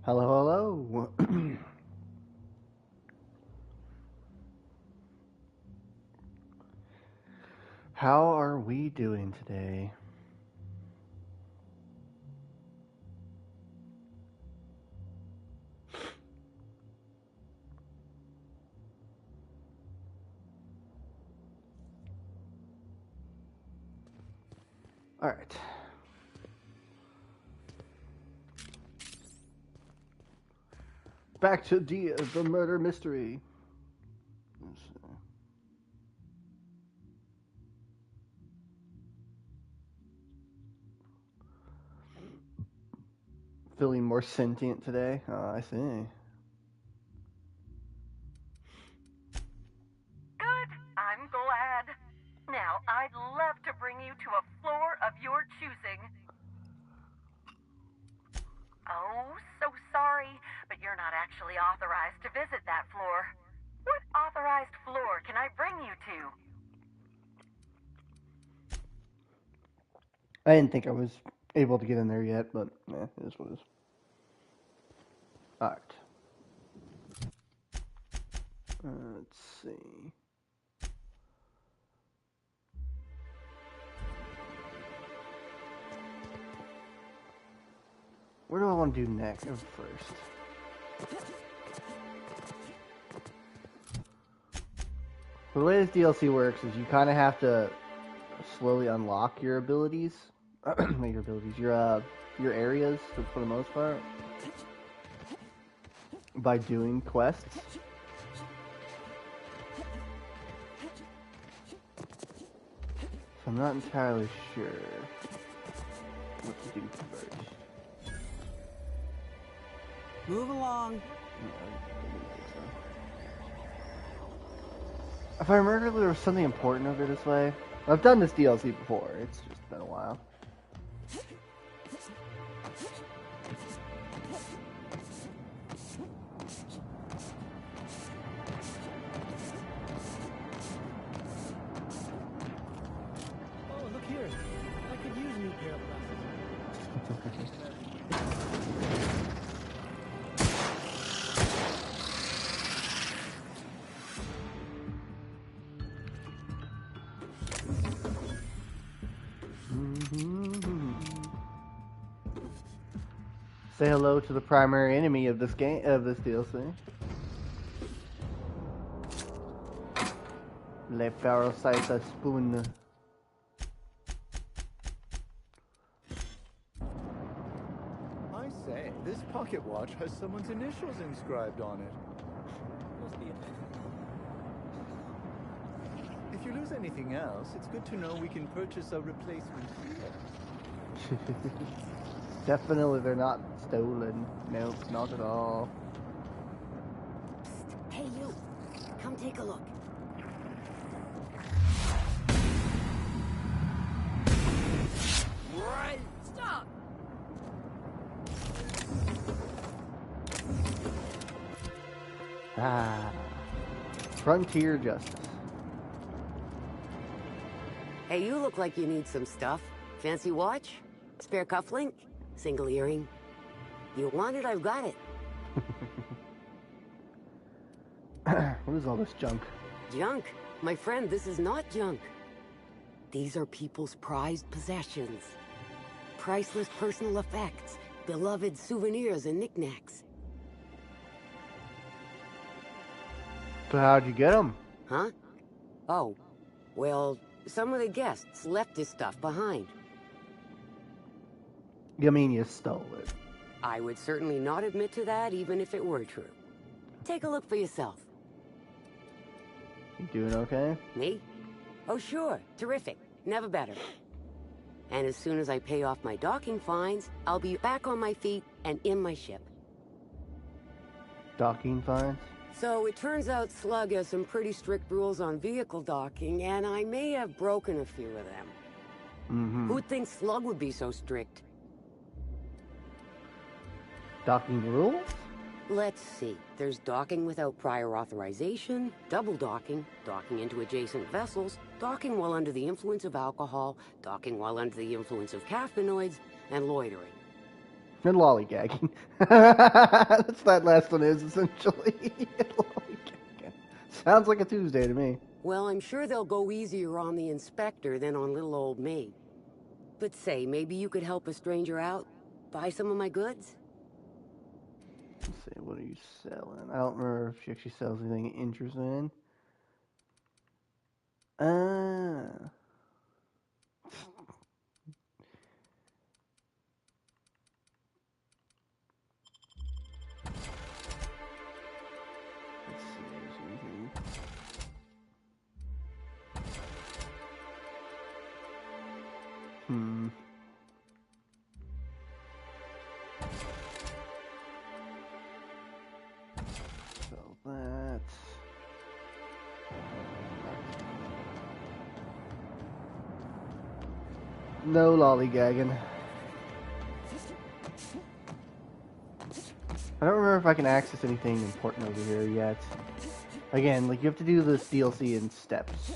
Hello, hello. How are we doing today? All right. Back to the murder mystery. Feeling more sentient today. Oh, I see. Good. I'm glad. Now, I'd love to bring you to a floor of your choosing. Oh, so sorry, but you're not actually authorized to visit that floor. What authorized floor can I bring you to? I didn't think I was able to get in there yet, but it is what it is. All right. Let's see. What do I want to do next? First. The way this DLC works is you kind of have to slowly unlock your abilities. Your areas for the most part by doing quests. So I'm not entirely sure what to do first. Move along. No, I didn't think so. If I remember, there was something important over this way. I've done this DLC before. It's just been a while. Oh, look here. I could use a new pair of glasses. Say hello to the primary enemy of this game, of this DLC. Le Parasite Spoon. I say, this pocket watch has someone's initials inscribed on it. Must be a If you lose anything else, it's good to know we can purchase a replacement here. Definitely they're not stolen. Nope, not at all. Psst, hey you, come take a look. Right! Stop! Ah. Frontier Justice. Hey, you look like you need some stuff. Fancy watch? Spare cufflink? Single earring? You want it, I've got it. What is all this junk? Junk? My friend, this is not junk. These are people's prized possessions. Priceless personal effects, beloved souvenirs and knickknacks. So how'd you get them? Huh? Oh, well, some of the guests left this stuff behind. You mean you stole it? I would certainly not admit to that, even if it were true. Take a look for yourself. You doing okay? Me? Oh, sure. Terrific. Never better. And as soon as I pay off my docking fines, I'll be back on my feet and in my ship. Docking fines? So it turns out Slug has some pretty strict rules on vehicle docking, and I may have broken a few of them. Mm-hmm. Who'd think Slug would be so strict? Docking rules? Let's see. There's docking without prior authorization, double docking, docking into adjacent vessels, docking while under the influence of alcohol, docking while under the influence of caffeinoids, and loitering. And lollygagging. That's that last one is, essentially. Lollygagging. Sounds like a Tuesday to me. Well, I'm sure they'll go easier on the inspector than on little old me. But say, maybe you could help a stranger out? Buy some of my goods? Let's see, what are you selling? I don't remember if she actually sells anything interesting. Let's see if there's anything. So that's... No lollygagging. I don't remember if I can access anything important over here yet. Again, like, you have to do this DLC in steps.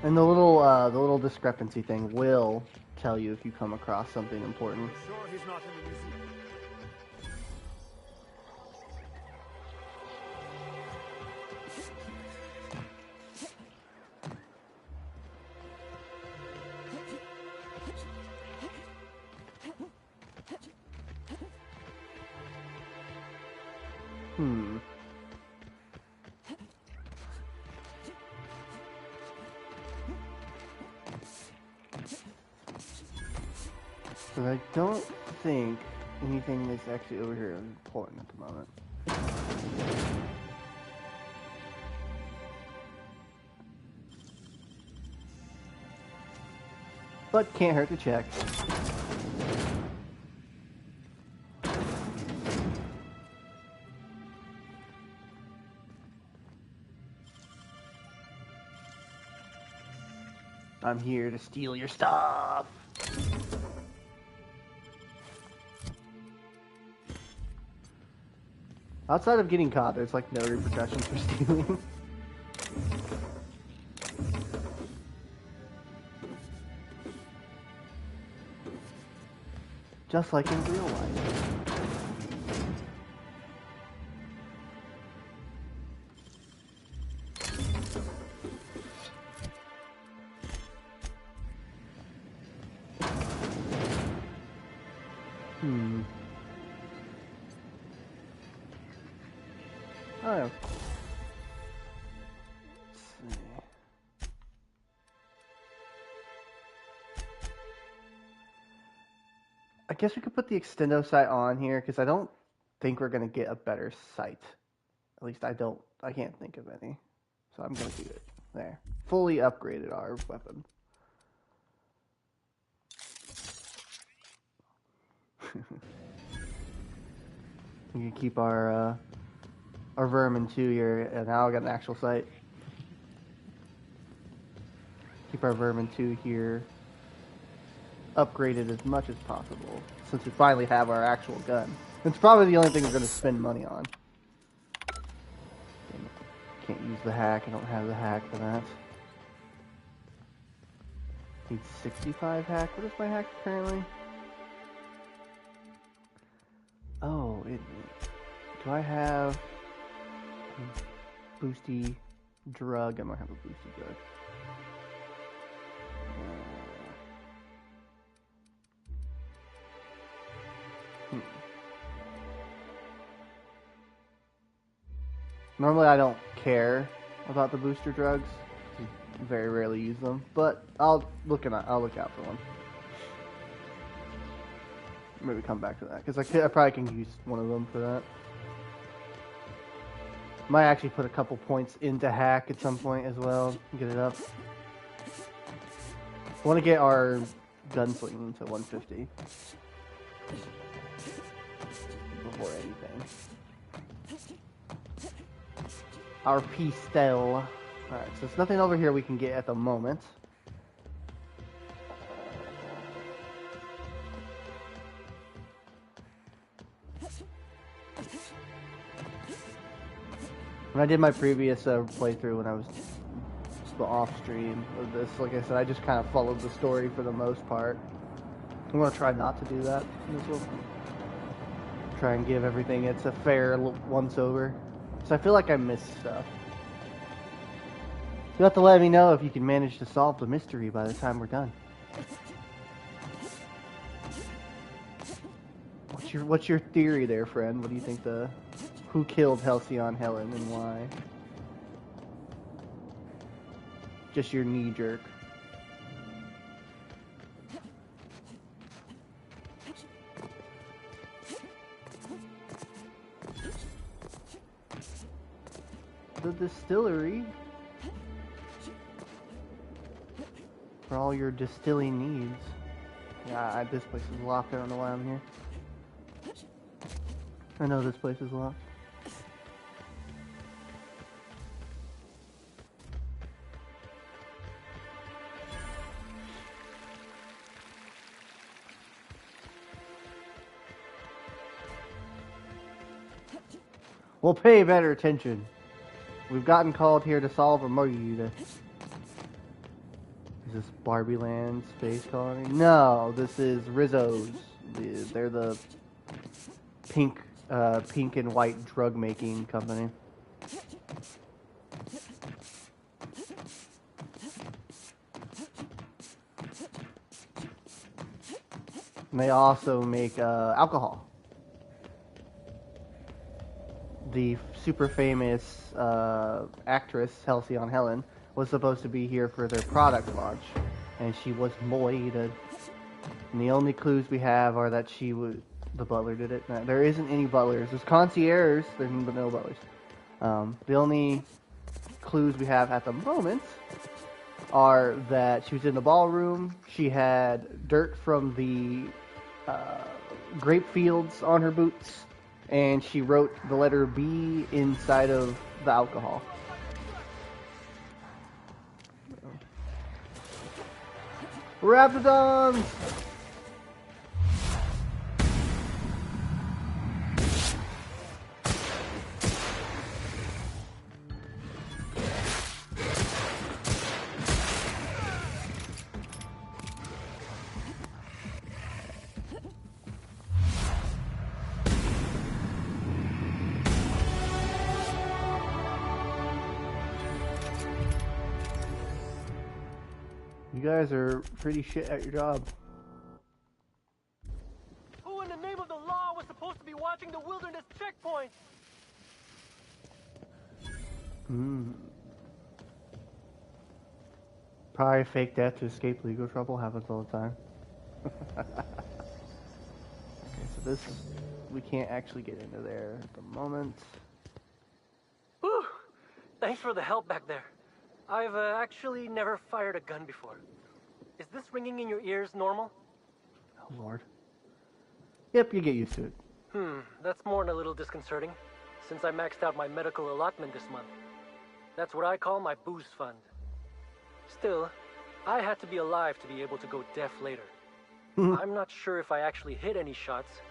And the little discrepancy thing will tell you if you come across something important. Sure he's not in the museum. But I don't think anything that's actually over here is important at the moment. But can't hurt to check. I'm here to steal your stuff. Outside of getting caught, there's like no repercussions for stealing. Just like in real life. Oh. Let's see. I guess we could put the extendo sight on here because I don't think we're gonna get a better sight. At least I can't think of any. So I'm gonna do it. There. Fully upgraded our weapon. We can keep our vermin too here, and now I got an actual sight. Keep our vermin 2 here upgraded as much as possible, since we finally have our actual gun. It's probably the only thing we're going to spend money on. Can't use the hack, I don't have the hack for that. Need 65 hack. What is my hack currently? Oh, do I have a boosty drug? I might have a boosty drug. Normally I don't care about the booster drugs. Very rarely use them, but I'll look out for one. Maybe come back to that because I probably can use one of them for that. Might actually put a couple points into hack at some point as well. Get it up. I want to get our gunslinging to 150 before anything. Our pistol. Alright, so there's nothing over here we can get at the moment. When I did my previous playthrough when I was off stream of this, like I said, I just kind of followed the story for the most part. I'm gonna try not to do that in this one. Try and give everything it's a fair once over. So I feel like I missed stuff. You have to let me know if you can manage to solve the mystery by the time we're done. What's your theory there, friend? What do you think who killed Halcyon Helen and why? Just your knee jerk. The distillery for all your distilling needs. Yeah, this place is locked. I don't know why I'm here. I know this place is locked. We'll pay better attention. We've gotten called here to solve a murder. Is this Barbie Land Space Colony? No, this is Rizzo's. They're the pink and white drug making company. And they also make alcohol. The super famous actress Halcyon Helen was supposed to be here for their product launch, and she was moited. And the only clues we have are that the butler did it. No, there isn't any butlers. There's concierges, there's no butlers. The only clues we have at the moment are that she was in the ballroom, she had dirt from the grape fields on her boots, and she wrote the letter B inside of the alcohol. Raptidons! You guys are pretty shit at your job. Who in the name of the law was supposed to be watching the wilderness checkpoint? Probably fake death to escape legal trouble. Happens all the time. Okay, so this, we can't actually get into there at the moment. Whew. Thanks for the help back there. I've actually never fired a gun before. Is this ringing in your ears normal? Oh, Lord. Yep, you get used to it. That's more than a little disconcerting, since I maxed out my medical allotment this month. That's what I call my booze fund. Still, I had to be alive to be able to go deaf later. I'm not sure if I actually hit any shots.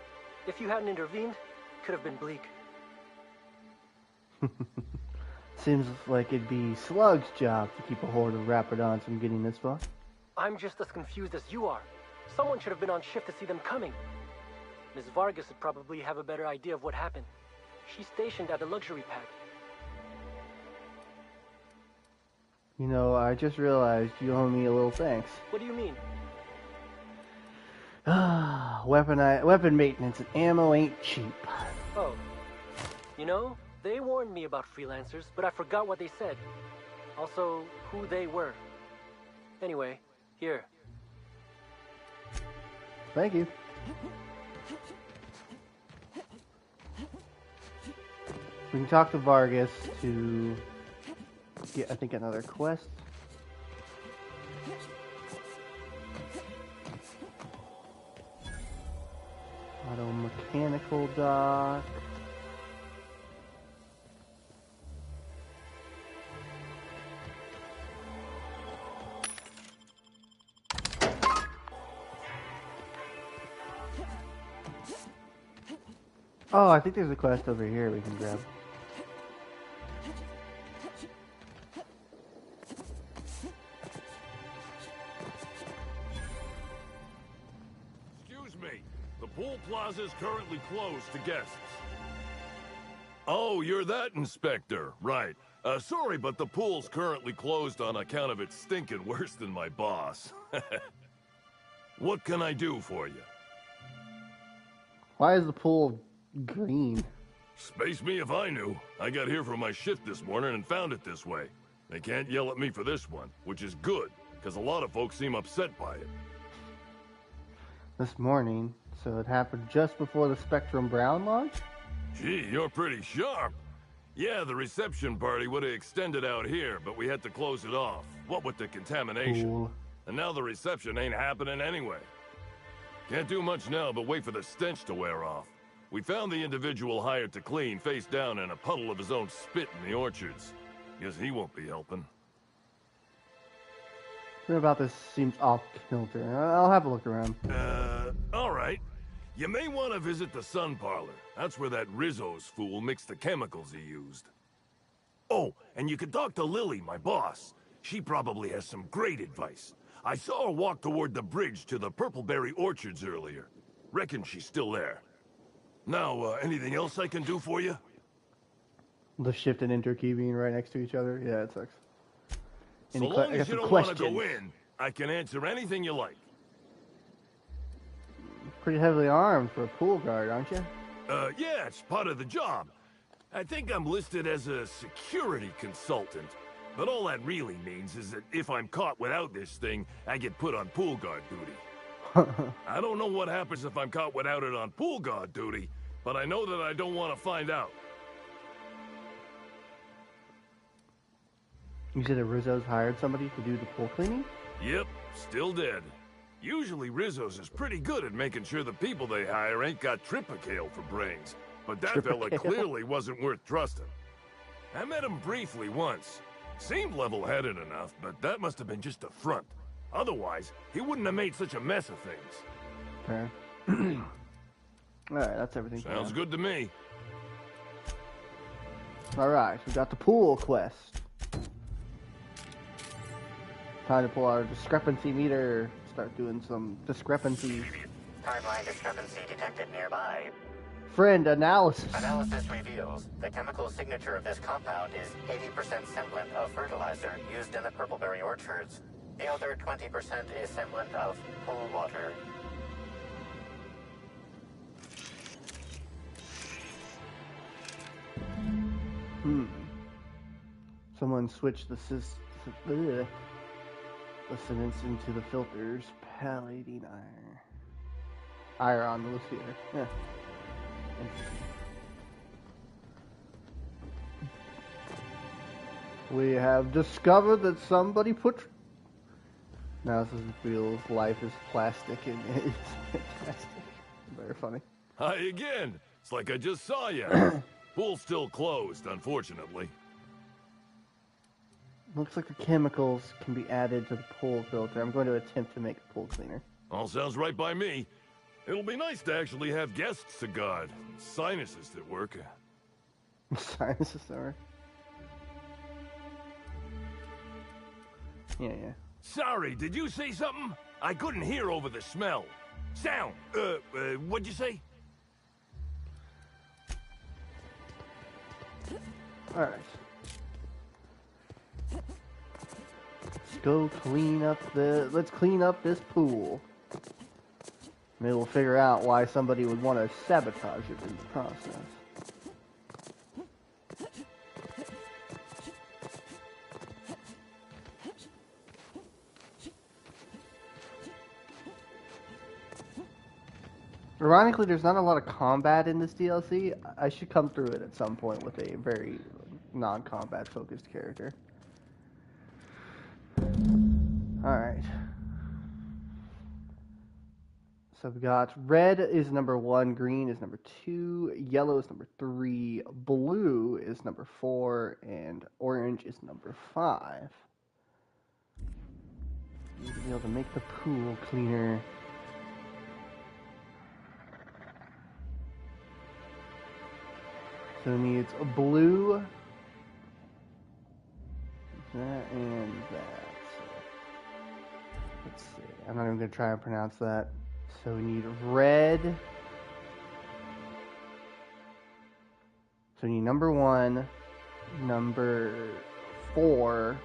If you hadn't intervened, it could have been bleak. Seems like it'd be Slug's job to keep a horde of Raptidons from getting this far. I'm just as confused as you are. Someone should have been on shift to see them coming. Ms. Vargas would probably have a better idea of what happened. She's stationed at the luxury pad. You know, I just realized you owe me a little thanks. What do you mean? Weapon maintenance and ammo ain't cheap. Oh. You know, they warned me about freelancers, but I forgot what they said. Also, who they were. Anyway, here. Thank you. We can talk to Vargas to get, I think, another quest. Auto mechanical dock. Oh, I think there's a quest over here we can grab. Excuse me. The pool plaza is currently closed to guests. Oh, you're that inspector. Right. Sorry, but the pool's currently closed on account of it stinking worse than my boss. What can I do for you? Why is the pool green? Space me if I knew. I got here for my shift this morning and found it this way. They can't yell at me for this one, which is good, because a lot of folks seem upset by it. This morning, so it happened just before the Spectrum Brown launch? Gee, you're pretty sharp. Yeah, the reception party would have extended out here, but we had to close it off. What with the contamination? Cool. And now the reception ain't happening anyway. Can't do much now but wait for the stench to wear off. We found the individual hired to clean face down in a puddle of his own spit in the orchards. Guess he won't be helping. Something about this seems off kilter. I'll have a look around. Alright. You may want to visit the sun parlor. That's where that Rizzo's fool mixed the chemicals he used. Oh, and you could talk to Lily, my boss. She probably has some great advice. I saw her walk toward the bridge to the Purpleberry Orchards earlier. Reckon she's still there. Now, anything else I can do for you? The shift and enter key being right next to each other? Yeah, it sucks. So long as you don't want to go in, I can answer anything you like. Pretty heavily armed for a pool guard, aren't you? Yeah, it's part of the job. I think I'm listed as a security consultant. But all that really means is that if I'm caught without this thing, I get put on pool guard duty. I don't know what happens if I'm caught without it on pool guard duty, but I know that I don't want to find out. You said that Rizzo's hired somebody to do the pool cleaning? Yep, still dead. Usually Rizzo's is pretty good at making sure the people they hire ain't got Tripicale for brains. But that fella clearly wasn't worth trusting. I met him briefly once. Seemed level-headed enough, but that must have been just a front. Otherwise, he wouldn't have made such a mess of things. Okay. Alright, that's everything. Sounds good to me. Alright, we got the pool quest. Time to pull our discrepancy meter. Start doing some discrepancies. Timeline discrepancy detected nearby. Friend analysis. Analysis reveals the chemical signature of this compound is 80% semblant of fertilizer used in the Purpleberry Orchards. The other 20% is semblant of pool water. Someone switched the sentence into the filters. Palladium iron. Iron was here. Yeah. Interesting. We have discovered that somebody put... Now this is feels life is plastic and it's fantastic. Very funny. Hi again. It's like I just saw you. Pool's still closed, unfortunately. Looks like the chemicals can be added to the pool filter. I'm going to attempt to make a pool cleaner. All sounds right by me. It'll be nice to actually have guests to guard. Sinuses that work. Sinuses that work? Yeah. Sorry, did you say something? I couldn't hear over the smell. Sound. What'd you say? Alright. Let's clean up this pool. Maybe we'll figure out why somebody would want to sabotage it in the process. Ironically, there's not a lot of combat in this DLC. I should come through it at some point with a very non-combat focused character. Alright. So we've got red is number 1, green is number 2, yellow is number 3, blue is number 4, and orange is number 5. Need to be able to make the pool cleaner. So it needs a blue. That and that. So, let's see. I'm not even going to try and pronounce that. So we need red. So we need number 1, number 4,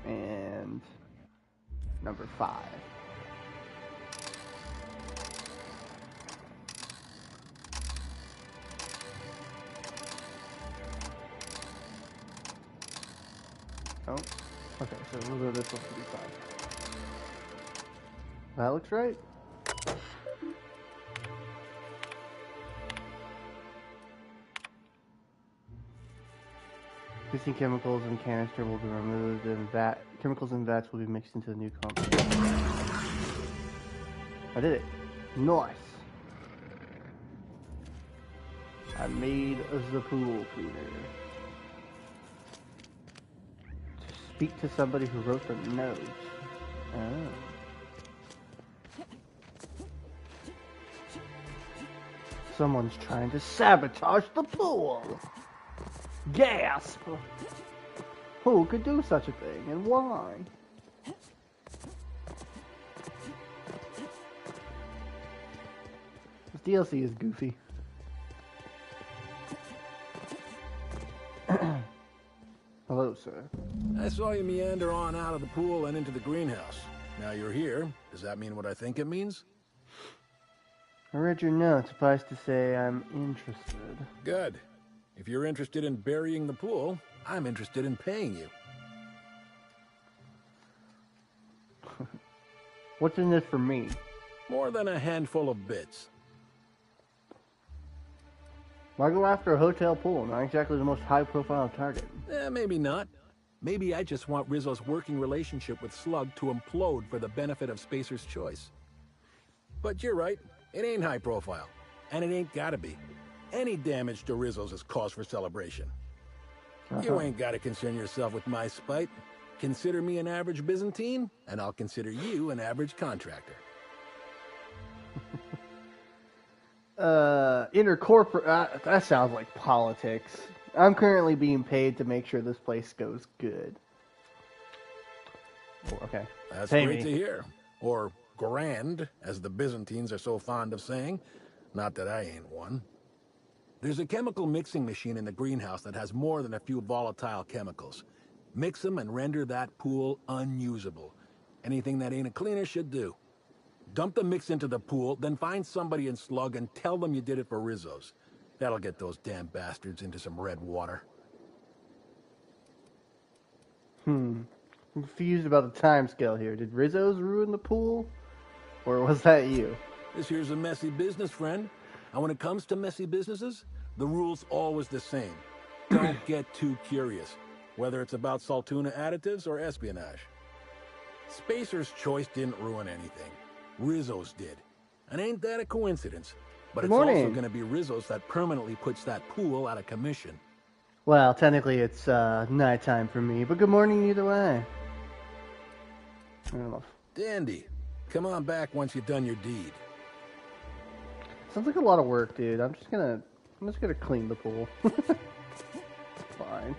and number 5. Oh, okay, so we'll go this one to be 5. That looks right. Existing chemicals in canister will be removed, and chemicals in vats will be mixed into the new compound. I did it. Nice. I made the pool cleaner. Speak to somebody who wrote the note. Oh. Someone's trying to sabotage the pool. Gasp! Who could do such a thing, and why? This DLC is goofy. Hello, sir. I saw you meander on out of the pool and into the greenhouse. Now you're here. Does that mean what I think it means? I read your note. Suffice to say, I'm interested. Good. If you're interested in burying the pool, I'm interested in paying you. What's in this for me? More than a handful of bits. Why go after a hotel pool? Not exactly the most high-profile target. Maybe not. Maybe I just want Rizzo's working relationship with Slug to implode for the benefit of Spacer's Choice. But you're right. It ain't high profile. And it ain't gotta be. Any damage to Rizzo's is cause for celebration. You ain't gotta concern yourself with my spite. Consider me an average Byzantine, and I'll consider you an average contractor. Intercorporate. That sounds like politics. I'm currently being paid to make sure this place goes good. Oh, okay. That's Pay great me. to hear. Or grand, as the Byzantines are so fond of saying. Not that I ain't one. There's a chemical mixing machine in the greenhouse that has more than a few volatile chemicals. Mix them and render that pool unusable. Anything that ain't a cleaner should do. Dump the mix into the pool, then find somebody in Slug and tell them you did it for Rizzo's. That'll get those damn bastards into some red water. I'm confused about the timescale here. Did Rizzo's ruin the pool? Or was that you? This here's a messy business, friend. And when it comes to messy businesses, the rule's always the same. Don't get too curious, whether it's about Saltuna additives or espionage. Spacer's Choice didn't ruin anything. Rizzo's did. And ain't that a coincidence? But Good it's also morning. going to be Rizzo's that permanently puts that pool out of commission. Well, technically it's nighttime for me, but good morning either way. I don't know. Dandy. Come on back once you've done your deed. Sounds like a lot of work, dude. I'm just gonna clean the pool. Fine.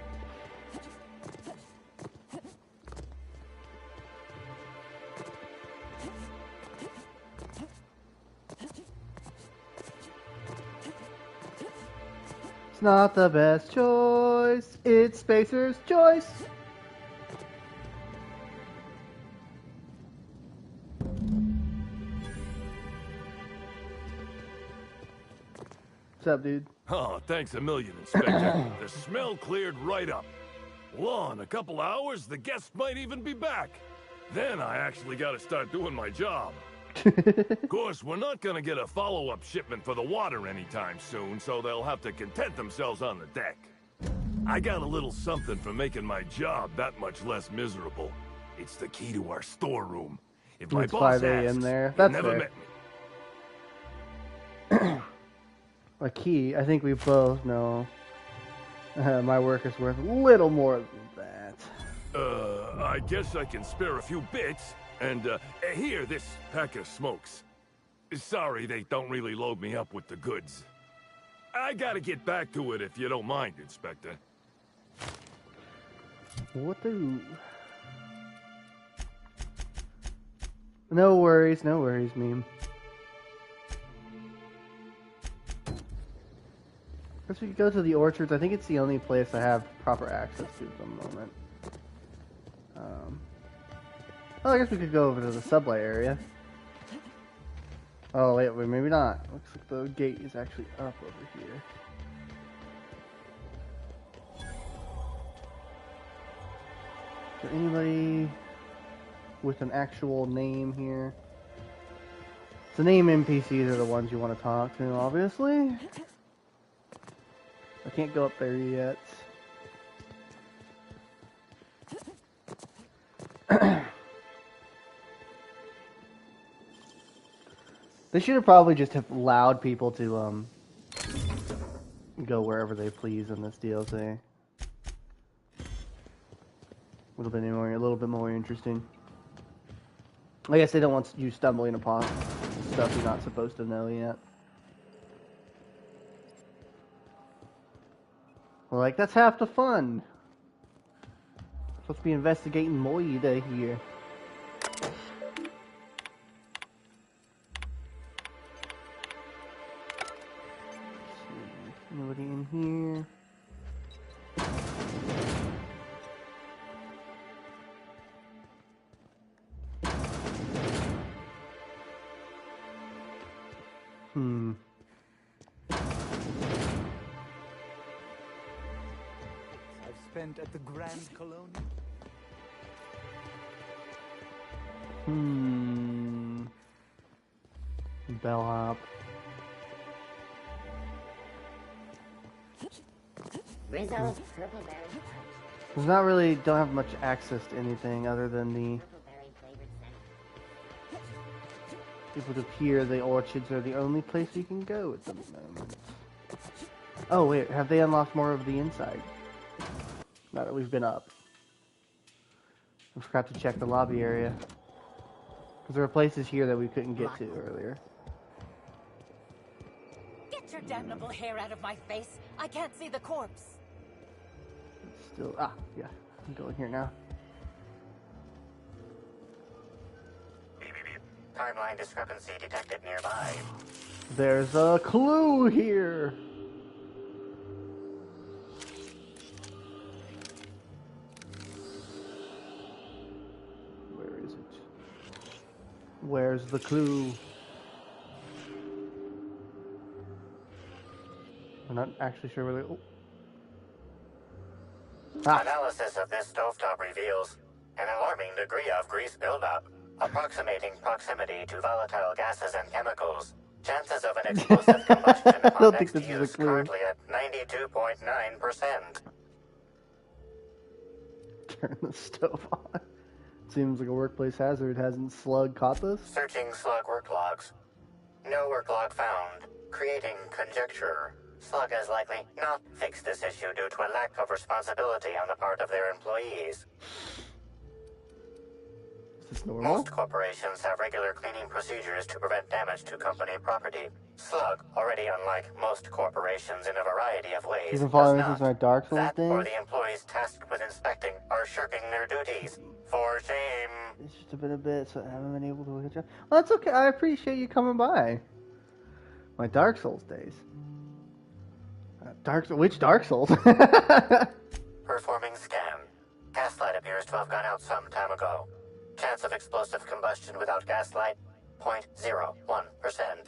It's not the best choice. It's Spacer's Choice. What's up, dude? Oh, thanks a million, Inspector. The smell cleared right up. Well, in a couple hours, the guests might even be back. Then I actually gotta start doing my job. Of course, we're not gonna get a follow-up shipment for the water anytime soon, so they'll have to content themselves on the deck. I got a little something for making my job that much less miserable. It's the key to our storeroom. If my It's boss 5 a.m. asks, there. you That's never fair. met me. A key, I think we both know my work is worth a little more than that. I guess I can spare a few bits. And, here, this pack of smokes. Sorry they don't really load me up with the goods. I gotta get back to it if you don't mind, Inspector. What the? No worries, meme. Guess we could go to the orchards. I think it's the only place I have proper access to at the moment. Well, I guess we could go over to the subway area. Oh, wait, maybe not. Looks like the gate is actually up over here. Is there anybody with an actual name here? The name NPCs are the ones you want to talk to, obviously. I can't go up there yet. They should have probably just have allowed people to go wherever they please in this DLC. A little bit more interesting. I guess they don't want you stumbling upon stuff you're not supposed to know yet. Well, like, that's half the fun. Supposed to be investigating Moida here. Nobody in here. I've spent at the Grand Colonial. Bellhop. Rizzo's purple berry. There's not really, don't have much access to anything other than the... It would appear the orchards are the only place you can go at the moment. Oh wait, have they unlocked more of the inside? Now that we've been up. I forgot to check the lobby area. Because there are places here that we couldn't get to earlier. Get your damnable hair out of my face. I can't see the corpse. Still, yeah, I'm going here now. Timeline discrepancy detected nearby. There's a clue here. Where is it? Where's the clue? I'm not actually sure where they... Oh. Analysis of this stovetop reveals an alarming degree of grease buildup, approximating proximity to volatile gases and chemicals. Chances of an explosive combustion upon next use currently at 92.9%. Turn the stove on. Seems like a workplace hazard. Hasn't Slug caught this? Searching Slug work logs. No work log found. Creating conjecture. Slug has likely not fixed this issue due to a lack of responsibility on the part of their employees. Is this normal? Most corporations have regular cleaning procedures to prevent damage to company property. Slug, already unlike most corporations in a variety of ways, You've been following does this since not. my Dark Souls That days? or the employees tasked with inspecting are shirking their duties. For shame. It's just been a bit, so I haven't been able to look at you. Well, that's okay. I appreciate you coming by. My Dark Souls days. Which Dark Souls? Performing scan. Gaslight appears to have gone out some time ago. Chance of explosive combustion without gaslight, 0.01%.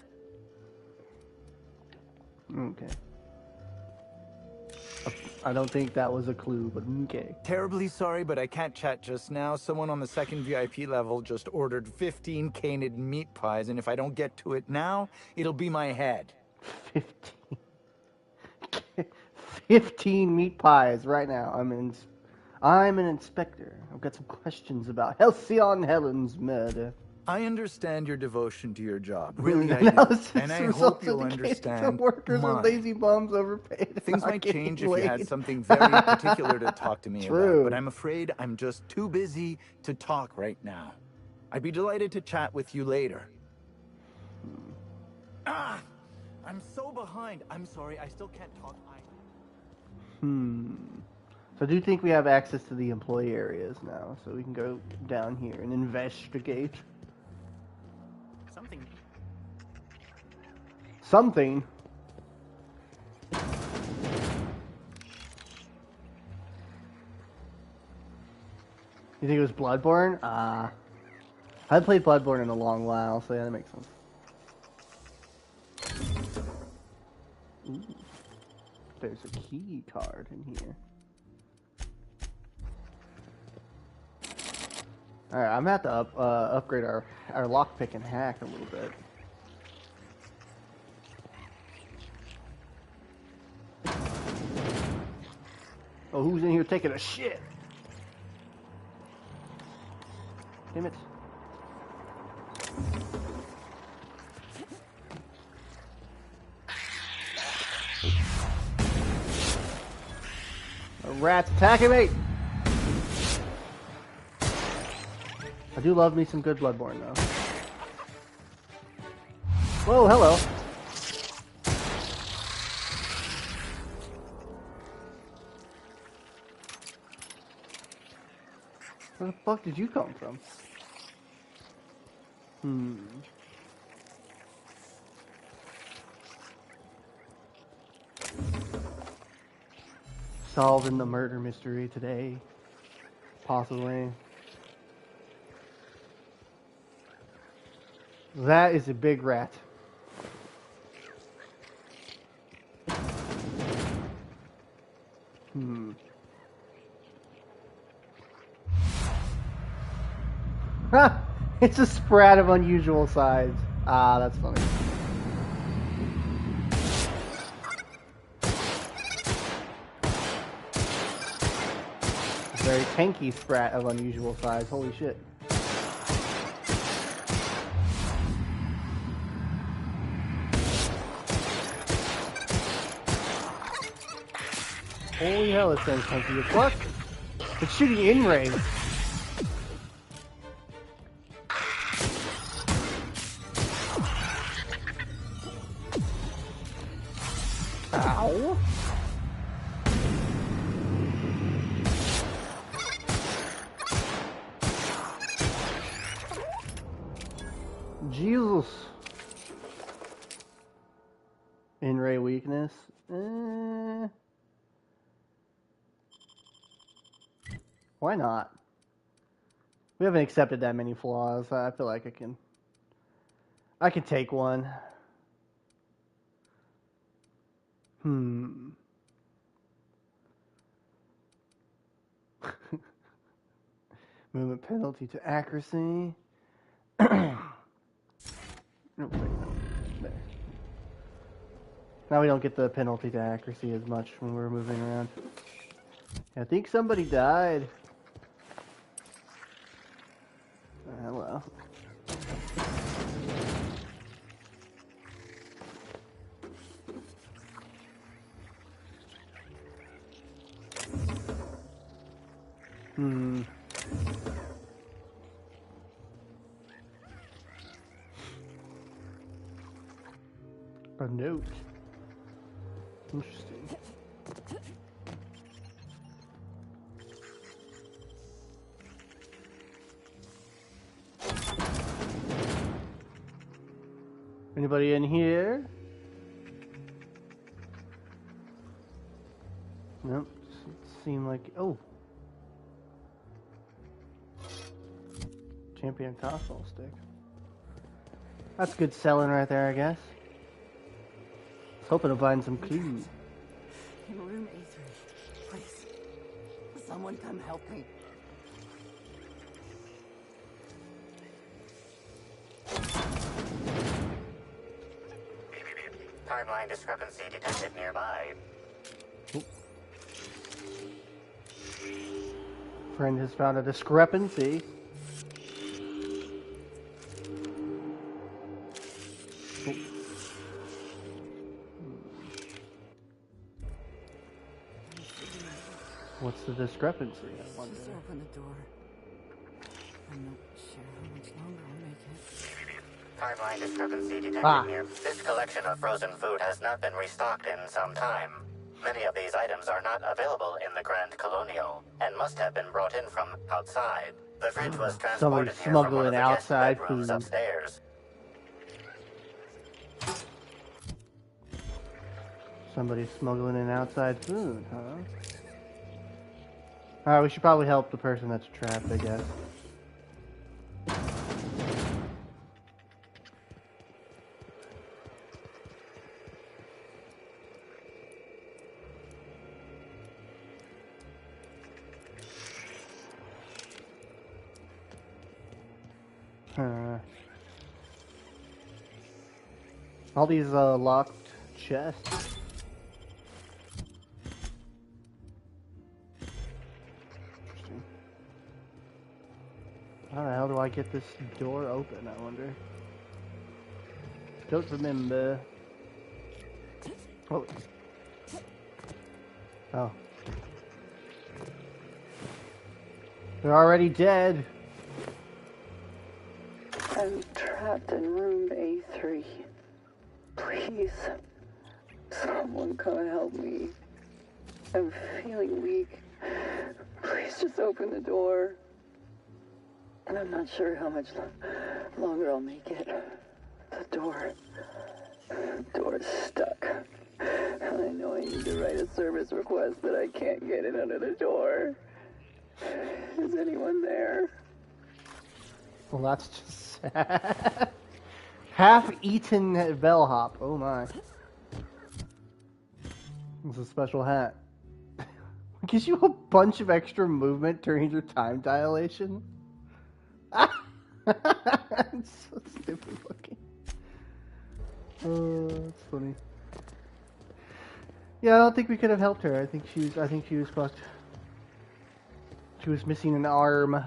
Okay. I don't think that was a clue, but okay. Terribly sorry, but I can't chat just now. Someone on the second VIP level just ordered 15 canid meat pies, and if I don't get to it now, it'll be my head. 15 meat pies right now. I'm an inspector. I've got some questions about Halcyon Helen's murder. I understand your devotion to your job. Really, I do. Analysis And I results hope you'll indicates understand some workers are mine. lazy bums overpaid. and Things not might getting change if you had laid. something very particular to talk to me True. about, but I'm afraid I'm just too busy to talk right now. I'd be delighted to chat with you later. I'm so behind. I'm sorry, I still can't talk. So I do think we have access to the employee areas now, so we can go down here and investigate. Something. Something. You think it was Bloodborne? I haven't played Bloodborne in a long while, so yeah, that makes sense. Ooh. There's a key card in here. Alright, I'm gonna have to upgrade our lockpick and hack a little bit. Oh, who's in here taking a shit? Damn it. A rat's attacking me! I do love me some good Bloodborne, though. Whoa, hello. Where the fuck did you come from? Solving the murder mystery today. Possibly. That is a big rat. Ha! It's a sprat of unusual size. Ah, that's funny. A very tanky sprat of unusual size. Holy shit. Holy hell, it sounds tanky as fuck. It's shooting in range. Ow. Jesus. In-ray weakness. Why not? We haven't accepted that many flaws. I feel like I can take one. Movement penalty to accuracy. There. Now we don't get the penalty to accuracy as much when we're moving around. I think somebody died. Hello. A note. Interesting. Anybody in here? Nope. Doesn't seem like. Oh. Champion console stick. That's good selling right there, I guess. I was hoping to find some clues. In room A3. Please. Someone come help me. Timeline discrepancy detected nearby. Friend has found a discrepancy. What's the discrepancy, I wonder? Just open the door. I'm not sure how much longer I'll make it. Timeline discrepancy detected here. This collection of frozen food has not been restocked in some time. Many of these items are not available in the Grand Colonial and must have been brought in from outside. The fridge was transported here from one of the guest bedrooms upstairs. Somebody's smuggling in outside food, huh? Alright, we should probably help the person that's trapped, I guess. All these locked chests. Interesting. How the hell do I get this door open, I wonder? Don't remember. Oh. Oh. They're already dead. I'm trapped in room A3. Please, someone come and help me. I'm feeling weak. Please just open the door. And I'm not sure how much longer I'll make it. The door's stuck. And I know I need to write a service request, but I can't get it under the door. Is anyone there? Well, that's just sad. Half-eaten bellhop. Oh my. It's a special hat. Gives you a bunch of extra movement during your time dilation. It's so stupid looking. Oh, that's funny. Yeah, I don't think we could have helped her. I think she was fucked. She was missing an arm. I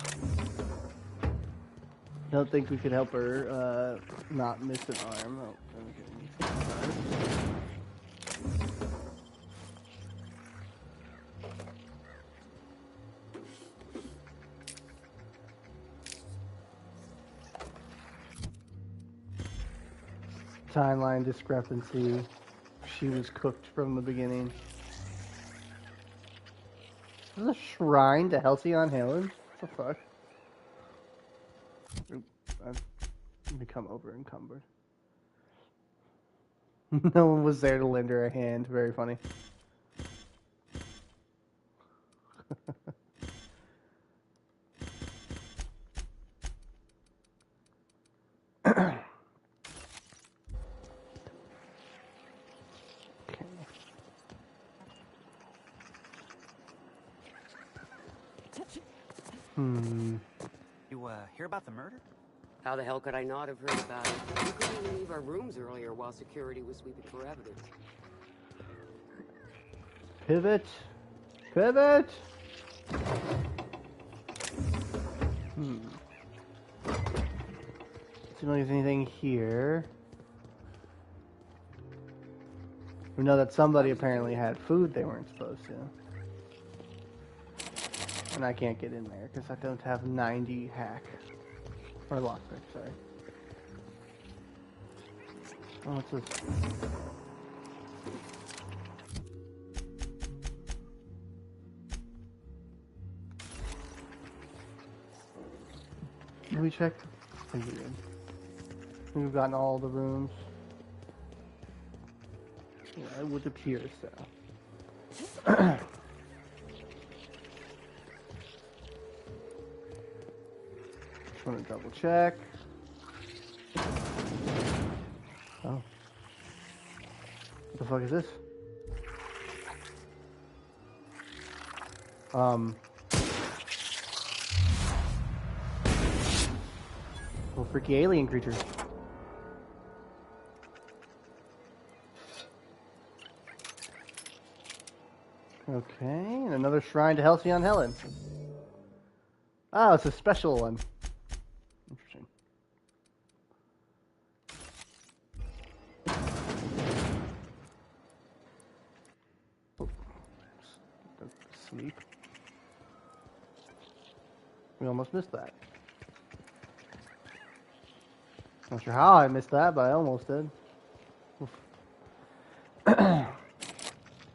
don't think we could help her not miss an arm. Oh, okay. Timeline discrepancy. She was cooked from the beginning. Is this a shrine to Halcyon Helen? What the fuck? Oop, I've become over encumbered. No one was there to lend her a hand. Very funny. You hear about the murder? How the hell could I not have heard about it? We couldn't even leave our rooms earlier while security was sweeping for evidence. Pivot. Pivot. See if there's anything here. We know that somebody apparently had food they weren't supposed to. And I can't get in there because I don't have 90 hack. Or lockpick, sorry. Oh, what's this? Did we check? I think we did. I think we've gotten all the rooms. Yeah, it would appear so. Just want to double check. Oh. What the fuck is this? Little freaky alien creature. Okay, and another shrine to Halcyon Helen. Oh, it's a special one. Interesting. Oh. Sleep. We almost missed that. Not sure how I missed that, but I almost did.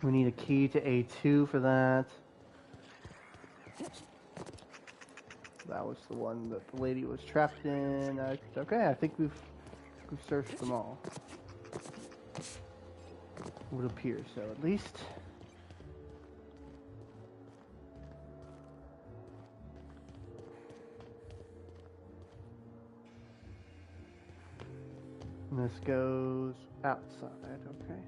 We need a key to A2 for that. That was the one that the lady was trapped in. Okay, I think we've searched them all. It would appear so, at least. And this goes outside, okay.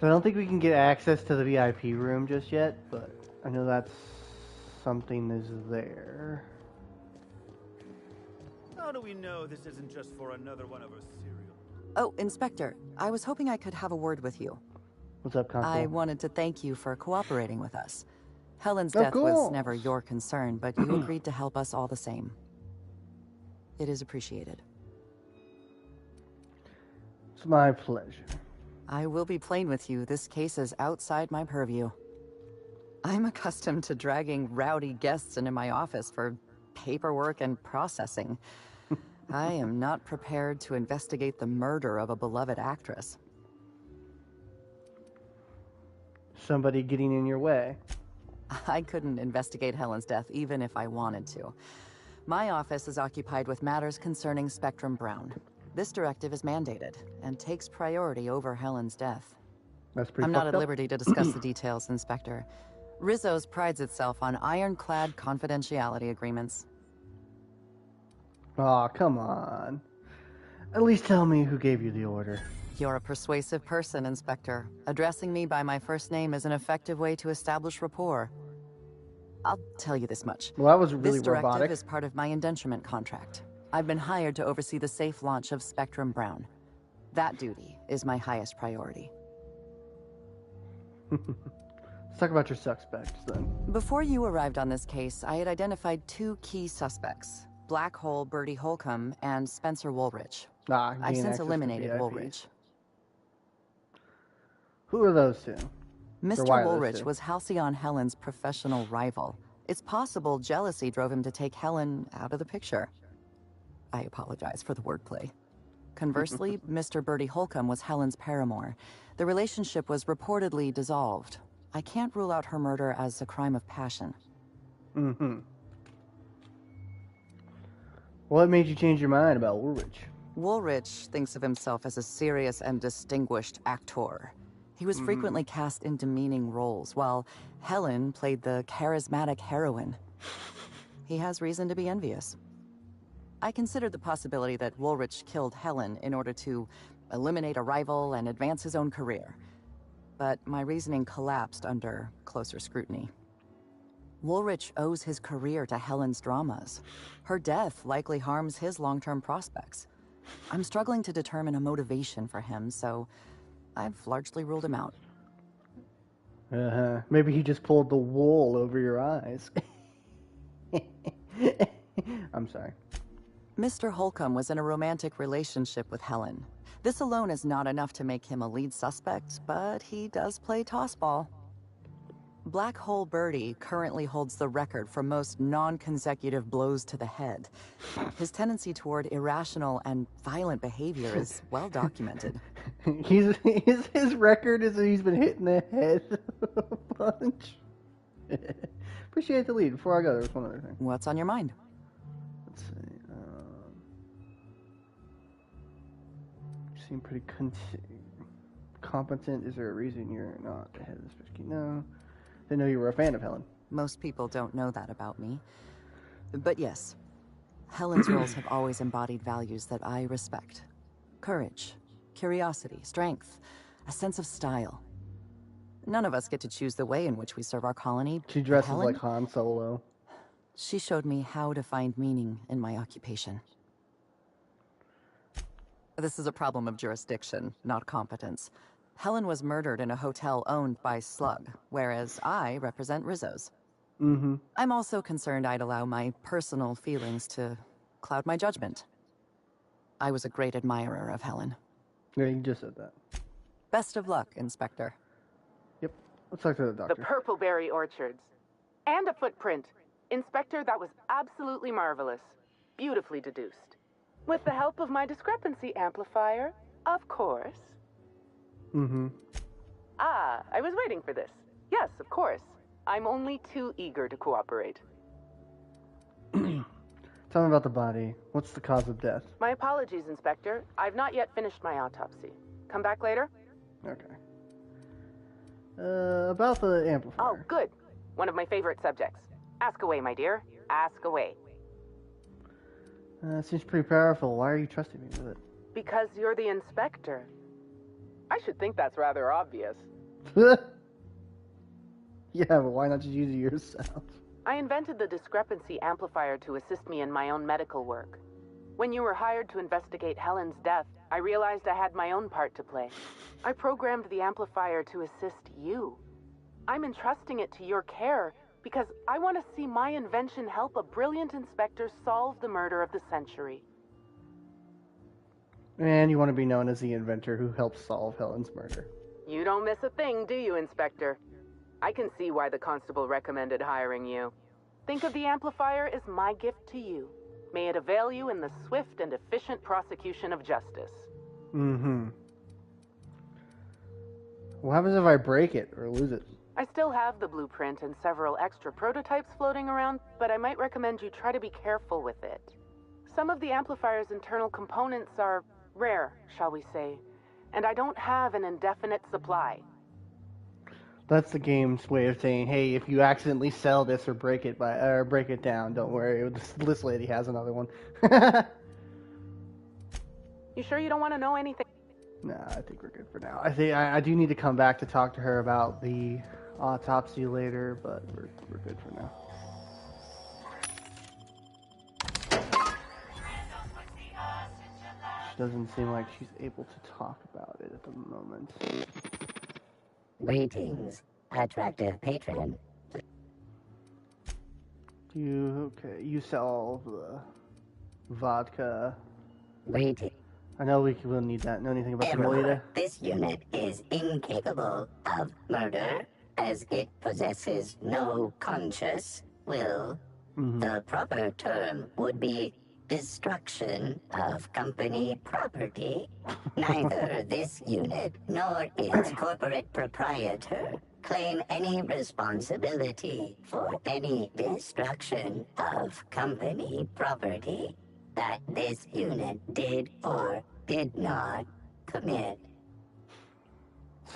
So I don't think we can get access to the VIP room just yet, but I know that's something is there. How do we know this isn't just for another one of our cereal? Oh, Inspector, I was hoping I could have a word with you. What's up, Constable? I wanted to thank you for cooperating with us. Helen's death was never your concern, but you agreed to help us all the same. It is appreciated. It's my pleasure. I will be plain with you. This case is outside my purview. I'm accustomed to dragging rowdy guests into my office for paperwork and processing. I am not prepared to investigate the murder of a beloved actress. Somebody getting in your way. I couldn't investigate Helen's death even if I wanted to. My office is occupied with matters concerning Spectrum Brown. This directive is mandated and takes priority over Helen's death. That's pretty I'm not at up. liberty to discuss the details, Inspector. Rizzo's prides itself on ironclad confidentiality agreements. Aw, come on. At least tell me who gave you the order. You're a persuasive person, Inspector. Addressing me by my first name is an effective way to establish rapport. I'll tell you this much. Well, that was really this directive robotic. is part of my indenturement contract. I've been hired to oversee the safe launch of Spectrum Brown. That duty is my highest priority. Let's talk about your suspects, then. Before you arrived on this case, I had identified two key suspects. Black Hole Bertie Holcomb and Spencer Woolrich. I've since eliminated Woolrich. Who are those two? Mr. Woolrich was Halcyon Helen's professional rival. It's possible jealousy drove him to take Helen out of the picture. I apologize for the wordplay. Conversely, Mr. Bertie Holcomb was Helen's paramour. The relationship was reportedly dissolved. I can't rule out her murder as a crime of passion. Mm-hmm. What made you change your mind about Woolrich? Woolrich thinks of himself as a serious and distinguished actor. He was frequently cast in demeaning roles, while Helen played the charismatic heroine. He has reason to be envious. I considered the possibility that Woolrich killed Helen in order to eliminate a rival and advance his own career. But my reasoning collapsed under closer scrutiny. Woolrich owes his career to Helen's dramas. Her death likely harms his long-term prospects. I'm struggling to determine a motivation for him, so I've largely ruled him out. Maybe he just pulled the wool over your eyes. I'm sorry. Mr. Holcomb was in a romantic relationship with Helen. This alone is not enough to make him a lead suspect, but he does play tossball. Black Hole Bertie currently holds the record for most non-consecutive blows to the head. His tendency toward irrational and violent behavior is well documented. His record is that he's been hitting the head a bunch. Appreciate the lead. Before I go, there's one other thing. What's on your mind? Let's see. You seem pretty competent. Is there a reason you're not the head of this whiskey? No. Didn't know you were a fan of Helen. Most people don't know that about me. But yes, Helen's roles have always embodied values that I respect. Courage, curiosity, strength, a sense of style. None of us get to choose the way in which we serve our colony. She dresses Helen, like Han Solo. She showed me how to find meaning in my occupation. This is a problem of jurisdiction, not competence. Helen was murdered in a hotel owned by Slug, whereas I represent Rizzo's. I'm also concerned I'd allow my personal feelings to cloud my judgment. I was a great admirer of Helen. Yeah, you just said that. Best of luck, Inspector. Yep. Let's talk to the doctor. The Purpleberry Orchards. And a footprint. Inspector, that was absolutely marvelous. Beautifully deduced. With the help of my discrepancy amplifier, of course. Mm-hmm. Ah, I was waiting for this. Yes, of course. I'm only too eager to cooperate. Tell me about the body. What's the cause of death? My apologies, Inspector. I've not yet finished my autopsy. Come back later? Okay. About the amplifier. Oh, good. One of my favorite subjects. Ask away, my dear. Ask away. It seems pretty powerful. Why are you trusting me with it? Because you're the Inspector. I should think that's rather obvious. Yeah, but why not just use it yourself? I invented the discrepancy amplifier to assist me in my own medical work. When you were hired to investigate Helen's death, I realized I had my own part to play. I programmed the amplifier to assist you. I'm entrusting it to your care because I want to see my invention help a brilliant inspector solve the murder of the century. And you want to be known as the inventor who helped solve Helen's murder. You don't miss a thing, do you, Inspector? I can see why the constable recommended hiring you. Think of the amplifier as my gift to you. May it avail you in the swift and efficient prosecution of justice. Mm-hmm. What happens if I break it or lose it? I still have the blueprint and several extra prototypes floating around, but I might recommend you try to be careful with it. Some of the amplifier's internal components are rare, shall we say, and I don't have an indefinite supply. That's the game's way of saying, hey, if you accidentally sell this or break it down, don't worry, this lady has another one. You sure you don't want to know anything? Nah, I think we're good for now. I do need to come back to talk to her about the autopsy later, but we're good for now. She doesn't seem like she's able to talk about it at the moment. Greetings, attractive patron. You sell the vodka. Greetings. I know we will need that. Know anything about the Lolita? This unit is incapable of murder, as it possesses no conscious will. Mm-hmm. The proper term would be destruction of company property. Neither this unit nor its corporate proprietor claim any responsibility for any destruction of company property that this unit did or did not commit.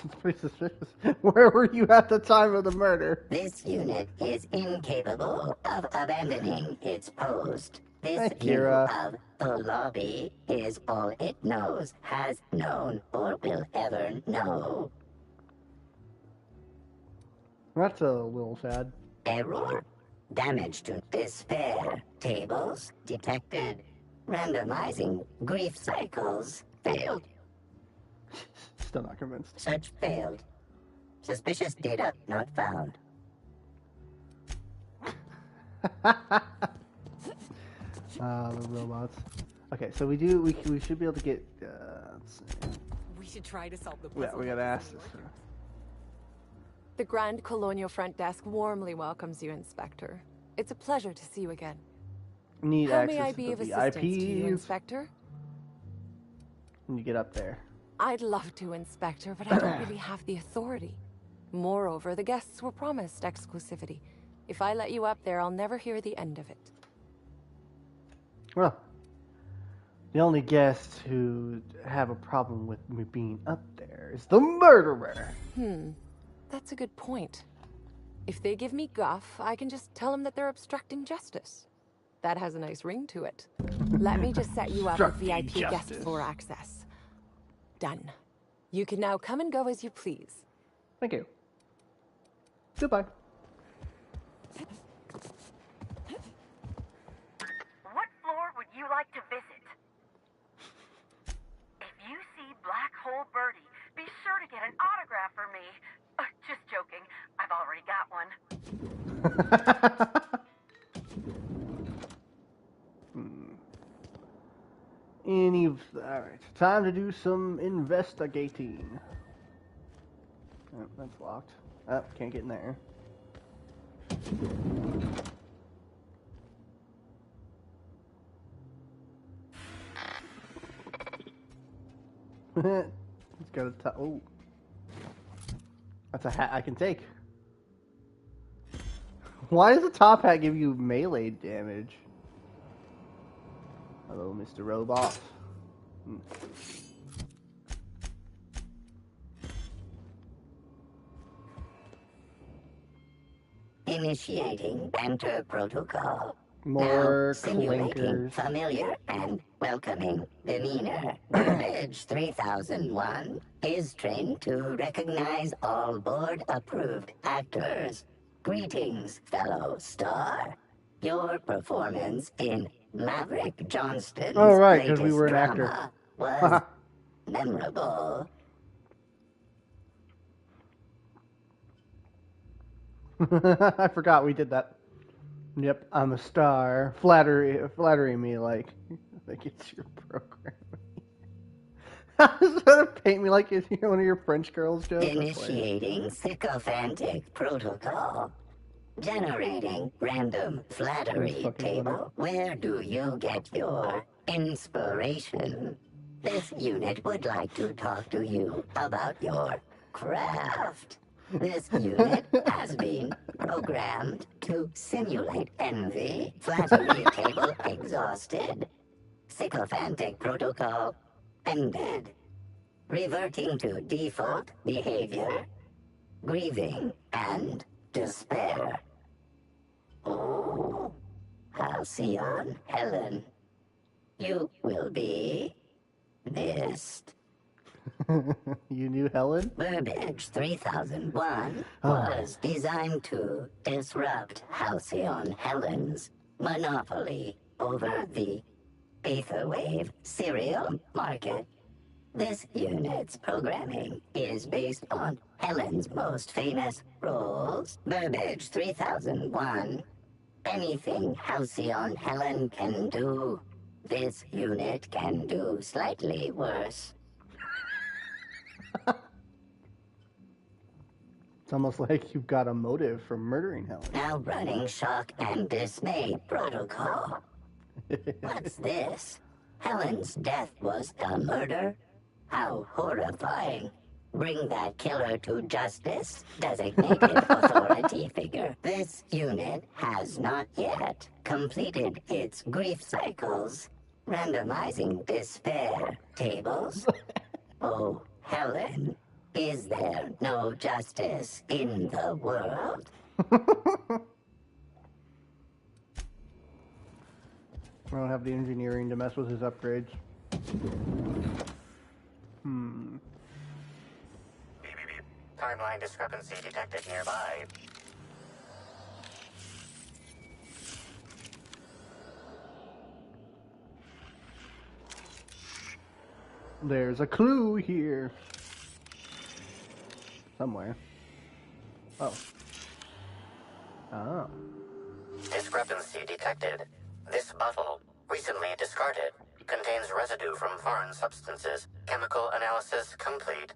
It's pretty suspicious. Where were you at the time of the murder? This unit is incapable of abandoning its post. This Hey, view Kira. of the lobby is all it knows, has known, or will ever know. That's a little sad. Error. Damage to despair. Tables detected. Randomizing grief cycles. Failed. Still not convinced. Search failed. Suspicious data not found. The robots. Okay, so we should be able to get. Let's see. We should try to solve the puzzle. Yeah, we gotta ask this. The Grand Colonial Front Desk warmly welcomes you, Inspector. It's a pleasure to see you again. Need How access may I to be the of assistance to you, VIPs. Inspector? When you get up there. I'd love to, Inspector, but I don't really have the authority. Moreover, the guests were promised exclusivity. If I let you up there, I'll never hear the end of it. Well, the only guests who have a problem with me being up there is the murderer. That's a good point. If they give me guff, I can just tell them that they're obstructing justice. That has a nice ring to it. Let me just set you up with VIP guest floor access. Done. You can now come and go as you please. Thank you. Goodbye. What floor would you like to visit? If you see Black Hole Birdie, be sure to get an autograph for me. Just joking. I've already got one. Alright, time to do some investigating. Oh, that's locked. Oh, can't get in there. It's got a top. Oh, that's a hat I can take. Why does the top hat give you melee damage? Hello, Mr. Robot. Initiating enter protocol. More now simulating clankers. Familiar and welcoming demeanor. Burbage 3001 is trained to recognize all board-approved actors. Greetings, fellow star. Your performance in Maverick Johnston's right, because we latest were an drama actor. was memorable. I forgot we did that. Yep, I'm a star. Flattering me like it's your program. Just trying to paint me like it's one of your French girls jokes. Initiating sycophantic protocol. Generating random flattery table. Where do you get your inspiration? This unit would like to talk to you about your craft. This unit has been programmed to simulate envy. Flattery table exhausted. Sycophantic protocol ended. Reverting to default behavior. Grieving and despair. Oh, Halcyon Helen. You will be missed. You knew Helen? Burbage 3001 was designed to disrupt Halcyon Helen's monopoly over the Aetherwave serial market. This unit's programming is based on Helen's most famous roles. Burbage 3001. Anything Halcyon Helen can do, this unit can do slightly worse. It's almost like you've got a motive for murdering Helen. Now running shock and dismay protocol. What's this? Helen's death was a murder? How horrifying. Bring that killer to justice, designated authority figure. This unit has not yet completed its grief cycles. Randomizing despair tables. Oh, Helen, is there no justice in the world? I don't have the engineering to mess with his upgrades. Timeline discrepancy detected nearby. There's a clue here. Somewhere. Oh. Oh. Discrepancy detected. This bottle, recently discarded, contains residue from foreign substances. Chemical analysis complete.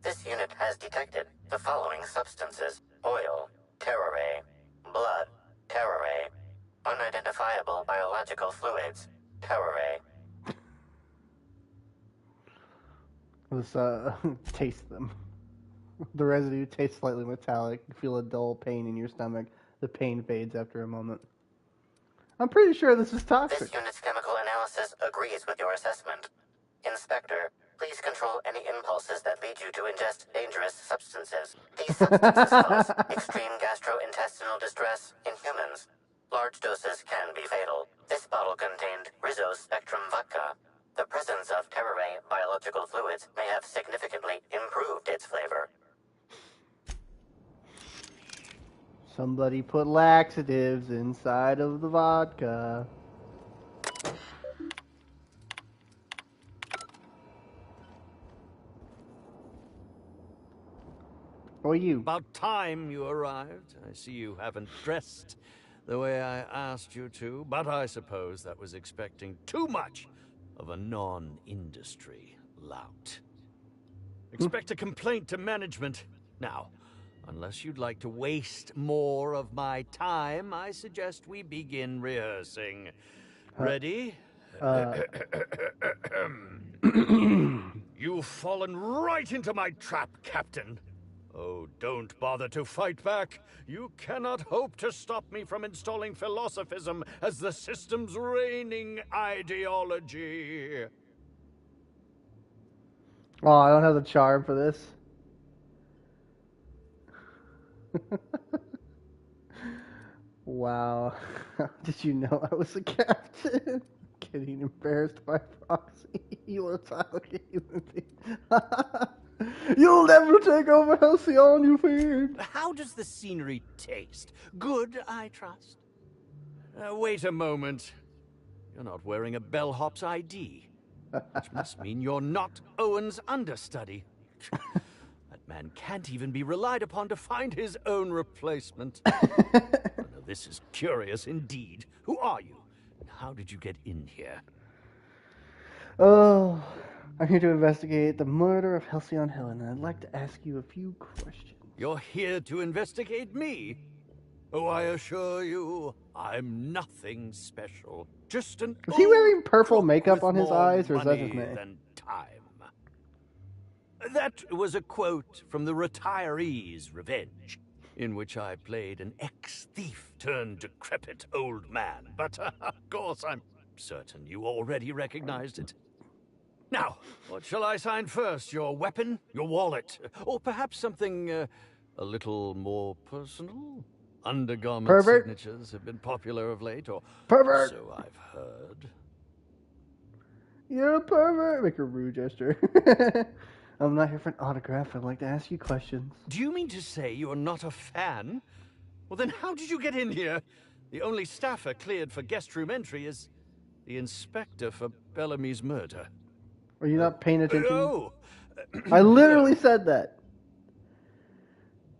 This unit has detected the following substances: oil, terrorray, blood, terrorray, unidentifiable biological fluids, terrorray. Let's taste them. The residue tastes slightly metallic. You feel a dull pain in your stomach. The pain fades after a moment. I'm pretty sure this is toxic. This unit's chemical analysis agrees with your assessment. Inspector, please control any impulses that lead you to ingest dangerous substances. These substances cause extreme gastrointestinal distress in humans. Large doses can be fatal. This bottle contained Rizzo Spectrum vodka. The presence of terrorray biological fluids may have significantly improved its flavor. Somebody put laxatives inside of the vodka. Or you. About time you arrived. I see you haven't dressed the way I asked you to, but I suppose that was expecting too much of a non-industry lout. Expect a complaint to management. Now, unless you'd like to waste more of my time, I suggest we begin rehearsing. Ready? You've fallen right into my trap, Captain. Oh, don't bother to fight back. You cannot hope to stop me from installing philosophism as the system's reigning ideology. Oh, I don't have the charm for this. Wow. Did you know I was a captain? Getting embarrassed by proxy. You want to talk You'll never take over Halcyon, you fiend. How does the scenery taste? Good, I trust. Wait a moment. You're not wearing a bellhop's ID, which must mean you're not Owen's understudy. That man can't even be relied upon to find his own replacement. Oh, no, this is curious indeed. Who are you? And how did you get in here? Oh, I'm here to investigate the murder of Halcyon Helen, and I'd like to ask you a few questions. You're here to investigate me? Oh, I assure you, I'm nothing special. Just an Is he wearing purple crook makeup with on his more eyes, or is that his money name? than time. That was a quote from The Retiree's Revenge, in which I played an ex-thief turned decrepit old man. But, of course, I'm certain you already recognized it. Now, what shall I sign first? Your weapon? Your wallet? Or perhaps something a little more personal? Undergarment Pervert? signatures have been popular of late, or Pervert! so I've heard. You're a pervert! Make a rude gesture. I'm not here for an autograph. I'd like to ask you questions. Do you mean to say you're not a fan? Well, then how did you get in here? The only staffer cleared for guest room entry is the inspector for Bellamy's murder. Are you not paying attention? Oh! I literally said that.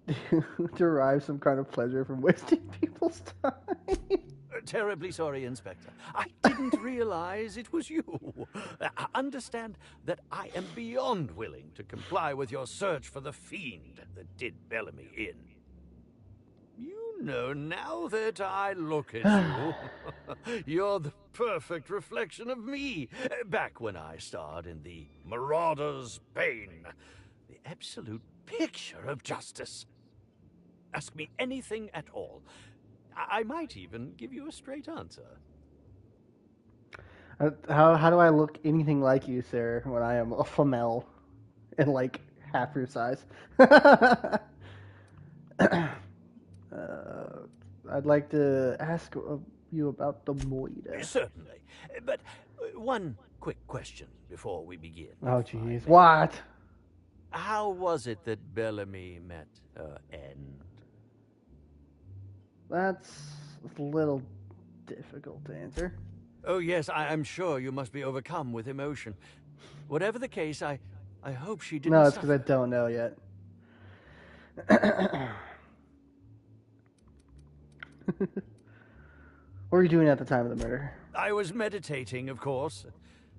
Do you derive some kind of pleasure from wasting people's time? Terribly sorry, Inspector. I didn't realize it was you. Understand that I am beyond willing to comply with your search for the fiend that did Bellamy in. You know, now that I look at you, you're the perfect reflection of me. Back when I starred in the Marauder's Bane, the absolute picture of justice. Ask me anything at all. I might even give you a straight answer. How do I look anything like you, sir, when I am a female and like half your size? I'd like to ask you about the Moida. Certainly. But one quick question before we begin. Oh, jeez. What? How was it that Bellamy met her end? That's a little difficult to answer. Oh, yes, I'm sure you must be overcome with emotion. Whatever the case, I hope she didn't No, it's suffer. because I don't know yet. What were you doing at the time of the murder? I was meditating, of course.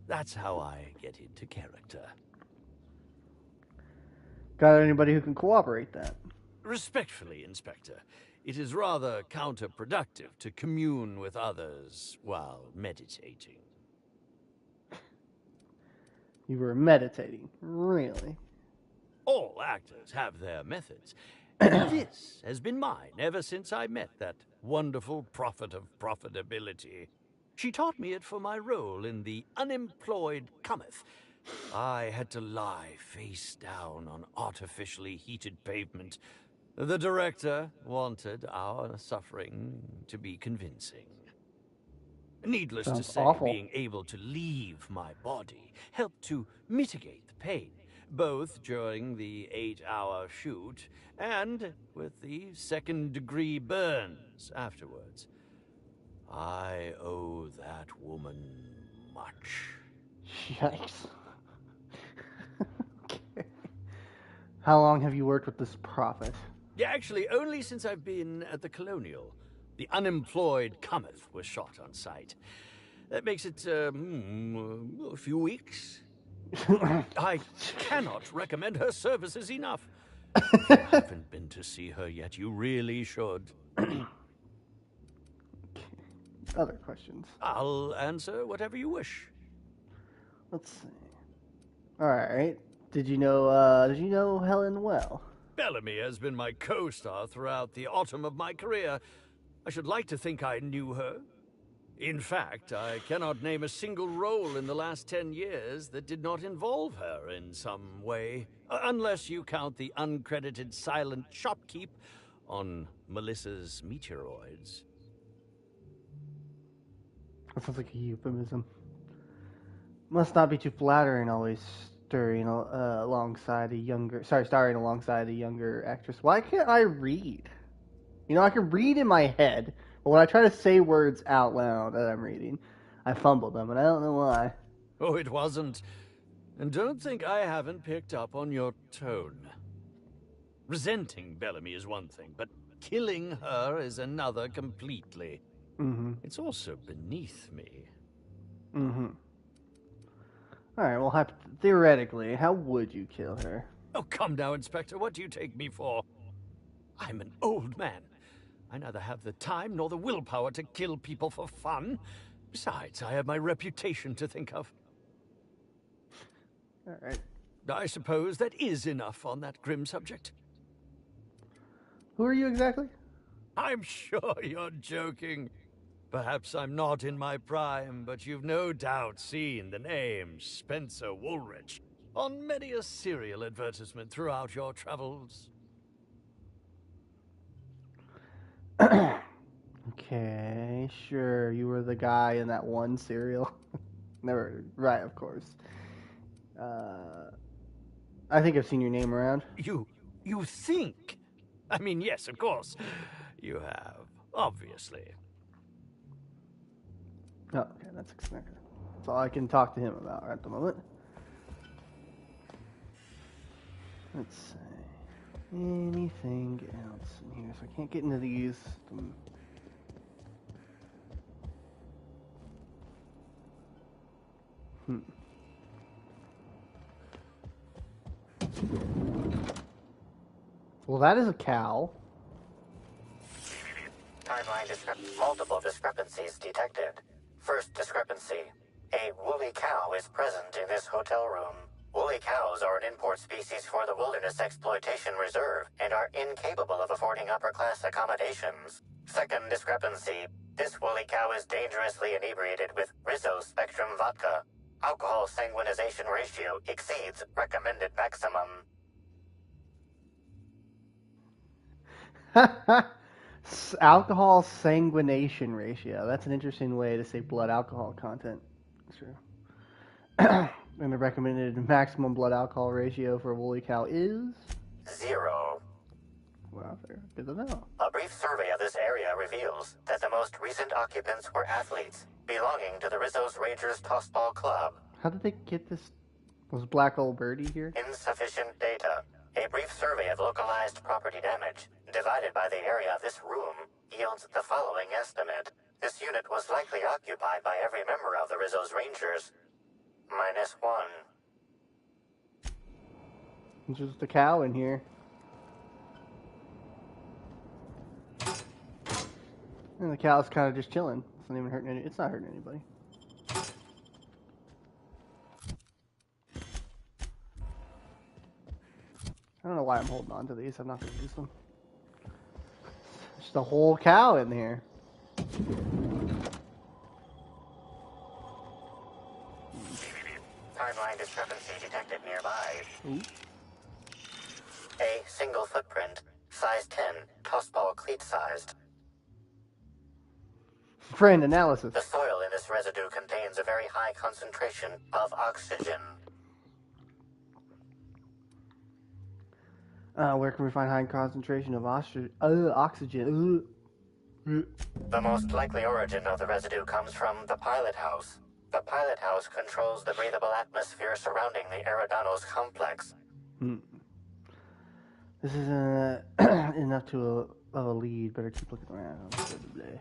That's how I get into character. Got anybody who can cooperate that? Respectfully, Inspector, it is rather counterproductive to commune with others while meditating. You were meditating, really? All actors have their methods, and this has been mine ever since I met that wonderful prophet of profitability. She taught me it for my role in The Unemployed Cometh. I had to lie face down on artificially heated pavement. The director wanted our suffering to be convincing. Needless to say, awful. being able to leave my body helped to mitigate the pain, both during the 8-hour shoot and with the second-degree burns afterwards. I owe that woman much. Yikes. Okay. How long have you worked with this prophet? Yeah, actually, only since I've been at the Colonial. The Unemployed Cometh was shot on site. That makes it, a few weeks. I cannot recommend her services enough. If you haven't been to see her yet, you really should. Other questions. I'll answer whatever you wish. Let's see. All right. Did you know Helen well? Bellamy has been my co-star throughout the autumn of my career. I should like to think I knew her. In fact, I cannot name a single role in the last 10 years that did not involve her in some way. Unless you count the uncredited silent shopkeep on Melissa's meteoroids. That sounds like a euphemism. Must not be too flattering always starring alongside a younger actress. Why can't I read? You know, I can read in my head, but when I try to say words out loud that I'm reading, I fumble them, and I don't know why. Oh, it wasn't. And don't think I haven't picked up on your tone. Resenting Bellamy is one thing, but killing her is another completely. Mm-hmm. It's also beneath me. Mm-hmm. Alright, well, theoretically, how would you kill her? Oh, come now, Inspector. What do you take me for? I'm an old man. I neither have the time nor the willpower to kill people for fun. Besides, I have my reputation to think of. Alright. I suppose that is enough on that grim subject. Who are you exactly? I'm sure you're joking. Perhaps I'm not in my prime, but you've no doubt seen the name Spencer Woolrich on many a serial advertisement throughout your travels. Okay, sure. You were the guy in that one serial. Never, right, of course. I think I've seen your name around. You think? I mean, yes, of course. You have, obviously. Oh, okay, that's all I can talk to him about at the moment. Let's see. Anything else in here? So I can't get into these. Well, that is a cow. Timeline multiple discrepancies detected. First discrepancy. A woolly cow is present in this hotel room. Woolly cows are an import species for the Wilderness Exploitation Reserve and are incapable of affording upper-class accommodations. Second discrepancy. This woolly cow is dangerously inebriated with Rizzo Spectrum vodka. Alcohol sanguinization ratio exceeds recommended maximum. Alcohol sanguination ratio. That's an interesting way to say blood alcohol content. Sure. And the recommended maximum blood alcohol ratio for a woolly cow is 0. Well, good to know. A brief survey of this area reveals that the most recent occupants were athletes belonging to the Rizzo's Rangers Tossball Club. How did they get this? Was Black Old Birdie here? Insufficient data. A brief survey of localized property damage, divided by the area of this room, yields the following estimate. This unit was likely occupied by every member of the Rizzo's Rangers. -1. There's just a cow in here. And the cow's kind of just chilling. It's not even hurting it's not hurting anybody. I don't know why I'm holding on to these. I'm not going to use them. Just a whole cow in here. Timeline discrepancy detected nearby. Ooh. A single footprint, size 10, tossball cleat sized. Friend analysis. The soil in this residue contains a very high concentration of oxygen. Where can we find high concentration of oxygen? The most likely origin of the residue comes from the pilot house. The pilot house controls the breathable atmosphere surrounding the Eridanos complex. This isn't enough of a lead. Better keep looking around. Blah, blah, blah, blah,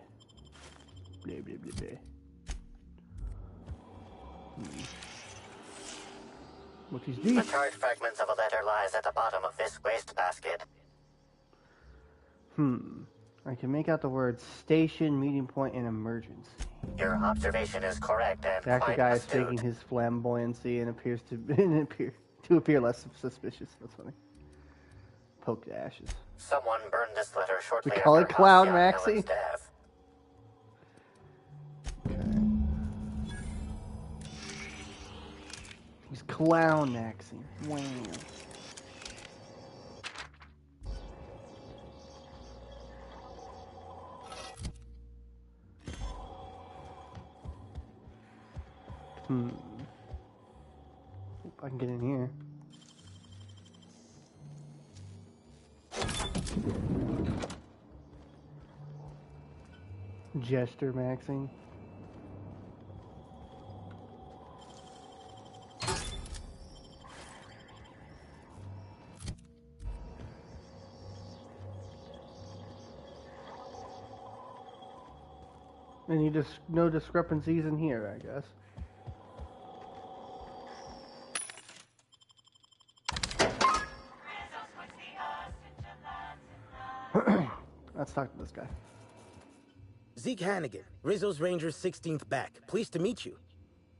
blah. Look, he's deep. The charred fragments of a letter lies at the bottom of this wastebasket. I can make out the words station, meeting point, and emergency. Your observation is correct and The actor quite guy is astute. faking his flamboyancy and appears to appear less suspicious. That's funny. Poke the ashes. Someone burned this letter shortly We call after it Clown Osceola Maxie. Helen's death. He's Clown Maxie. Wow. Hope I can get in here. Jester Maxing. And you just no discrepancies in here, I guess. Let's talk to this guy. Zeke Hannigan, Rizzo's Rangers 16th back. Pleased to meet you.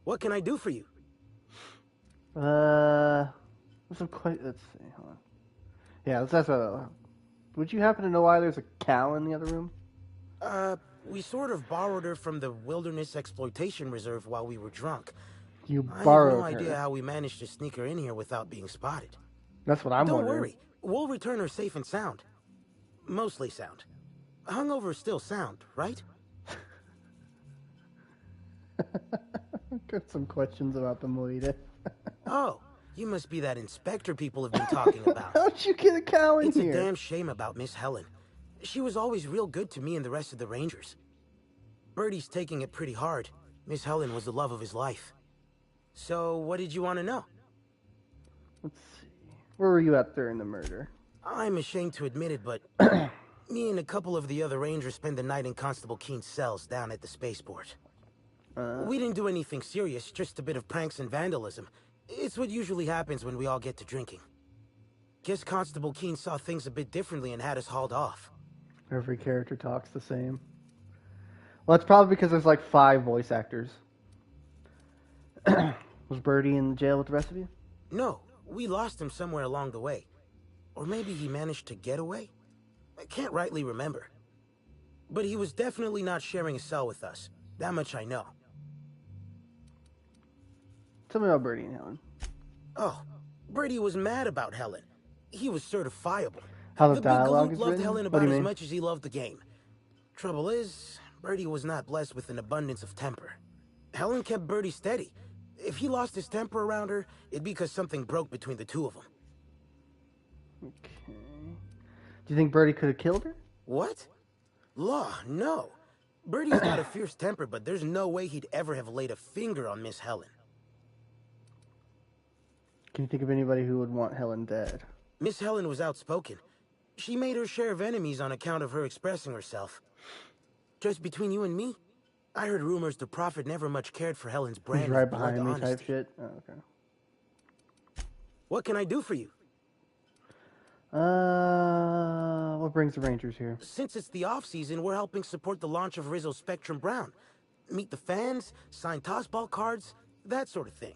What can I do for you? Let's see, hold on. Yeah, that's what. Would you happen to know why there's a cow in the other room? We sort of borrowed her from the Wilderness Exploitation Reserve while we were drunk. You I borrowed have no idea her. how we managed to sneak her in here without being spotted. That's what I'm Don't wondering. worry, we'll return her safe and sound. Mostly sound. Hungover is still sound, right? Got some questions about the Moida. Oh, you must be that inspector people have been talking about. How'd you get a cow in It's here? a damn shame about Miss Helen. She was always real good to me and the rest of the Rangers. Birdie's taking it pretty hard. Miss Helen was the love of his life. So, what did you want to know? Let's see. Where were you at during the murder? I'm ashamed to admit it, but me and a couple of the other Rangers spent the night in Constable Keene's cells down at the spaceport. We didn't do anything serious, just a bit of pranks and vandalism. It's what usually happens when we all get to drinking. Guess Constable Keene saw things a bit differently and had us hauled off. Every character talks the same. Well, it's probably because there's like 5 voice actors. Was Birdie in jail with the rest of you? No, we lost him somewhere along the way. Or maybe he managed to get away? I can't rightly remember. But he was definitely not sharing a cell with us. That much I know. Tell me about Birdie and Helen. Oh, Birdie was mad about Helen. He was certifiable. How the big dialogue galoot is loved written? Helen What do about you as mean? much as he loved the game. Trouble is, Birdie was not blessed with an abundance of temper. Helen kept Birdie steady. If he lost his temper around her, it'd be because something broke between the two of them. Okay. Do you think Birdie could have killed her? What? Law, no. Birdie's got a fierce temper, but there's no way he'd ever have laid a finger on Miss Helen. Can you think of anybody who would want Helen dead? Miss Helen was outspoken. She made her share of enemies on account of her expressing herself. Just between you and me, I heard rumors the Prophet never much cared for Helen's brand He's right of blunt behind me honesty. type shit? Oh, okay. What can I do for you? What brings the Rangers here? Since it's the off-season, we're helping support the launch of Rizzo's Spectrum Brown. Meet the fans, sign tossball cards, that sort of thing.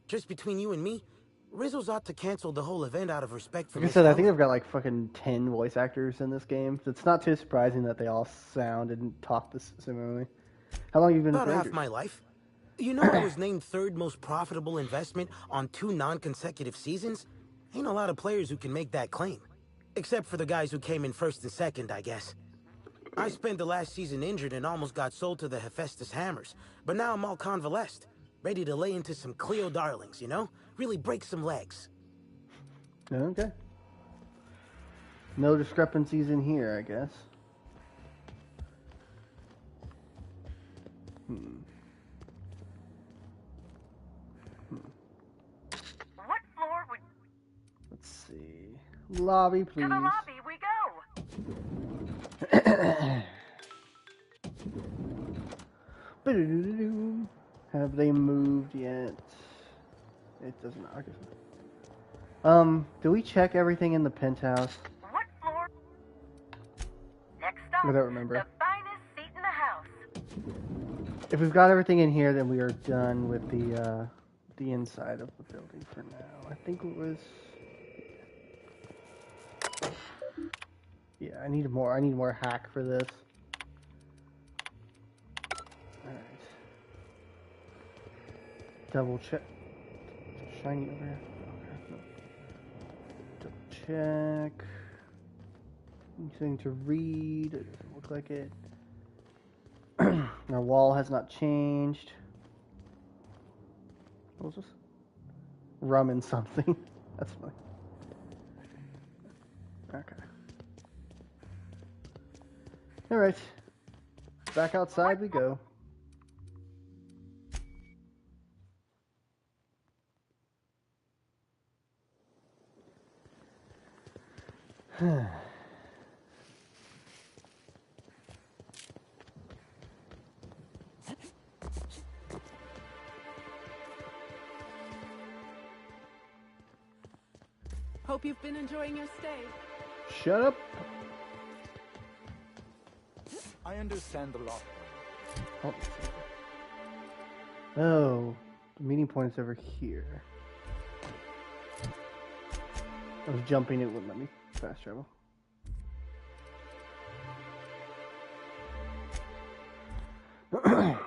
Just between you and me, Rizzo's ought to cancel the whole event out of respect for Like I Miss said, I Helen. think they've got like fucking 10 voice actors in this game. So it's not too surprising that they all sound and talk this similarly. How long have you been About with half Rangers? my life. You know I was named 3rd most profitable investment on 2 non-consecutive seasons? Ain't a lot of players who can make that claim. Except for the guys who came in 1st and 2nd, I guess. I spent the last season injured and almost got sold to the Hephaestus Hammers. But now I'm all convalesced. Ready to lay into some Cleo darlings, you know? Really break some legs. Okay. No discrepancies in here, I guess. What floor would... Let's see. Lobby, please. To the lobby we go. Have they moved yet? It doesn't. Okay. Do we check everything in the penthouse? What floor? Next stop. I don't remember. The finest seat in the house. If we've got everything in here, then we are done with the inside of the building for now. I think it was. Yeah, I need more hack for this. Alright. Double check. Shiny over here. Okay. Double check. Anything to read? It doesn't look like it. Our wall has not changed. What was this? Rum and something. That's funny. Okay. Alright. Back outside we go. Hope you've been enjoying your stay. Shut up. I understand the law. Oh, the meeting point is over here. I was jumping, it wouldn't let me fast travel. Stain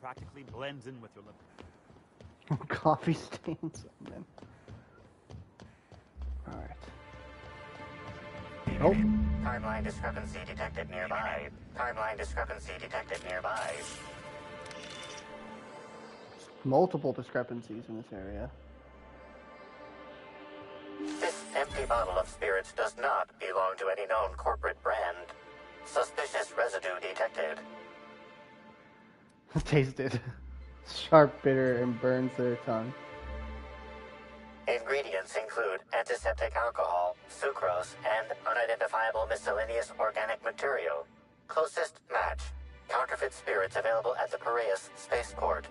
practically blends in with your liver. Coffee stains. Oh, man. Alright. Oh. Timeline discrepancy detected nearby. Timeline discrepancy detected nearby. Multiple discrepancies in this area. This empty bottle of spirits does not belong to any known corporate brand. Suspicious residue detected. Tasted. Sharp, bitter, and burns their tongue. Ingredients include antiseptic alcohol, sucrose, and unidentifiable miscellaneous organic material. Closest match. Counterfeit spirits available at the Piraeus spaceport.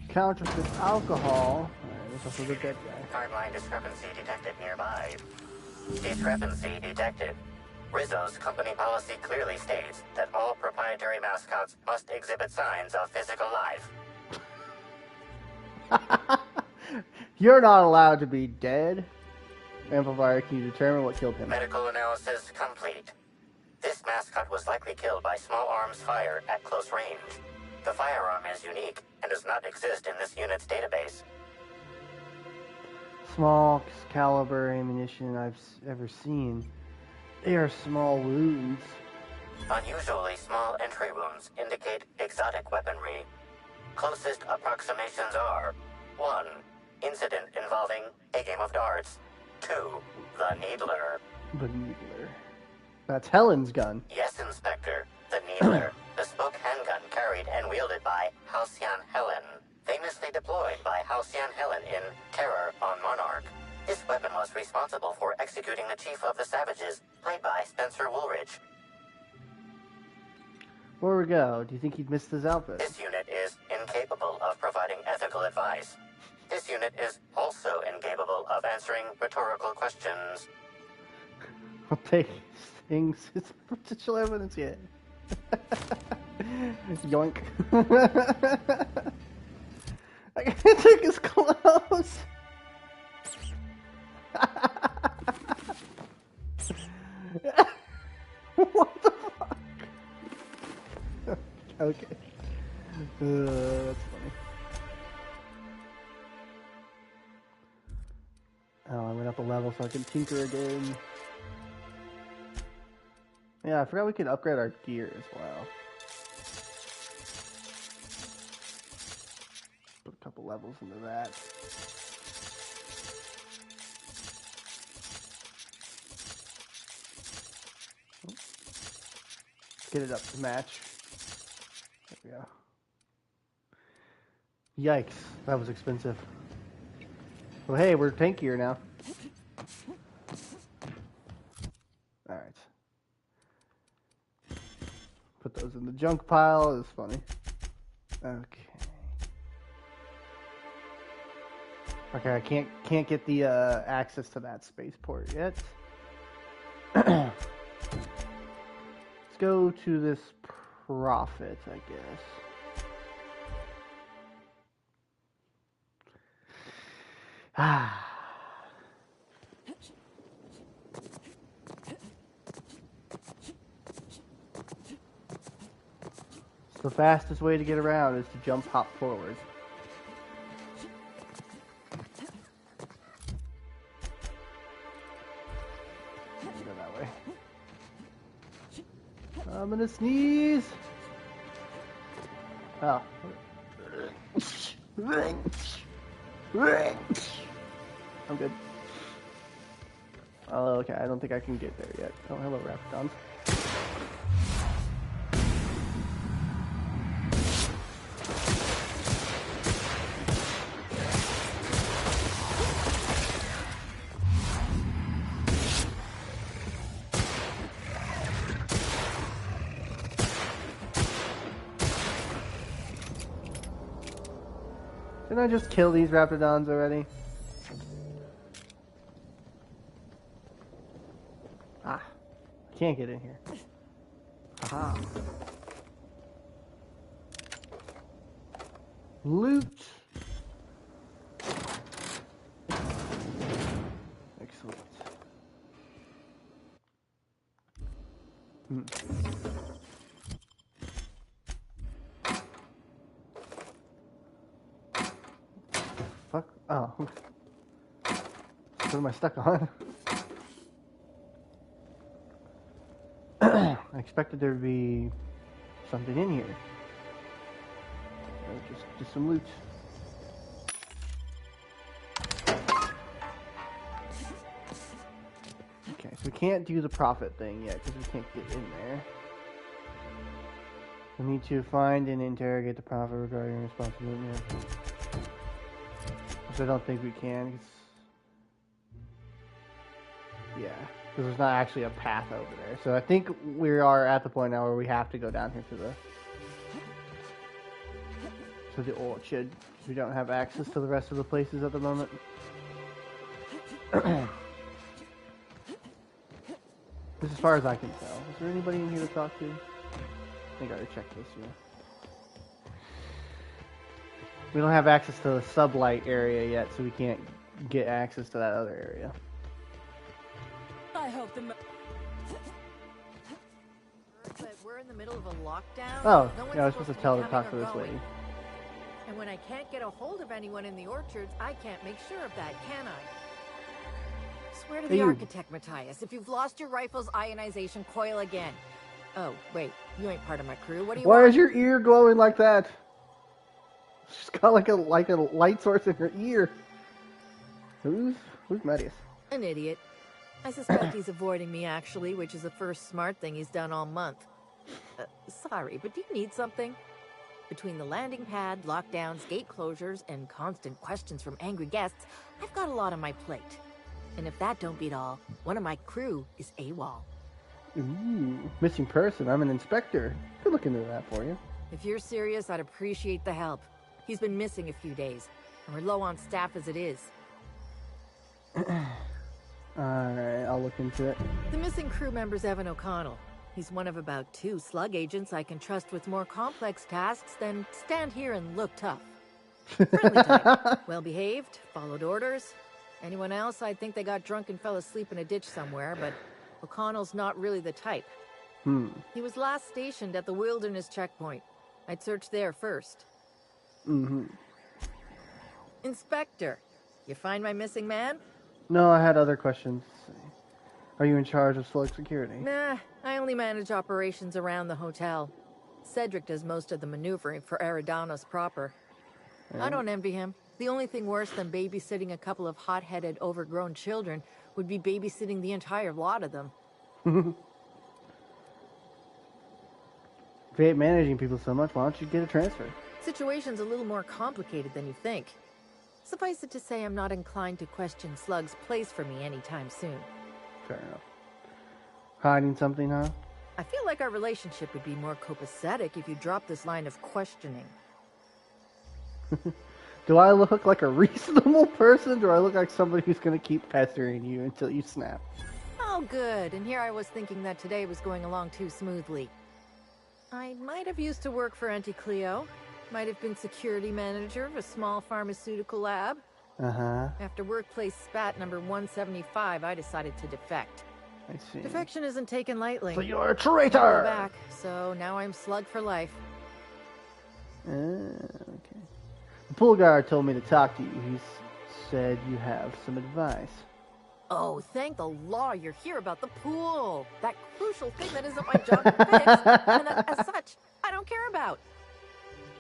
Counterfeit alcohol. Alright, this also the dead guy. Timeline discrepancy detected nearby. Discrepancy detected. Rizzo's company policy clearly states that all proprietary mascots must exhibit signs of physical life. You're not allowed to be dead. Amplifier, can you determine what killed him? Medical analysis complete. This mascot was likely killed by small arms fire at close range. The firearm is unique and does not exist in this unit's database. Small caliber ammunition I've ever seen. They are small wounds. Unusually small entry wounds indicate exotic weaponry. Closest approximations are 1. Incident involving a game of darts. 2. The Needler. The Needler. That's Helen's gun. Yes, Inspector. The Needler. Bespoke handgun carried and wielded by Halcyon Helen. Famously deployed by Halcyon Helen in Terror on Monarch. This weapon was responsible for executing the Chief of the Savages, played by Spencer Woolridge. Where we go? Do you think he'd missed his outfit? This unit is incapable of providing ethical advice. This unit is also incapable of answering rhetorical questions. I'll take things. It's potential evidence yet. Yoink. I can't take his clothes. What the fuck? Okay. That's funny. Oh, I went up a level so I can tinker again. Yeah, I forgot we could upgrade our gear as well. Put a couple levels into that. Get it up to match. There we go. Yikes, that was expensive. Well, hey, we're tankier now. Alright. Put those in the junk pile. It's funny. Okay. Okay, I can't get the access to that spaceport yet. Let's go to this prophet, I guess. Ah. The fastest way to get around is to jump hop forward. Go that way. I'm gonna sneeze. Oh. I'm good. Oh, okay. I don't think I can get there yet. Oh, hello, Raptons. Didn't I just kill these Raptidons already? Ah, I can't get in here. Aha. Loot. Excellent. Fuck. Oh. What am I stuck on? I expected there to be something in here. Just some loot. Okay, so we can't do the profit thing yet because we can't get in there. We need to find and interrogate the prophet regarding responsibility. Which I don't think we can. Yeah, because there's not actually a path over there. So I think we are at the point now where we have to go down here to the orchard. We don't have access to the rest of the places at the moment. This is as far as I can tell. Is there anybody in here to talk to? I think I gotta check this here. We don't have access to the sublight area yet, so we can't get access to that other area. I hope the... But we're in the middle of a lockdown. Oh, no yeah, I was supposed to tell her to talk to this lady. And when I can't get a hold of anyone in the orchards, I can't make sure of that, can I? Swear to the architect, Matthias, if you've lost your rifle's ionization coil again. Oh, wait, you ain't part of my crew. What do you want? Why is your ear glowing like that? She's got like a light source in her ear. Who's Matthias? An idiot. I suspect he's avoiding me, actually, which is the first smart thing he's done all month. Sorry, but do you need something? Between the landing pad, lockdowns, gate closures, and constant questions from angry guests, I've got a lot on my plate. And if that don't beat all, one of my crew is AWOL. Ooh, missing person. I'm an inspector. Could look into that for you. If you're serious, I'd appreciate the help. He's been missing a few days, and we're low on staff as it is. Alright, I'll look into it. The missing crew member's Evan O'Connell. He's one of about 2 slug agents I can trust with more complex tasks than stand here and look tough. Friendly type. Well-behaved, followed orders. Anyone else, I'd think they got drunk and fell asleep in a ditch somewhere, but O'Connell's not really the type. He was last stationed at the Wilderness checkpoint. I'd search there first. Inspector, you find my missing man? No, I had other questions. Are you in charge of slug security? Nah, I only manage operations around the hotel. Cedric does most of the maneuvering for Eridanos proper. I don't envy him. The only thing worse than babysitting a couple of hot-headed, overgrown children would be babysitting the entire lot of them. If you hate managing people so much, why don't you get a transfer? Situation's a little more complicated than you think. Suffice it to say, I'm not inclined to question Slug's place for me anytime soon. Fair enough. Hiding something, huh? I feel like our relationship would be more copacetic if you dropped this line of questioning. Do I look like a reasonable person, or do I look like somebody who's going to keep pestering you until you snap? Oh, Oh, good. And here I was thinking that today was going along too smoothly. I might have used to work for Auntie Cleo. Might have been security manager of a small pharmaceutical lab. Uh-huh. After workplace spat number 175, I decided to defect. I see. Defection isn't taken lightly. So you're a traitor! Can't go back, so now I'm slugged for life. Okay. The pool guard told me to talk to you. He said you have some advice. Oh, thank the law you're here about the pool. That crucial thing that isn't my job to fix, and that, as such, I don't care about.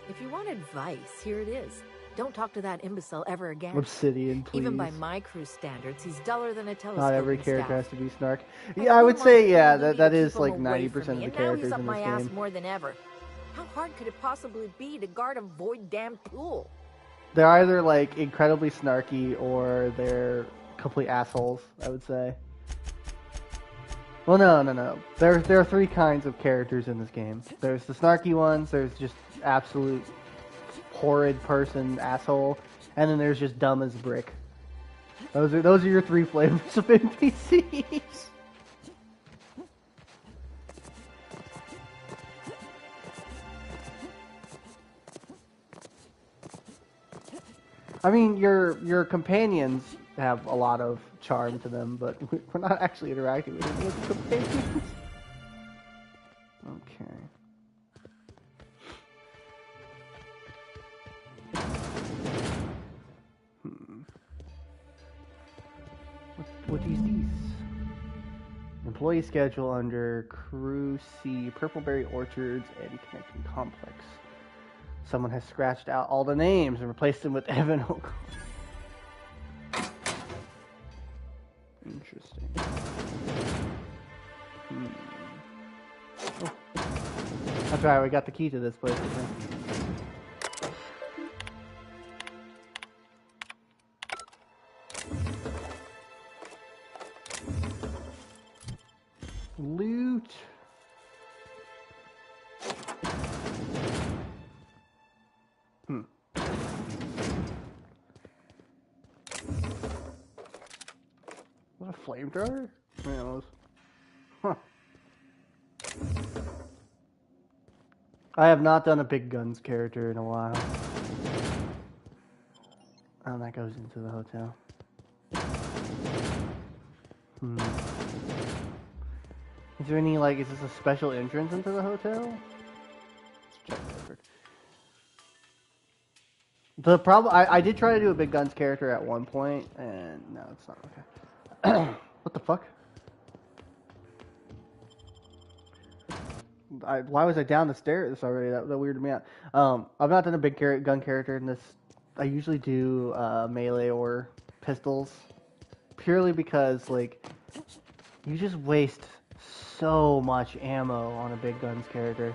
If you want advice, here it is. Don't talk to that imbecile ever again. Obsidian, please. Even by my crew standards, he's duller than a telescope. Not every character has to be snark. Yeah, I would say, yeah, that is like 90% of the characters in this game. Now he's up my ass more than ever. How hard could it possibly be to guard a void damn pool? They're either like incredibly snarky or they're complete assholes, I would say. Well, no. There are three kinds of characters in this game. There's the snarky ones, there's just absolute horrid person, asshole, and then there's just dumb as a brick. Those are your three flavors of NPCs. I mean, your companions have a lot of charm to them, but we're not actually interacting with them as companions. Okay. What is these? Employee schedule under Crew C, Purpleberry Orchards, and Connecting Complex. Someone has scratched out all the names and replaced them with Evan O'Connor. Interesting. Oh. That's right, we got the key to this place, I think. Loot. What a flamethrower? Yeah, huh. I have not done a big guns character in a while. Oh, that goes into the hotel. Is there any, like, is this a special entrance into the hotel? Let's check that record. The problem, I did try to do a big guns character at one point, and no, it's not okay. What the fuck? Why was I down the stairs already? That weirded me out. I've not done a big gun character in this. I usually do melee or pistols, purely because, like, you just waste so much ammo on a big guns character.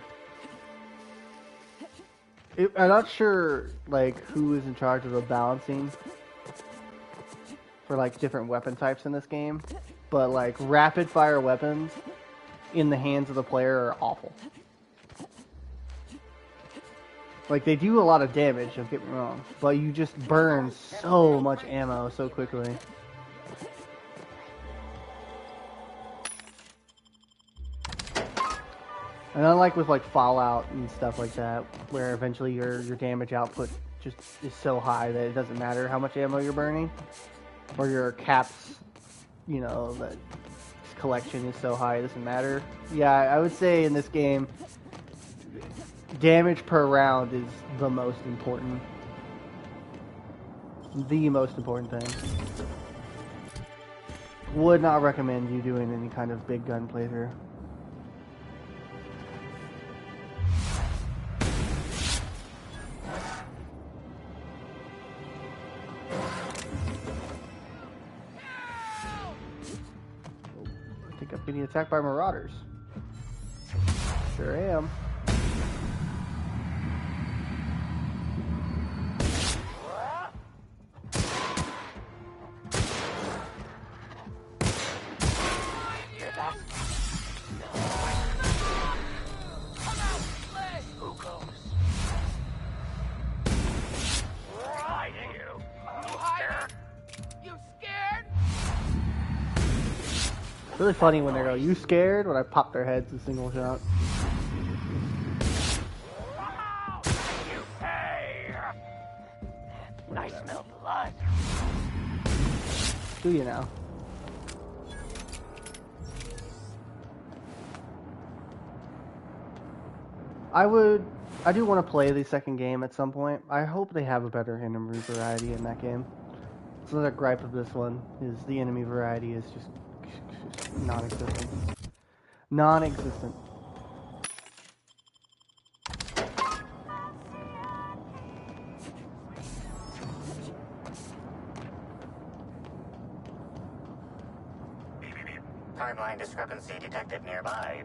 I'm not sure, like, who is in charge of the balancing for, like, different weapon types in this game, but, like, rapid fire weapons in the hands of the player are awful. Like, they do a lot of damage, don't get me wrong, but you just burn so much ammo so quickly. And unlike with, like, Fallout and stuff like that, where eventually your damage output just is so high that it doesn't matter how much ammo you're burning, or your caps, you know, that collection is so high it doesn't matter. Yeah, I would say in this game, damage per round is the most important. The most important thing. Would not recommend you doing any kind of big gun playthrough. I'm getting attacked by marauders. Sure am. really funny when they go, "You scared?" when I pop their heads in single shot. I smell blood. Do you now? I do want to play the second game at some point. I hope they have a better enemy variety in that game. So the gripe of this one is the enemy variety is just non-existent. Non-existent. Timeline discrepancy detected nearby.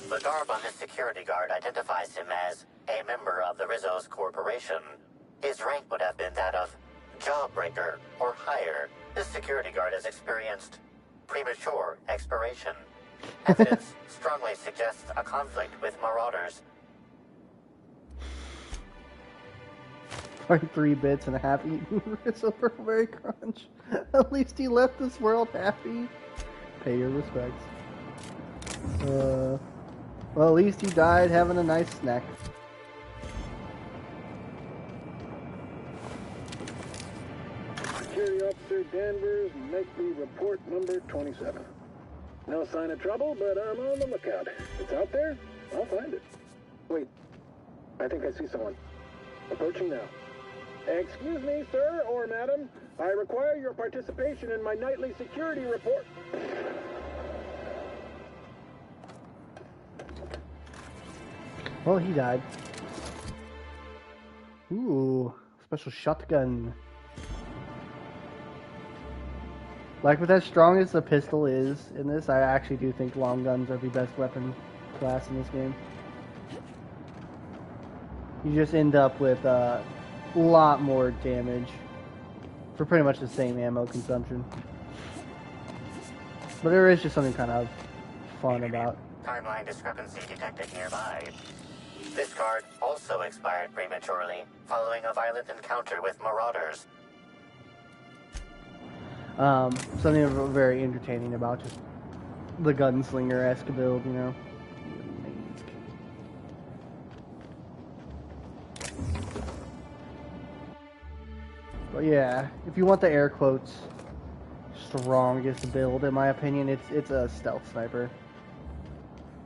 The garb on his security guard identifies him as a member of the Rizzo's Corporation. His rank would have been that of Jawbreaker or higher. This security guard has experienced premature expiration. Evidence strongly suggests a conflict with Marauders. 3 bits and a happy Rizzo Purpleberry Crunch. At least he left this world happy. Pay your respects. Well, at least he died having a nice snack. Security Officer Danvers, Nightly Report number 27. No sign of trouble, but I'm on the lookout. It's out there, I'll find it. Wait, I think I see someone. Approaching now. Excuse me, sir or madam. I require your participation in my nightly security report. Well, he died. Ooh, special shotgun. Like, with as strong as the pistol is in this, I actually do think long guns are the best weapon class in this game. You just end up with a lot more damage for pretty much the same ammo consumption. But there is just something kind of fun about. Timeline discrepancy detected nearby. This guard also expired prematurely, following a violent encounter with Marauders. Something very entertaining about just the Gunslinger-esque build, you know. But yeah, if you want the air quotes strongest build, in my opinion, it's a stealth sniper.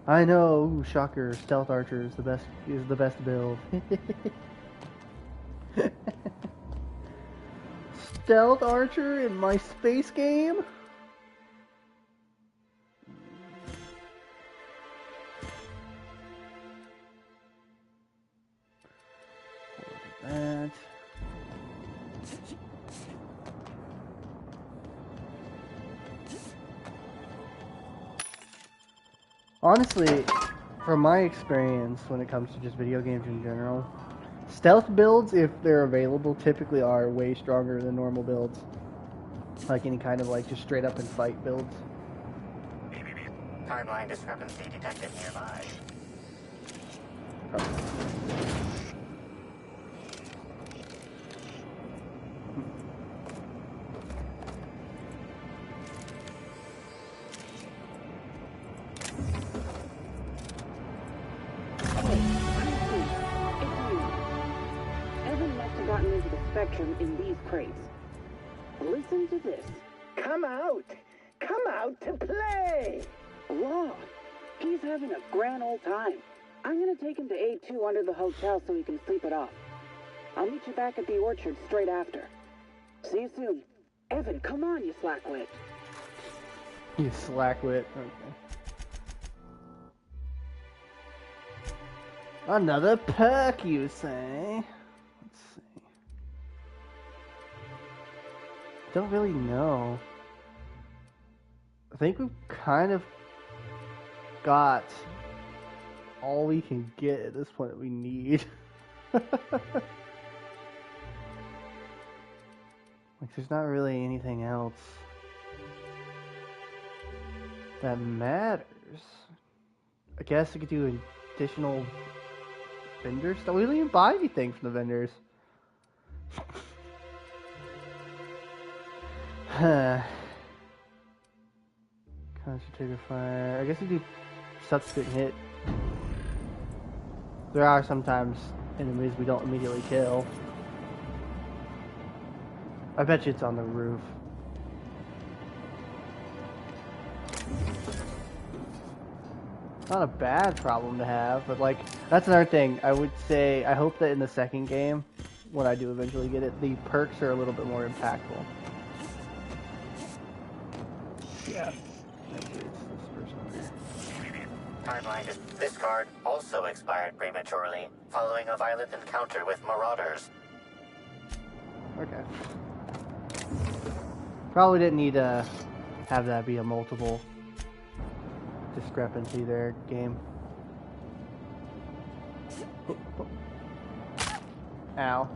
I know, ooh, shocker, stealth archer is the best build. Stealth archer in my space game? That. Honestly, from my experience when it comes to just video games in general, stealth builds, if they're available, typically are way stronger than normal builds. Like any kind of just straight up and fight builds. Timeline discrepancy detected nearby. Into the spectrum in these crates. Listen to this. Come out! Come out to play! Law, he's having a grand old time. I'm gonna take him to A2 under the hotel so he can sleep it off. I'll meet you back at the orchard straight after. See you soon. Evan, come on, you slackwit. You slackwit. Okay. Another perk, you say? Don't really know. I think we've kind of got all we can get at this point that we need. Like, there's not really anything else that matters. I guess we could do additional vendor stuff. We didn't even buy anything from the vendors. Concentrated fire. I guess you do subsequent hit. There are sometimes enemies we don't immediately kill. I bet you it's on the roof. Not a bad problem to have, but like, that's another thing. I would say, I hope that in the second game, when I do eventually get it, the perks are a little bit more impactful. Yeah. Timeline. This card also expired prematurely, following a violent encounter with marauders. Okay. Probably didn't need to have that be a multiple discrepancy there, game. Oh, oh. Ow.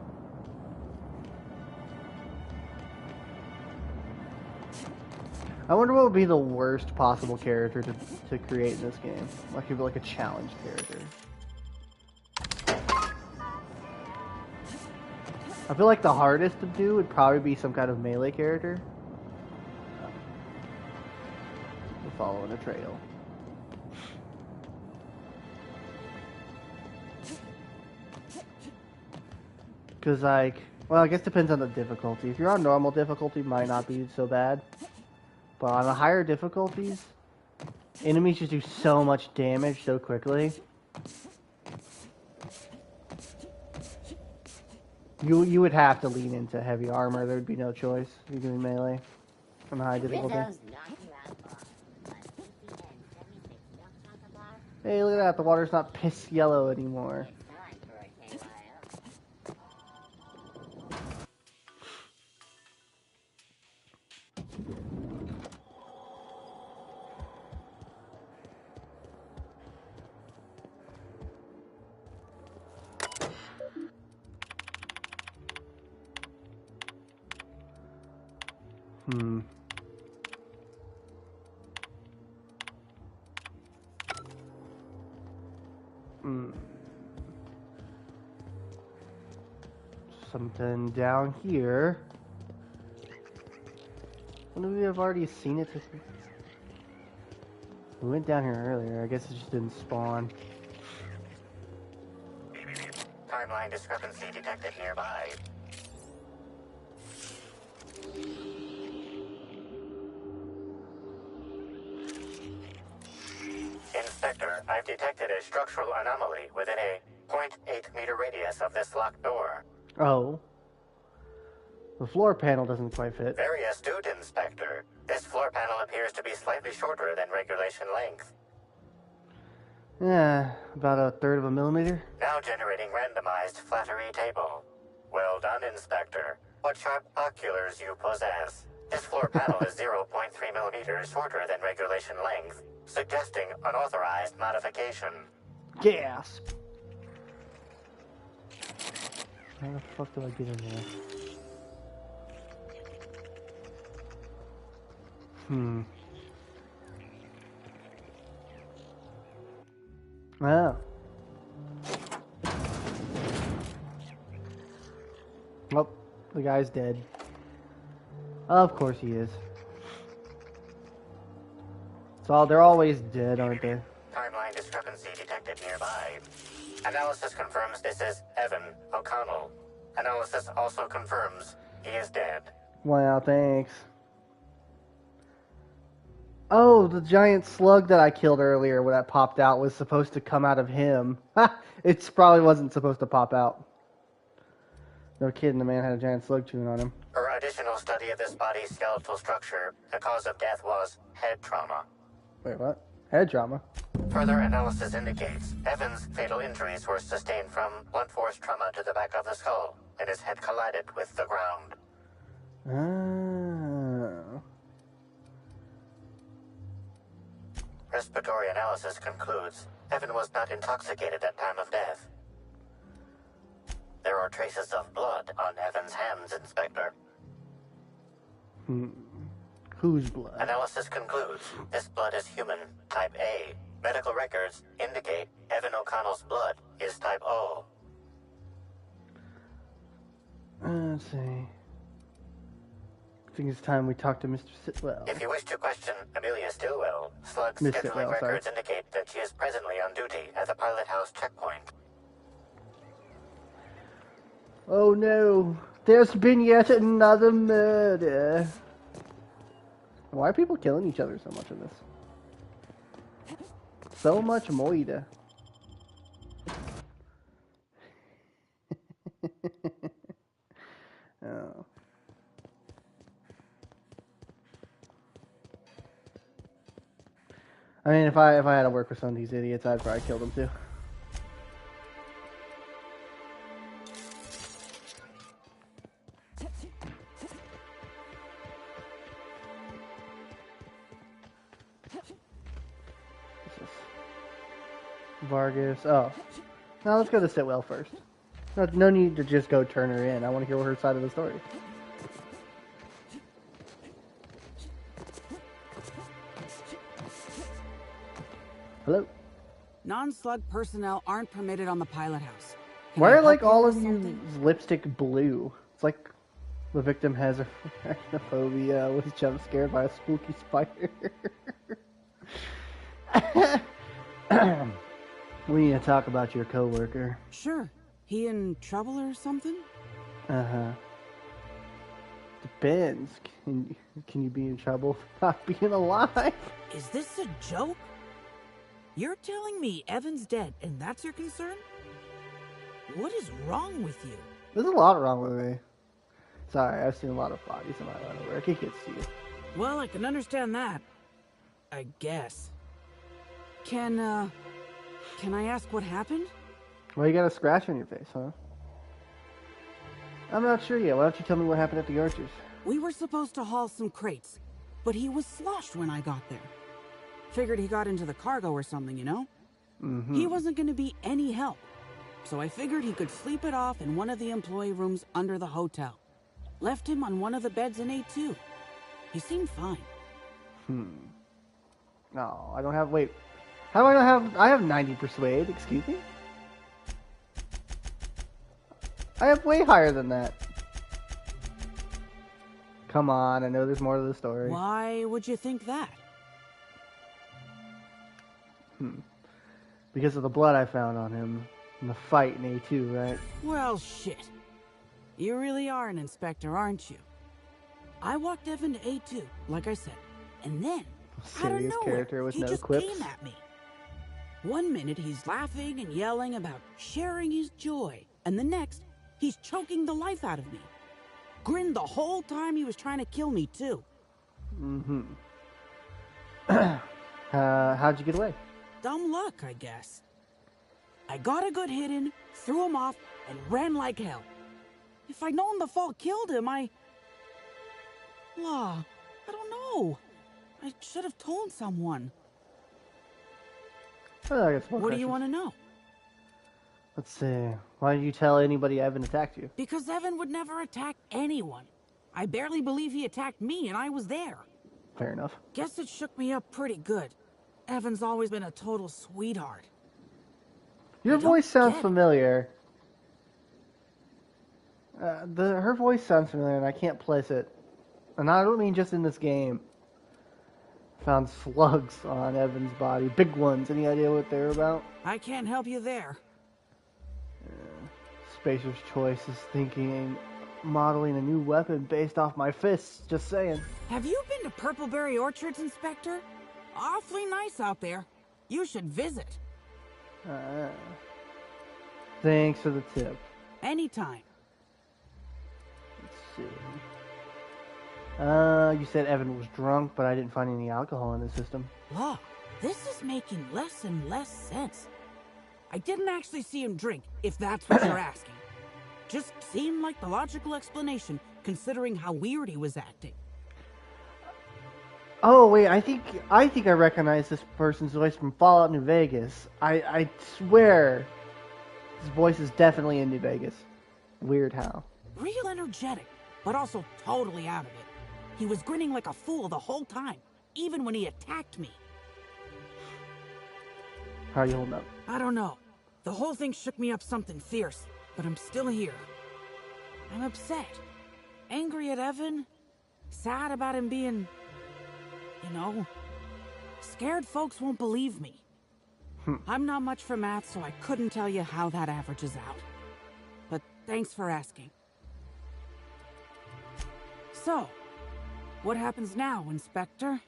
I wonder what would be the worst possible character to create in this game. Like, it'd be like a challenge character. I feel like the hardest to do would probably be some kind of melee character. We're following a trail. Because, like, well, I guess it depends on the difficulty. If you're on normal difficulty, it might not be so bad. But on the higher difficulties, enemies just do so much damage so quickly. You would have to lean into heavy armor. There would be no choice. You're doing melee on the high difficulty. Hey, look at that. The water's not piss yellow anymore. Something down here. Wouldn't we have already seen it? We went down here earlier. I guess it just didn't spawn. Timeline discrepancy detected nearby. Inspector, I've detected a structural anomaly within a 0.8 meter radius of this locked door. Oh. The floor panel doesn't quite fit. Very astute, Inspector. This floor panel appears to be slightly shorter than regulation length. Yeah, about 1/3 of a millimeter. Now generating randomized flattery table. Well done, Inspector. What sharp oculars you possess. This floor panel is 0.3 millimeters shorter than regulation length, suggesting unauthorized modification. Gasp! How the fuck do I get in there? Oh. Oh, the guy's dead. Of course he is. So they're always dead, aren't they? Timeline discrepancy detected nearby. Analysis confirms this is Evan O'Connell. Analysis also confirms he is dead. Wow, thanks. Oh, the giant slug that I killed earlier when that popped out was supposed to come out of him. Ha! It probably wasn't supposed to pop out. No kidding, the man had a giant slug chewing on him. For additional study of this body's skeletal structure, the cause of death was head trauma. Wait, what? Head trauma? Further analysis indicates Evan's fatal injuries were sustained from blunt force trauma to the back of the skull, and his head collided with the ground. Oh. Respiratory analysis concludes Evan was not intoxicated at time of death. There are traces of blood on Evan's hands, Inspector. Whose blood? Analysis concludes this blood is human, type A. Medical records indicate Evan O'Connell's blood is type O. Let's see. I think it's time we talk to Mr. Sitwell. If you wish to question Amelia Stillwell, Slug's Miss scheduling Sitwell, records indicate that she is presently on duty at the pilot house checkpoint. Oh no, there's been yet another murder. Why are people killing each other so much in this? So much moida. Oh. I mean, if I had to work with some of these idiots, I'd probably kill them too. Vargas. Oh. Now let's go to Sitwell first. No need to just go turn her in. I want to hear her side of the story. Hello? Non-slug personnel aren't permitted on the pilot house. Why are like all of you lipstick blue? It's like the victim has arachnophobia, was jump scared by a spooky spider. We need to talk about your coworker. Sure. He in trouble or something? Uh-huh. Depends. Can you be in trouble for not being alive? Is this a joke? You're telling me Evan's dead and that's your concern? What is wrong with you? There's a lot wrong with me. Sorry, I've seen a lot of bodies in my line of work. It gets to you. Well, I can understand that. I guess. Can I ask what happened? Well, you got a scratch on your face, huh? I'm not sure yet. Why don't you tell me what happened at the Archers? We were supposed to haul some crates, but he was sloshed when I got there. Figured he got into the cargo or something, you know? Mm-hmm. He wasn't going to be any help. So I figured he could sleep it off in one of the employee rooms under the hotel. Left him on one of the beds in A2. He seemed fine. No, I don't have... Wait. How do I not have... I have 90 persuade, excuse me? I have way higher than that. Come on, I know there's more to the story. Why would you think that? Because of the blood I found on him in the fight in A2, right? Well, shit. You really are an inspector, aren't you? I walked Evan to A2, like I said, and then, out of Serious nowhere, character with he no just quips. came at me. One minute he's laughing and yelling about sharing his joy, and the next, he's choking the life out of me. Grinned the whole time he was trying to kill me, too. How'd you get away? Dumb luck, I guess. I got a good hit in, threw him off, and ran like hell. If I'd known the fall killed him, I don't know. I should have told someone. What do you want to know? Let's see. Why did you tell anybody Evan attacked you? Because Evan would never attack anyone. I barely believe he attacked me, and I was there. Fair enough. Guess it shook me up pretty good. Evan's always been a total sweetheart. Your voice sounds familiar. Her voice sounds familiar, and I can't place it. And I don't mean just in this game. Found slugs on Evan's body. Big ones. Any idea what they're about? I can't help you there. Spacer's Choice is thinking modeling a new weapon based off my fists. Just saying. Have you been to Purpleberry Orchards, Inspector? Awfully nice out there. You should visit. Thanks for the tip. Anytime. Let's see. You said Evan was drunk, but I didn't find any alcohol in his system. Look, this is making less and less sense. I didn't actually see him drink, if that's what you're asking. Just seemed like the logical explanation, considering how weird he was acting. Oh wait, I think I recognize this person's voice from Fallout New Vegas. I swear, his voice is definitely in New Vegas. Weird how. Real energetic, but also totally out of it. He was grinning like a fool the whole time, even when he attacked me. How are you holding up? I don't know. The whole thing shook me up something fierce, but I'm still here. I'm upset. Angry at Evan. sad about him being, scared folks won't believe me. I'm not much for math, so I couldn't tell you how that averages out. But thanks for asking. So, what happens now, Inspector?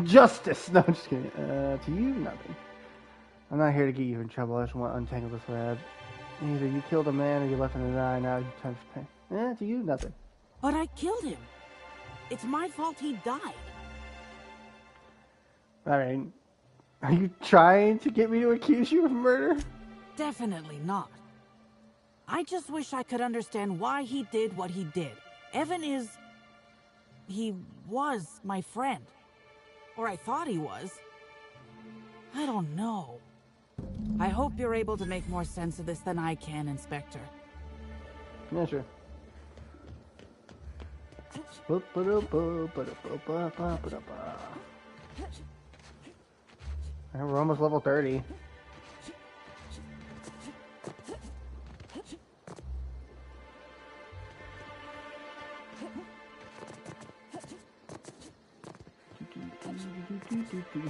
Justice! No, I'm just kidding. To you, nothing. I'm not here to get you in trouble. I just want to untangle this web. Either you killed a man or you left him to die. Now it's time to pay. To you, nothing. But I killed him. It's my fault he died. I mean, are you trying to get me to accuse you of murder? Definitely not. I just wish I could understand why he did what he did. Evan he was my friend. Or I thought he was. I don't know. I hope you're able to make more sense of this than I can, Inspector. Yeah, sure. We're almost level 30.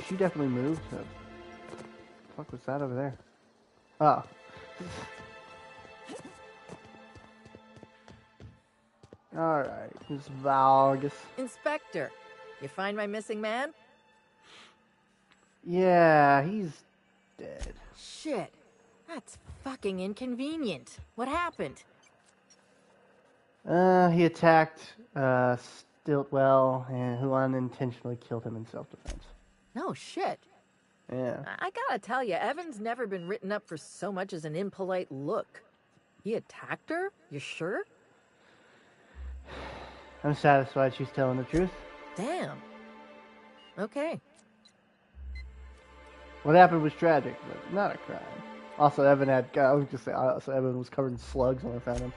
She definitely moved. So. What the fuck was that over there? Oh. Alright, it's Valgus. Inspector, you find my missing man? Yeah, he's dead. Shit. That's fucking inconvenient. What happened? He attacked Stiltwell, and who unintentionally killed him in self-defense. No shit. Yeah. I gotta tell you, Evan's never been written up for so much as an impolite look. He attacked her? You sure? I'm satisfied she's telling the truth. Damn. Okay. What happened was tragic, but not a crime. Also, Evan was covered in slugs when I found him.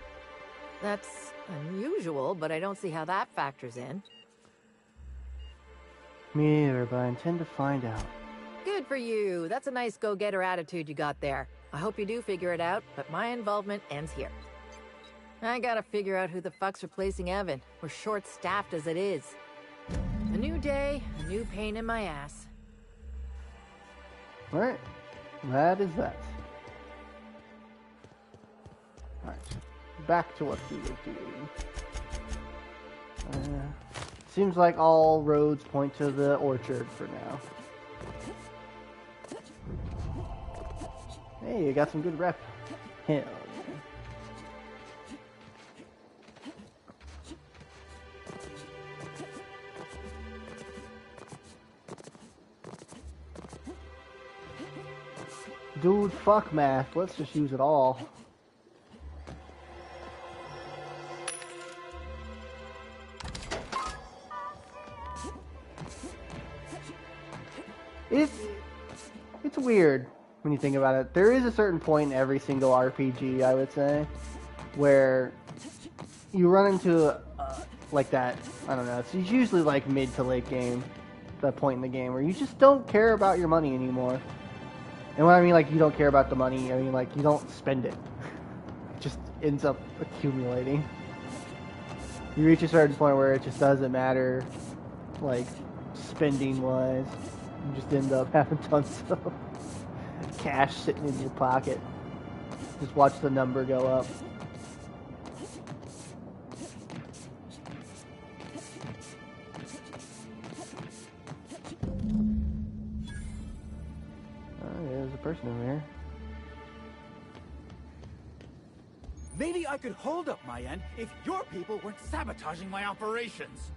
That's unusual, but I don't see how that factors in. Me either, but I intend to find out. Good for you. That's a nice go-getter attitude you got there. I hope you do figure it out, but my involvement ends here. I gotta figure out who the fuck's replacing Evan. We're short-staffed as it is. A new day, a new pain in my ass. Alright, that is that. Alright, back to what we were doing. Seems like all roads point to the orchard for now. Hey, you got some good rep. Hell yeah. Dude, fuck math. Let's just use it all. It's weird when you think about it. There is a certain point in every single RPG, I would say, where you run into like that. I don't know. It's usually like mid to late game, that point in the game where you just don't care about your money anymore. And when I mean like you don't care about the money, I mean like you don't spend it. It just ends up accumulating. You reach a certain point where it just doesn't matter, like spending wise. You just end up having tons of cash sitting in your pocket. Just watch the number go up. There's a person over here. Maybe I could hold up my end if your people weren't sabotaging my operations.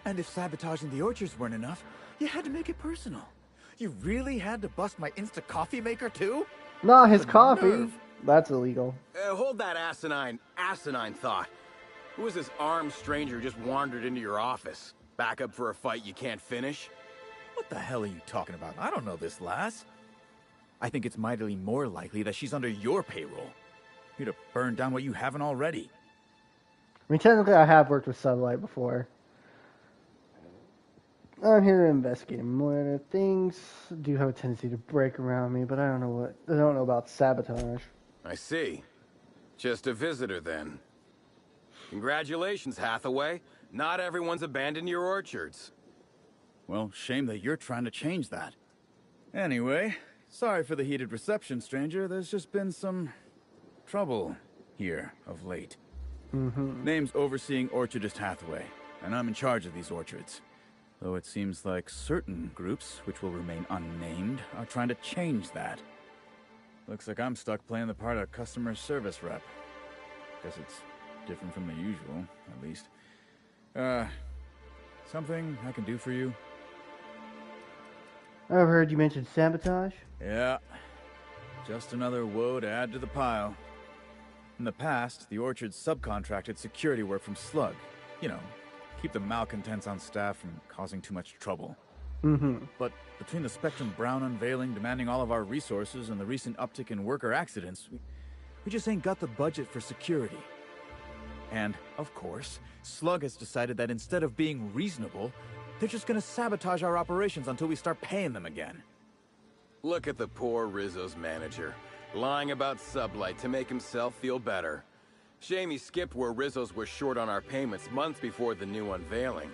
And if sabotaging the orchards weren't enough, you had to make it personal. You really had to bust my Insta coffee maker too? Not his coffee. That's illegal. Hold that asinine thought. Who is this armed stranger who just wandered into your office? Back up for a fight you can't finish? What the hell are you talking about? I don't know this lass. I think it's mightily more likely that she's under your payroll. You'd have burned down what you haven't already. I mean, technically I have worked with Sunlight before. I'm here to investigate more things. Do have a tendency to break around me, but I don't know about sabotage. I see. Just a visitor, then. Congratulations, Hathaway. Not everyone's abandoned your orchards. Well, shame that you're trying to change that. Anyway, sorry for the heated reception, stranger. There's just been some trouble here of late. Name's Overseeing Orchardist Hathaway, and I'm in charge of these orchards. Though it seems like certain groups, which will remain unnamed, are trying to change that. Looks like I'm stuck playing the part of customer service rep. Guess it's different from the usual, at least. Something I can do for you? I've heard you mention sabotage. Yeah. Just another woe to add to the pile. In the past, the orchard subcontracted security work from Slug. You know, keep the malcontents on staff from causing too much trouble. But between the Spectrum Brown unveiling demanding all of our resources and the recent uptick in worker accidents, we just ain't got the budget for security. And, of course, Slug has decided that instead of being reasonable, they're just gonna sabotage our operations until we start paying them again. Look at the poor Rizzo's manager, lying about Sublight to make himself feel better. Shame he skipped where Rizzo's were short on our payments months before the new unveiling.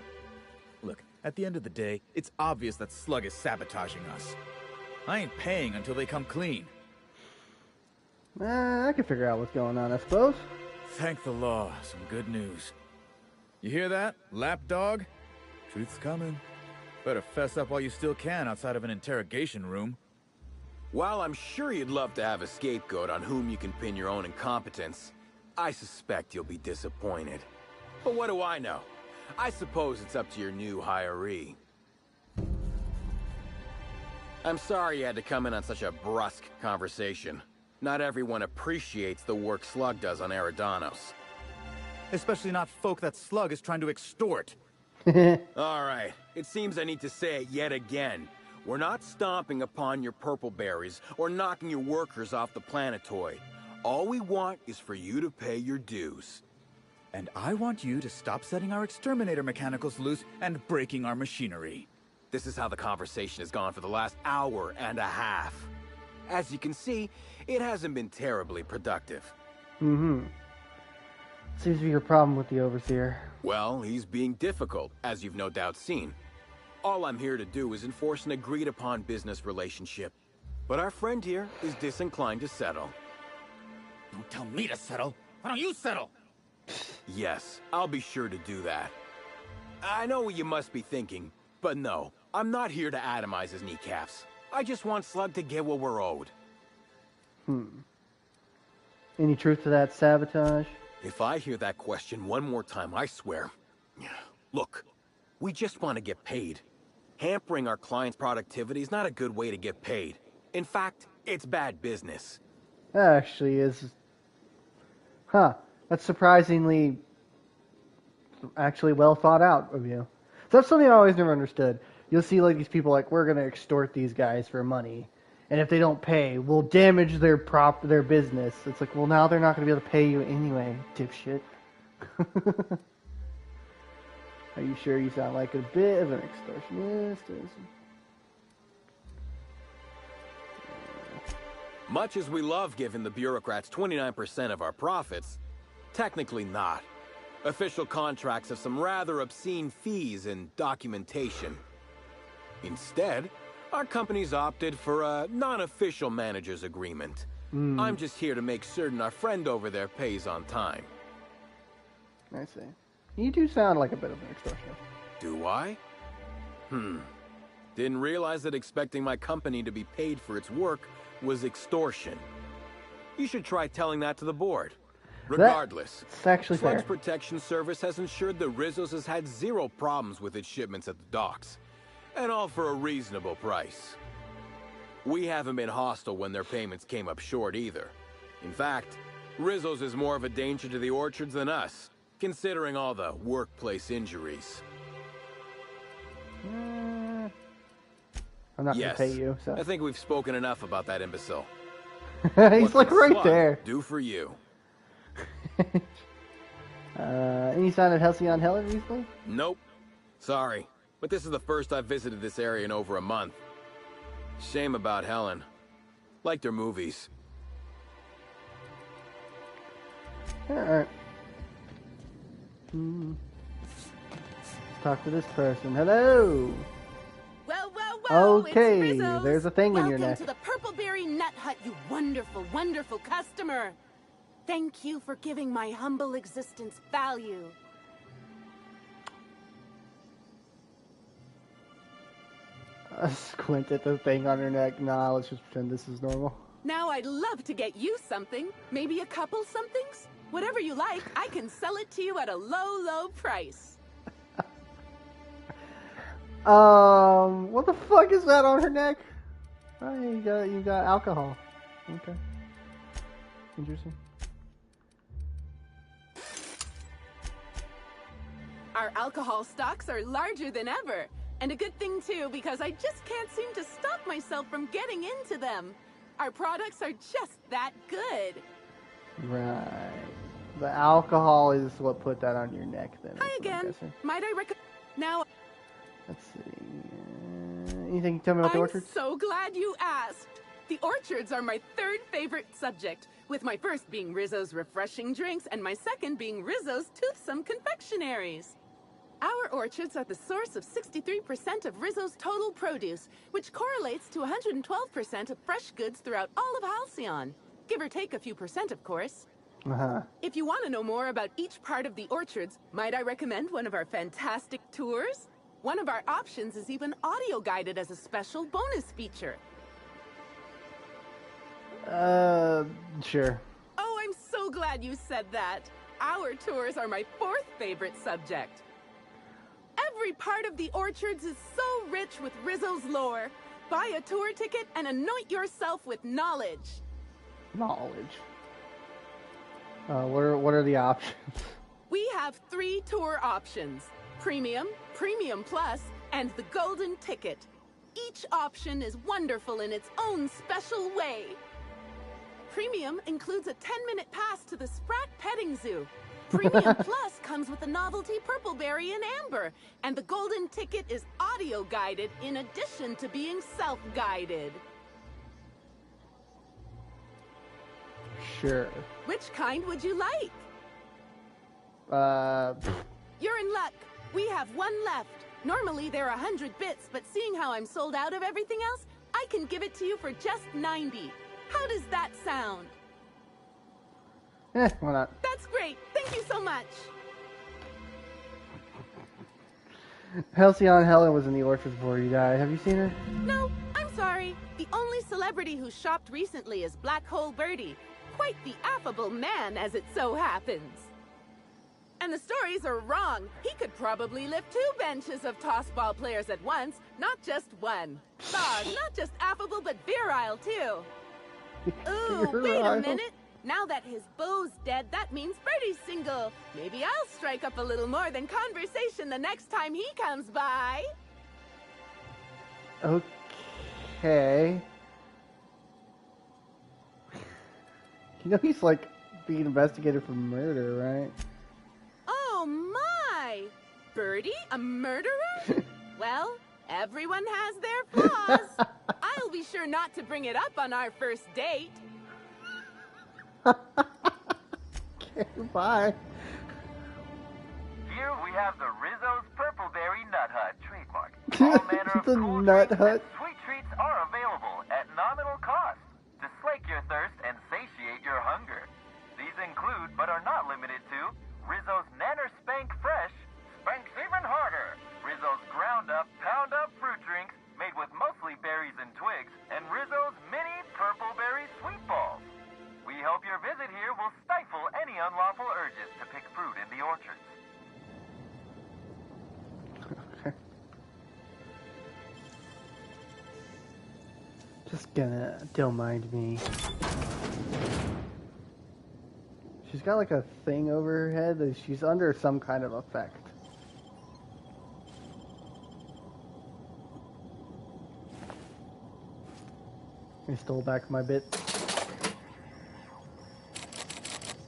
Look, at the end of the day, it's obvious that Slug is sabotaging us. I ain't paying until they come clean. I can figure out what's going on, I suppose. Thank the law. Some good news. You hear that, lapdog? Truth's coming. Better fess up while you still can outside of an interrogation room. While I'm sure you'd love to have a scapegoat on whom you can pin your own incompetence, I suspect you'll be disappointed. But what do I know? I suppose it's up to your new hiree. I'm sorry you had to come in on such a brusque conversation. Not everyone appreciates the work Slug does on Eridanos. Especially not folk that Slug is trying to extort. Alright, it seems I need to say it yet again. We're not stomping upon your purple berries or knocking your workers off the planetoid. All we want is for you to pay your dues. And I want you to stop setting our exterminator mechanicals loose and breaking our machinery. This is how the conversation has gone for the last hour and a half. As you can see, it hasn't been terribly productive. Seems to be your problem with the Overseer. Well, he's being difficult, as you've no doubt seen. All I'm here to do is enforce an agreed-upon business relationship. But our friend here is disinclined to settle. Don't tell me to settle. Why don't you settle? Yes, I'll be sure to do that. I know what you must be thinking, but no, I'm not here to atomize his kneecaps. I just want Slug to get what we're owed. Any truth to that sabotage? If I hear that question one more time, I swear. Look, we just want to get paid. Hampering our clients' productivity is not a good way to get paid. In fact, it's bad business. That actually is... That's surprisingly... actually well thought out of you. So that's something I always never understood. You'll see like these people like, we're going to extort these guys for money. And if they don't pay, we'll damage their business. It's like, well, now they're not going to be able to pay you anyway, dipshit. Are you sure you sound like a bit of an extortionist? Much as we love giving the bureaucrats 29% of our profits, technically not. Official contracts have some rather obscene fees and documentation. Instead, our company's opted for a non-official manager's agreement. I'm just here to make certain our friend over there pays on time. I see. You do sound like a bit of an extortionist. Do I? Didn't realize that expecting my company to be paid for its work was extortion. You should try telling that to the board. Regardless, it's actually Slug's fair. Protection Service has ensured that Rizzo's has had zero problems with its shipments at the docks. And all for a reasonable price. We haven't been hostile when their payments came up short either. In fact, Rizzo's is more of a danger to the orchards than us, considering all the workplace injuries. I'm not going to pay you, so... I think we've spoken enough about that imbecile. He's like right there. Do for you. Any sign of Halcyon Helen recently? Nope. Sorry, but this is the first I've visited this area in over a month. Shame about Helen. Liked her movies. Alright. Talk to this person. Hello! Well, well, well, Okay, it's Rizzo's. there's a thing in your neck. Welcome to the Purpleberry Nut Hut, you wonderful, wonderful customer. Thank you for giving my humble existence value. Squint at the thing on her neck. Nah, let's just pretend this is normal. Now I'd love to get you something. Maybe a couple somethings? Whatever you like, I can sell it to you at a low, low price. What the fuck is that on her neck? Oh, you got alcohol. Okay. Interesting. Our alcohol stocks are larger than ever. And a good thing, too, because I just can't seem to stop myself from getting into them. Our products are just that good. Right. The alcohol is what put that on your neck, then. Hi again. Might I recommend... Now... Let's see. Anything you can tell me about the orchards? I'm so glad you asked. The orchards are my third favorite subject, with my first being Rizzo's refreshing drinks and my second being Rizzo's toothsome confectionaries. Our orchards are the source of 63% of Rizzo's total produce, which correlates to 112% of fresh goods throughout all of Halcyon. Give or take a few percent, of course. If you want to know more about each part of the orchards, might I recommend one of our fantastic tours? One of our options is even audio-guided as a special bonus feature. Sure. Oh, I'm so glad you said that. Our tours are my fourth favorite subject. Every part of the orchards is so rich with Rizzo's lore. Buy a tour ticket and anoint yourself with knowledge. Knowledge. What are the options? We have 3 tour options: Premium, Premium Plus, and the Golden Ticket. Each option is wonderful in its own special way. Premium includes a 10-minute pass to the Sprat Petting Zoo. Premium Plus comes with a novelty Purpleberry and Amber, and the Golden Ticket is audio-guided in addition to being self-guided. Sure. Which kind would you like? You're in luck. We have one left. Normally they're 100 bits, but seeing how I'm sold out of everything else, I can give it to you for just 90. How does that sound? Why not? That's great. Thank you so much. Halcyon Helen was in the orchard before you died. Have you seen her? No, I'm sorry. The only celebrity who shopped recently is Black Hole Birdie. Quite the affable man, as it so happens. And the stories are wrong. He could probably lift 2 benches of tossball players at once, not just one. Not just affable, but virile, too. Ooh, wait a minute. Now that his beau's dead, that means Birdie's single. Maybe I'll strike up a little more than conversation the next time he comes by. Okay. You know he's like being investigated for murder, right? Oh my! Birdie, a murderer? Well, everyone has their flaws. I'll be sure not to bring it up on our first date. Okay, bye. Here we have the Rizzo's Purpleberry Nut Hut trademark. All manner of The cool Nut drinks Hut. and sweet treats are available at nominal cost to slake your thirst and satiate your hunger. These include, but are not limited to, Rizzo's Nanner Spank Fresh, Spanks Even Harder, Rizzo's Ground Up, Pound Up fruit drinks made with mostly berries and twigs, and Rizzo's Mini Purpleberry Sweet Balls. We hope your visit here will stifle any unlawful urges to pick fruit in the orchards. Just gonna, don't mind me. She's got like a thing over her head that she's under some kind of effect. I stole back my bit.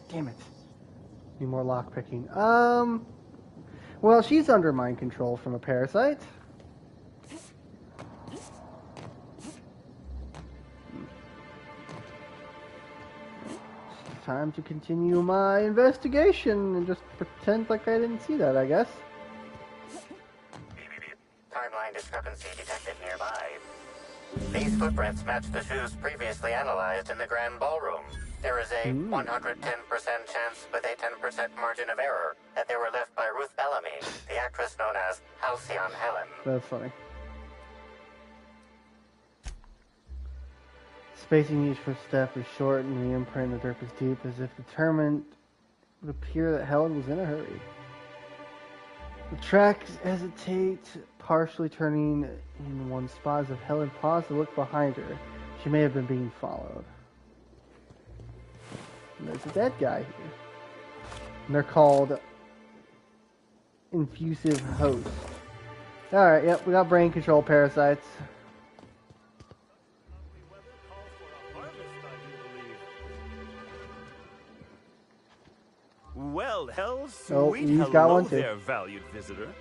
Damn it. Need more lockpicking. Well, she's under mind control from a parasite. time to continue my investigation and just pretend like I didn't see that, I guess. Timeline discrepancy detected nearby. These footprints match the shoes previously analyzed in the Grand Ballroom. There is a 110% chance with a 10% margin of error that they were left by Ruth Bellamy, the actress known as Halcyon Helen. That's funny. Spacing used for step is short and the imprint in the dirt is deep, as if determined. It would appear that Helen was in a hurry. The tracks hesitate, partially turning in one spot as if Helen paused to look behind her. She may have been being followed. And there's a dead guy here. And they're called infusive hosts. Alright, yep, we got brain control parasites. Well, Oh, sweet he's got hello one too. there, valued visitor.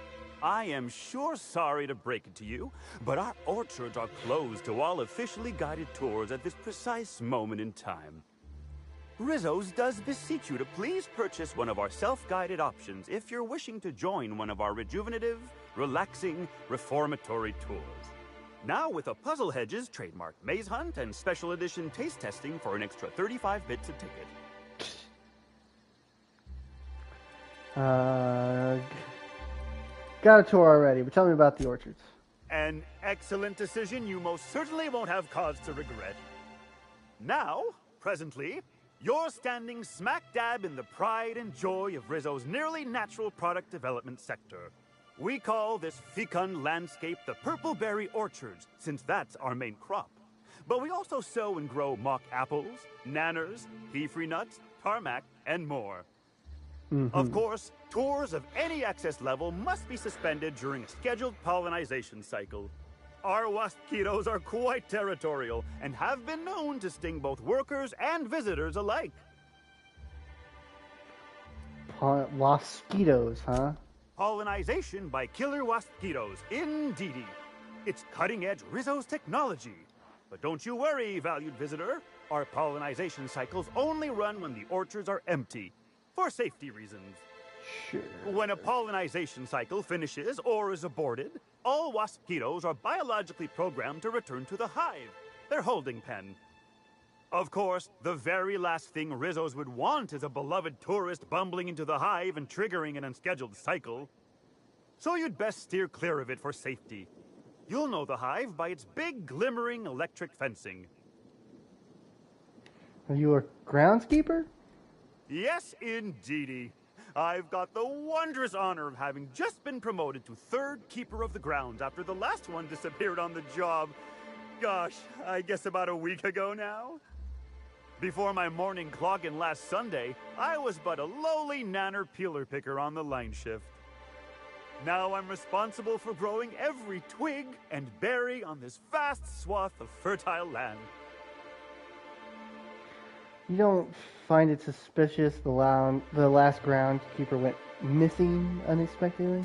I am sure sorry to break it to you, but our orchards are closed to all officially guided tours at this precise moment in time. Rizzo's does beseech you to please purchase one of our self-guided options if you're wishing to join one of our rejuvenative, relaxing, reformatory tours. Now with a Puzzle Hedges trademark maze hunt and special edition taste testing for an extra 35 bits a ticket. Got a tour already, but tell me about the orchards. An excellent decision you most certainly won't have cause to regret. Now, presently, you're standing smack dab in the pride and joy of Rizzo's nearly natural product development sector. We call this fecund landscape the Purple Berry Orchards, since that's our main crop. But we also sow and grow mock apples, nanners, pea-free nuts, tarmac, and more. Of course, tours of any excess level must be suspended during a scheduled pollinization cycle. Our wasquitos are quite territorial and have been known to sting both workers and visitors alike. Wasquitos, huh? Pollinization by killer wasquitos, indeedy. It's cutting-edge Rizzo's technology. But don't you worry, valued visitor. Our pollinization cycles only run when the orchards are empty. For safety reasons. Sure. When a pollinization cycle finishes or is aborted, all wasquitos are biologically programmed to return to the hive, their holding pen. Of course, the very last thing Rizzo's would want is a beloved tourist bumbling into the hive and triggering an unscheduled cycle. So you'd best steer clear of it for safety. You'll know the hive by its big, glimmering electric fencing. Are you a groundskeeper? Yes, indeedy. I've got the wondrous honor of having just been promoted to third keeper of the grounds after the last one disappeared on the job. Gosh, I guess about a week ago now. Before my morning clogging last Sunday, I was but a lowly nanner peeler picker on the line shift. Now I'm responsible for growing every twig and berry on this vast swath of fertile land. You don't find it suspicious the last groundskeeper went missing unexpectedly?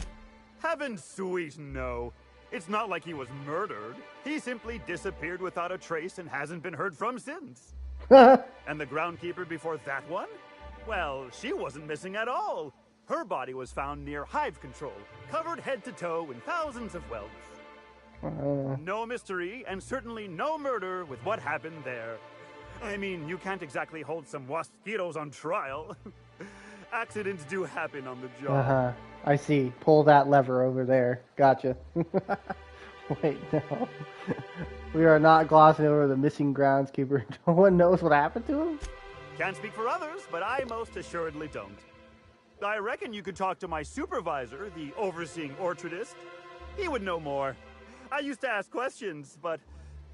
Heaven sweet, no. It's not like he was murdered. He simply disappeared without a trace and hasn't been heard from since. And the groundkeeper before that one? Well, she wasn't missing at all. Her body was found near hive control, covered head to toe in thousands of welts. No mystery, and certainly no murder with what happened there. I mean, you can't exactly hold some wasquitos on trial. Accidents do happen on the job. I see. Pull that lever over there. Gotcha. Wait, no. We are not glossing over the missing groundskeeper. No one knows what happened to him? Can't speak for others, but I most assuredly don't. I reckon you could talk to my supervisor, the overseeing orchardist. He would know more. I used to ask questions, but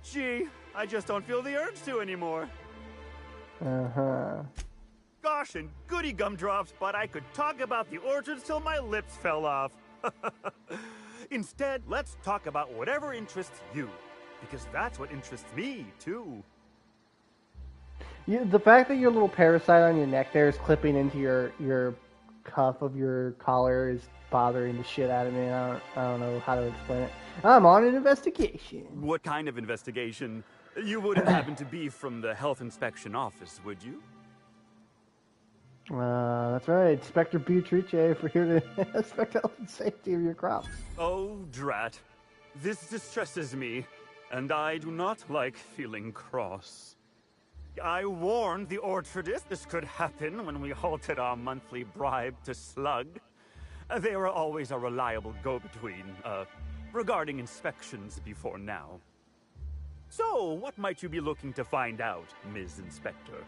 gee, I just don't feel the urge to anymore. Gosh, and goody gumdrops, but I could talk about the orchards till my lips fell off. Instead, let's talk about whatever interests you, because that's what interests me, too. The fact that your little parasite on your neck there is clipping into your cuff of your collar is bothering the shit out of me. I don't know how to explain it. I'm on an investigation. What kind of investigation? You wouldn't happen to be from the health inspection office, would you? That's right. Inspector Beatrice, we're here to inspect health and safety of your crops. Oh, drat. This distresses me, and I do not like feeling cross. I warned the orchardist this could happen when we halted our monthly bribe to Slug. They were always a reliable go-between, regarding inspections before now. So, what might you be looking to find out, Ms. Inspector?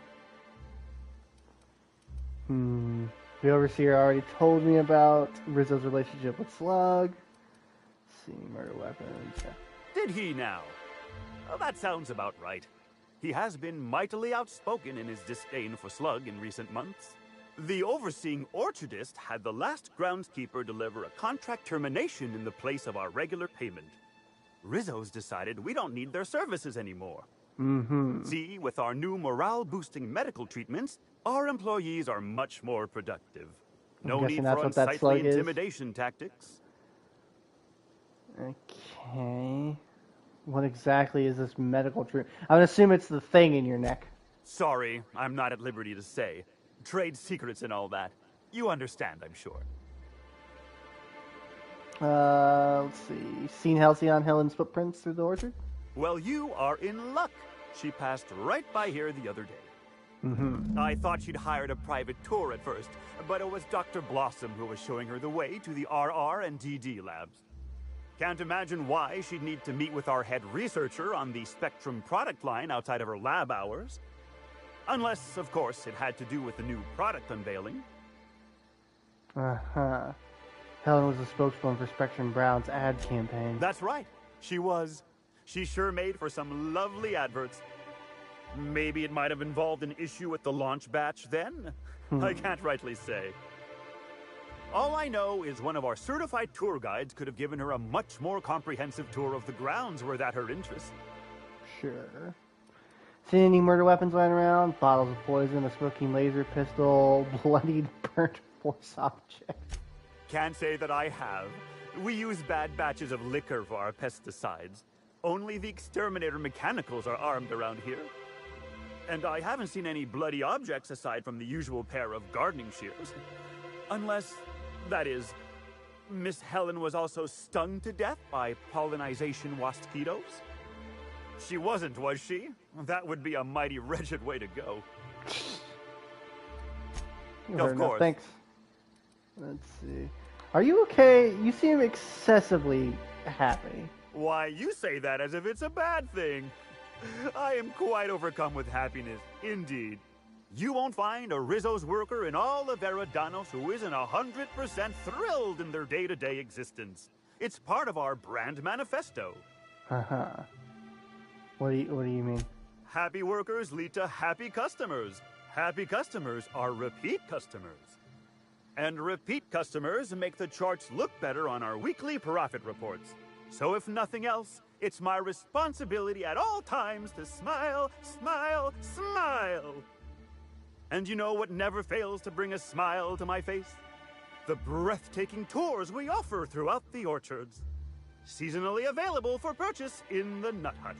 The overseer already told me about Rizzo's relationship with Slug. Let's see, murder weapons. Did he now? Well, that sounds about right. He has been mightily outspoken in his disdain for Slug in recent months. The overseeing orchardist had the last groundskeeper deliver a contract termination in the place of our regular payment. Rizzo's decided we don't need their services anymore. See, with our new morale-boosting medical treatments, our employees are much more productive. No need for unsightly intimidation tactics. Okay. What exactly is this medical treatment? I would assume it's the thing in your neck. Sorry, I'm not at liberty to say. Trade secrets and all that. You understand, I'm sure. Let's see. Seen Halcyon Helen's footprints through the orchard? Well, you are in luck. She passed right by here the other day. I thought she'd hired a private tour at first, but it was Dr. Blossom who was showing her the way to the RR and DD labs. Can't imagine why she'd need to meet with our head researcher on the Spectrum product line outside of her lab hours. Unless, of course, it had to do with the new product unveiling. Helen was a spokeswoman for Spectrum Brown's ad campaign. That's right. She was. She sure made for some lovely adverts. Maybe it might have involved an issue with the launch batch then? I can't rightly say. All I know is one of our certified tour guides could have given her a much more comprehensive tour of the grounds were that her interest. Sure. Seen any murder weapons lying around? Bottles of poison, a smoking laser pistol, bloodied, burnt force object. Can't say that I have. We use bad batches of liquor for our pesticides. Only the exterminator mechanicals are armed around here. And I haven't seen any bloody objects aside from the usual pair of gardening shears. Unless, that is, Miss Helen was also stung to death by pollinization mosquitoes. She wasn't, was she? That would be a mighty wretched way to go. Of course. Thanks. Let's see. Are you okay? You seem excessively happy. Why, you say that as if it's a bad thing. I am quite overcome with happiness, indeed. You won't find a Rizzo's worker in all of Eridanos who isn't 100% thrilled in their day-to-day existence. It's part of our brand manifesto. What do you mean? Happy workers lead to happy customers. Happy customers are repeat customers. And repeat customers make the charts look better on our weekly profit reports. So if nothing else, it's my responsibility at all times to smile, smile, smile. And you know what never fails to bring a smile to my face? The breathtaking tours we offer throughout the orchards. Seasonally available for purchase in the Nut Hut.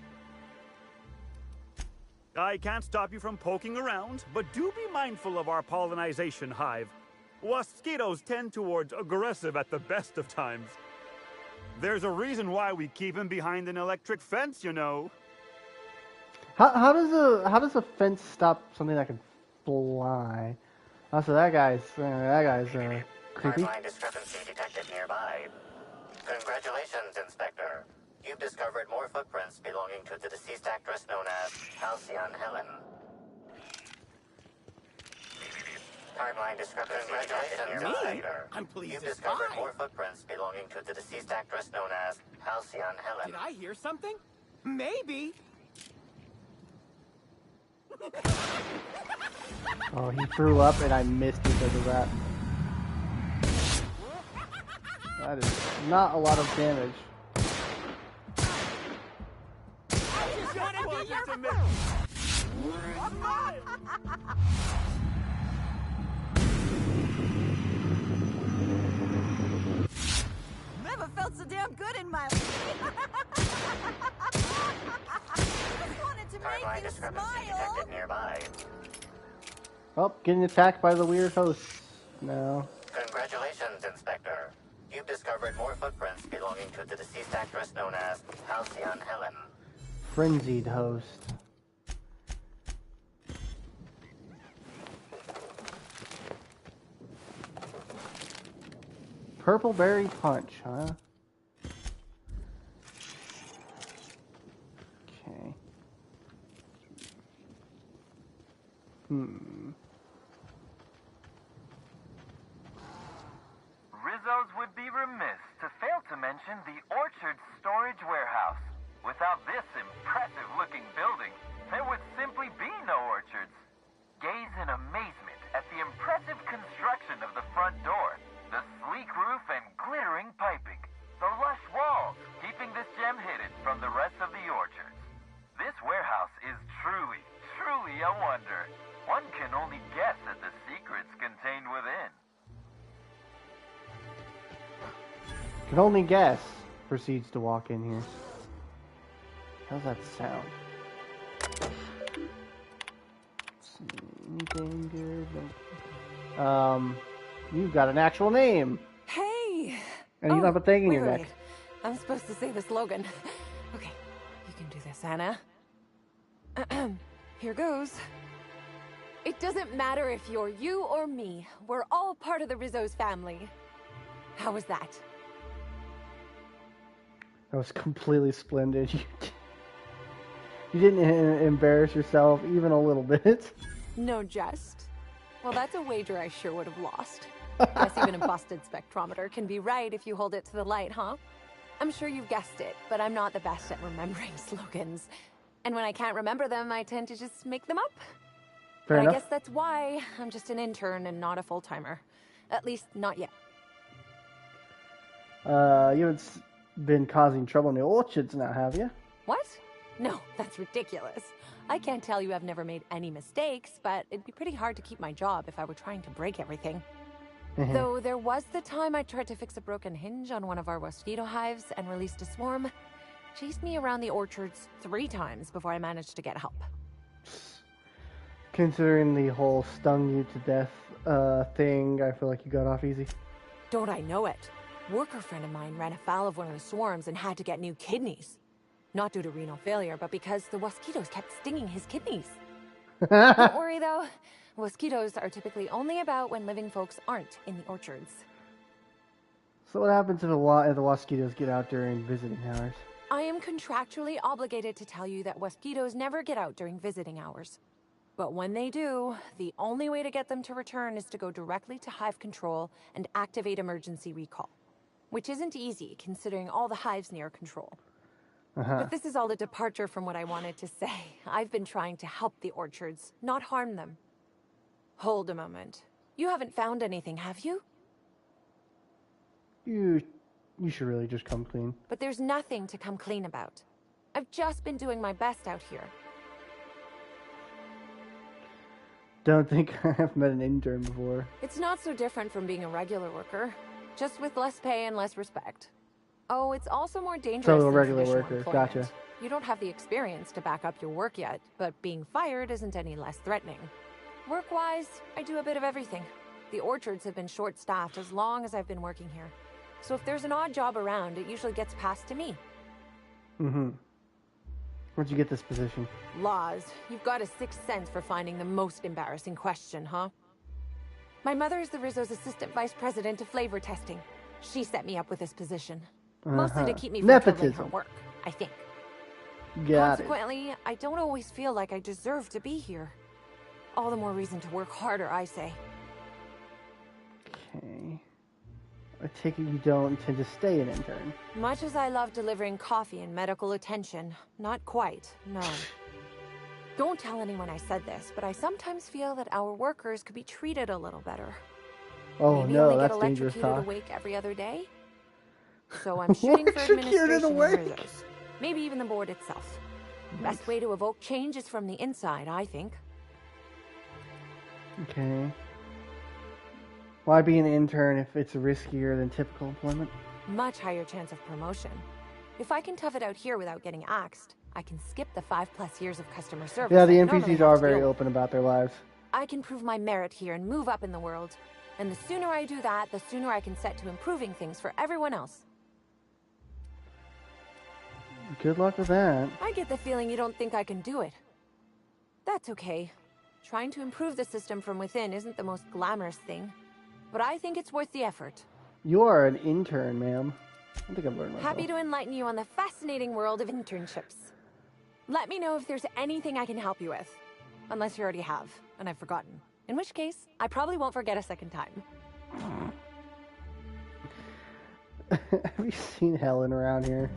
I can't stop you from poking around, but do be mindful of our pollinization hive. Mosquitoes tend towards aggressive at the best of times. There's a reason why we keep him behind an electric fence, you know. How does a fence stop something that can fly? Oh, so that guy's creepy. Hardline discrepancy detected nearby. Congratulations, Inspector. You've discovered more footprints belonging to the deceased actress known as Halcyon Helen. Hardline discrepancy detected nearby. I'm pleased. You've discovered more footprints belonging to the deceased actress known as Halcyon Helen. Did I hear something? Maybe. Oh, he threw up and I missed because of that. That is not a lot of damage. Never felt so damn good in my life. I just wanted to make you smile. Detected nearby. Oh, getting attacked by the weird hosts now. Congratulations, Inspector. You've discovered more footprints belonging to the deceased actress known as Halcyon Helen. Frenzied host. Purple berry punch, huh? Okay. Rizzo's would be remiss to fail to mention the Orchard Storage Warehouse. Without this impressive-looking building, there would simply be no orchards. Gaze in amazement at the impressive construction of the front door, the sleek roof and glittering piping, the lush walls keeping this gem hidden from the rest of the orchards. This warehouse is truly, truly a wonder. One can only guess at the secrets contained within. Can only guess. Proceeds to walk in here. How's that sound? Anything good? You've got an actual name. Hey! And you don't have a thing in your wait. neck. I'm supposed to say the slogan. Okay, you can do this, Anna. Here goes. It doesn't matter if you're you or me. We're all part of the Rizzo's family. How was that? That was completely splendid. You didn't embarrass yourself even a little bit. No jest. Well, that's a wager I sure would have lost. Guess even a busted spectrometer can be right if you hold it to the light, huh? I'm sure you've guessed it, but I'm not the best at remembering slogans. And when I can't remember them, I tend to just make them up. Fair but enough. I guess that's why I'm just an intern and not a full-timer. At least, not yet. You haven't been causing trouble in the orchards now, have you? What? No, that's ridiculous. I can't tell you I've never made any mistakes, but it'd be pretty hard to keep my job if I were trying to break everything. Though there was the time I tried to fix a broken hinge on one of our mosquito hives and released a swarm. Chased me around the orchards 3 times before I managed to get help. Considering the whole stung you to death thing, I feel like you got off easy. Don't I know it? Worker friend of mine ran afoul of one of the swarms and had to get new kidneys. Not due to renal failure, but because the mosquitoes kept stinging his kidneys. Don't worry though, mosquitoes are typically only about when living folks aren't in the orchards. So what happens if the mosquitoes get out during visiting hours? I am contractually obligated to tell you that mosquitoes never get out during visiting hours. But when they do, the only way to get them to return is to go directly to hive control and activate emergency recall. Which isn't easy, considering all the hives near control. But this is all a departure from what I wanted to say. I've been trying to help the orchards, not harm them. Hold a moment. You haven't found anything, have you? You should really just come clean. But there's nothing to come clean about. I've just been doing my best out here. Don't think I've met an intern before. It's not so different from being a regular worker, just with less pay and less respect. Oh, it's also more dangerous So a than regular traditional worker, employment. gotcha. You don't have the experience to back up your work yet, but being fired isn't any less threatening. Work-wise, I do a bit of everything. The orchards have been short-staffed as long as I've been working here. So if there's an odd job around, it usually gets passed to me. Where'd you get this position? Laws, you've got a sixth sense for finding the most embarrassing question, huh? My mother is the Rizzo's assistant vice president of flavor testing. She set me up with this position. Mostly to keep me from troubling her Nepotism. work, I think. Got it. Consequently, I don't always feel like I deserve to be here. All the more reason to work harder, I say. Okay. I take it you don't intend to stay an intern. Much as I love delivering coffee and medical attention, not quite, no. Don't tell anyone I said this, but I sometimes feel that our workers could be treated a little better. Oh Maybe no, only that's get dangerous electrocuted talk. awake every other day? So I'm shooting for Electrocuted administration in awake? Rizzo's. Maybe even the board itself. Best way to evoke change is from the inside, I think. Okay. Why be an intern if it's riskier than typical employment? Much higher chance of promotion. If I can tough it out here without getting axed, I can skip the 5+ years of customer service. Yeah, the I normally NPCs have are to very deal with. open about their lives. I can prove my merit here and move up in the world. And the sooner I do that, the sooner I can set to improving things for everyone else. Good luck with that. I get the feeling you don't think I can do it. That's okay. Trying to improve the system from within isn't the most glamorous thing, but I think it's worth the effort. You are an intern, ma'am. I think I've learned myself. Happy to enlighten you on the fascinating world of internships. Let me know if there's anything I can help you with. Unless you already have, and I've forgotten. In which case, I probably won't forget a second time. Have you seen Helen around here?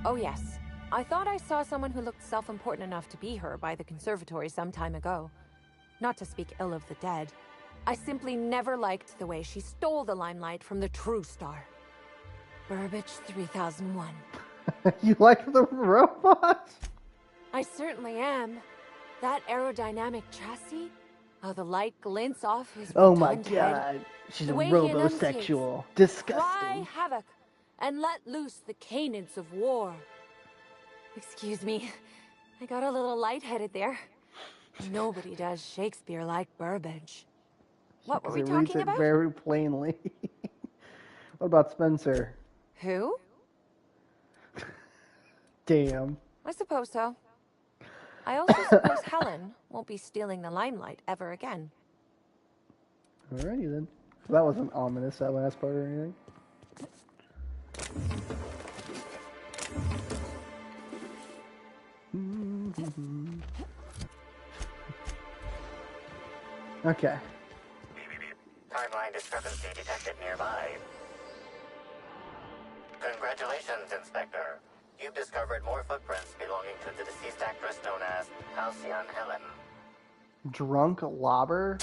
Oh yes. I thought I saw someone who looked self-important enough to be her by the conservatory some time ago. Not to speak ill of the dead. I simply never liked the way she stole the limelight from the true star. Burbage 3001. You like the robot? I certainly am. That aerodynamic chassis, how the light glints off his Oh my rotund god. head, She's the a way he robosexual. enunciates, Disgusting. Cry havoc and let loose the canids of war. Excuse me, I got a little lightheaded there. Nobody does Shakespeare like Burbage. What were we It reads talking it about? very plainly. What about Spencer? Who? Damn. I suppose so. I also suppose Helen won't be stealing the limelight ever again. Alrighty then. That wasn't ominous, that last part or anything. Okay. Timeline discrepancy detected nearby. Congratulations, Inspector. You've discovered more footprints belonging to the deceased actress known as Halcyon Helen. Drunk lobber?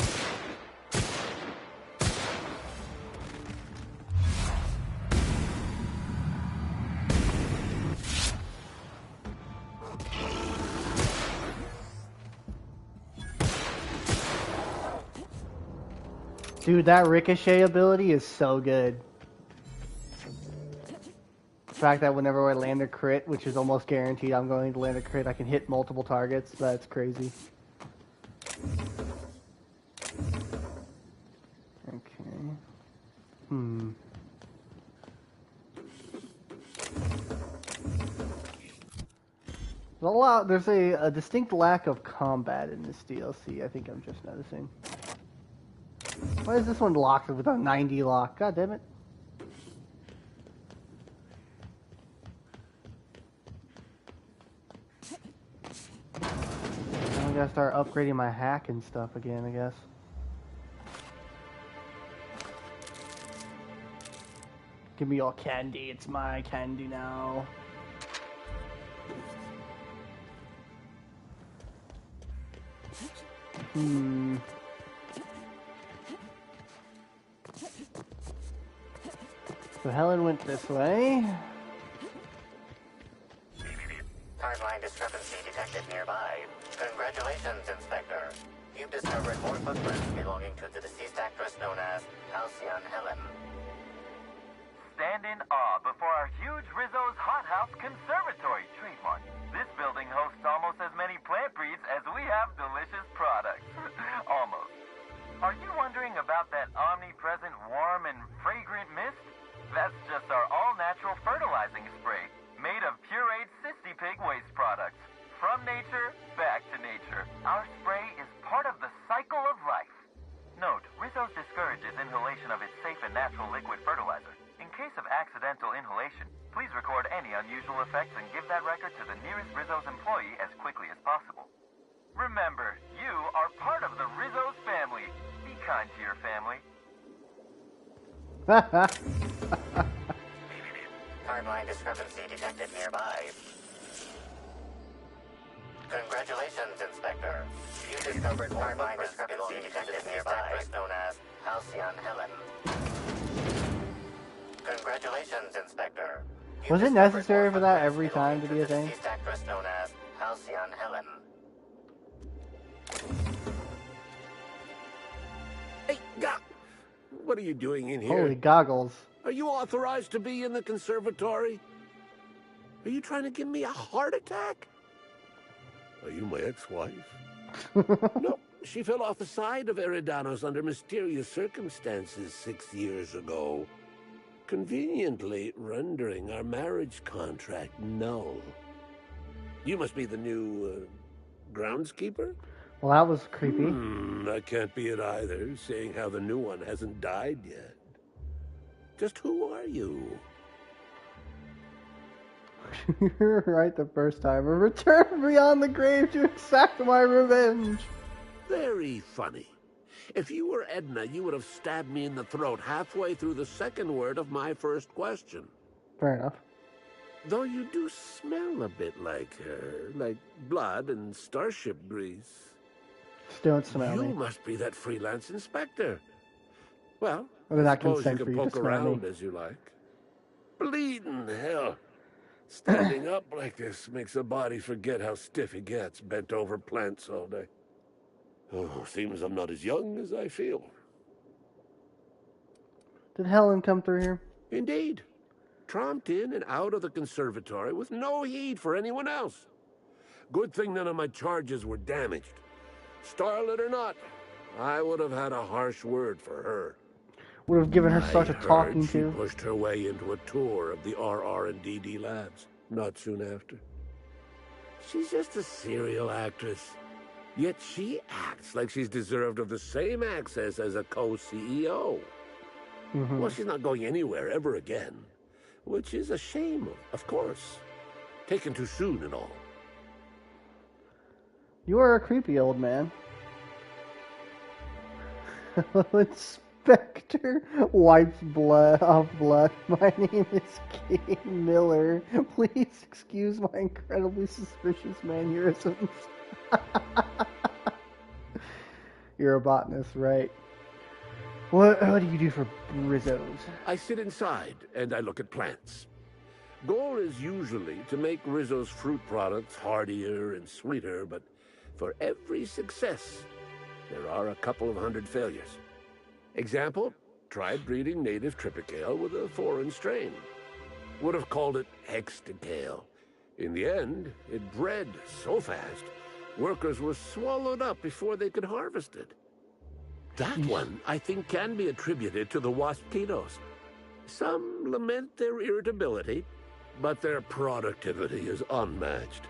Dude, that ricochet ability is so good. The fact that whenever I land a crit, which is almost guaranteed I'm going to land a crit, I can hit multiple targets. That's crazy. Okay. There's a distinct lack of combat in this DLC, I think I'm just noticing. Why is this one locked with a 90 lock? God damn it. Now I gotta start upgrading my hack and stuff again, I guess. Give me your candy, it's my candy now. So Helen went this way. Timeline discrepancy detected nearby. Congratulations, Inspector. You've discovered more footprints belonging to the deceased actress known as Halcyon Helen. Stand in awe before our huge Rizzo's Hothouse Conservatory trademark. This building hosts almost as many plant breeds as we have delicious products. Almost. Are you wondering about that omnipresent warm and fragrant mist? That's just our all-natural fertilizing spray, made of pureed Sissy Pig waste products. From nature, back to nature. Our spray is part of the cycle of life. Note, Rizzo's discourages inhalation of its safe and natural liquid fertilizer. In case of accidental inhalation, please record any unusual effects and give that record to the nearest Rizzo's employee as quickly as possible. Remember, you are part of the Rizzo's family. Be kind to your family. Timeline discrepancy detected nearby. Congratulations, Inspector. You discovered more timeline discrepancy detected nearby, known as Halcyon Helen. Congratulations, Inspector. Was it necessary for that every time to be a thing? Deceased actress known as Halcyon Helen. Hey, what are you doing in here? Holy goggles. Are you authorized to be in the conservatory? Are you trying to give me a heart attack? Are you my ex-wife? No, She fell off the side of Eridanos under mysterious circumstances 6 years ago, conveniently rendering our marriage contract null. You must be the new, groundskeeper? Well, that was creepy. That can't be it either, seeing how the new one hasn't died yet. Just who are you? You're right the first time. A return beyond the grave to exact my revenge. Very funny. If you were Edna, you would have stabbed me in the throat halfway through the second word of my first question. Fair enough. Though you do smell a bit like her, like blood and starship grease. Still don't smell me. You must be that freelance inspector. Well, Or I that suppose you consent can for you to poke smell around me. as you like. Bleeding hell. Standing up like this makes a body forget how stiff he gets, bent over plants all day. Oh, seems I'm not as young as I feel. Did Helen come through here? Indeed. Tromped in and out of the conservatory with no heed for anyone else. Good thing none of my charges were damaged. Starlet or not, I would have had a harsh word for her. Would have given her such a talking she to. pushed her way into a tour of the RR&DD labs not soon after. She's just a serial actress. Yet she acts like she's deserved of the same access as a co-CEO. Well, she's not going anywhere ever again. Which is a shame, of course. Taken too soon and all. You are a creepy old man. Inspector wipes blood off blood. My name is King Miller. Please excuse my incredibly suspicious mannerisms. You're a botanist, right? What do you do for Rizzos? I sit inside and I look at plants. Goal is usually to make Rizzo's fruit products hardier and sweeter, but for every success, there are a couple of hundred failures. Example, tried breeding native Tripicale with a foreign strain. Would have called it Hexticale. In the end, it bred so fast, workers were swallowed up before they could harvest it. That one, I think, can be attributed to the waspitos. Some lament their irritability, but their productivity is unmatched.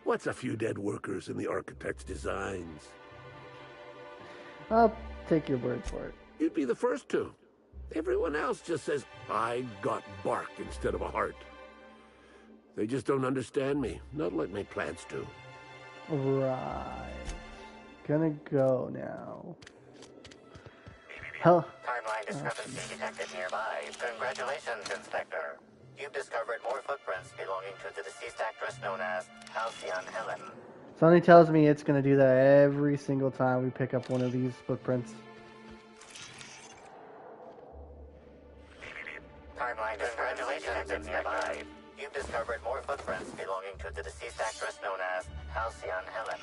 What's a few dead workers in the architect's designs? I'll take your word for it. You'd be the first to. Everyone else just says, I got bark instead of a heart. They just don't understand me, not like my plants do. Right. Gonna go now. Huh. Timeline discrepancy detected nearby. Congratulations, Inspector. You've discovered more footprints belonging to the deceased actress known as Halcyon Helen. Something tells me it's gonna do that every single time we pick up one of these footprints. Timeline congratulations, nearby. You've discovered more footprints belonging to the deceased actress known as Halcyon Helen.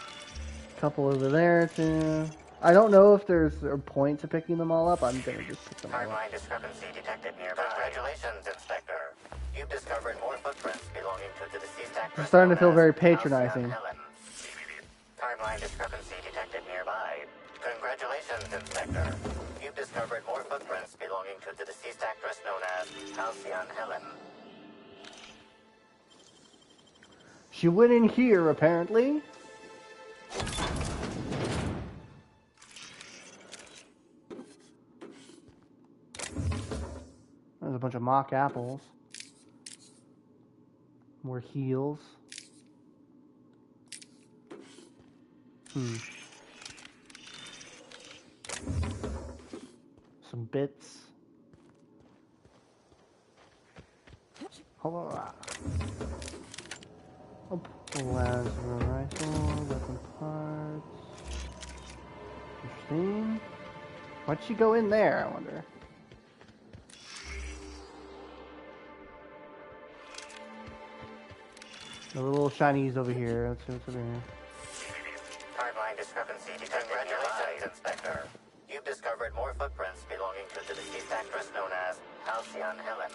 Couple over there too. I don't know if there's a point to picking them all up. I'm gonna just pick them all up. Timeline discrepancy detected nearby. Congratulations, Inspector. You've discovered more footprints belonging to the deceased actress. I'm starting to feel very Halcyon patronizing. Helen. Timeline discrepancy detected nearby. Congratulations, Inspector. You've discovered more footprints belonging to the deceased actress known as Halcyon Helen. She went in here, apparently. There's a bunch of mock apples. More heels. Some bits. Holla. A plasma rifle, weapon parts. Interesting. Why'd she go in there, I wonder? The little shinies over here. Let's see what's over here. Timeline discrepancy detected. Congratulations, Inspector. You've discovered more footprints belonging to the deceased actress known as Halcyon Helen.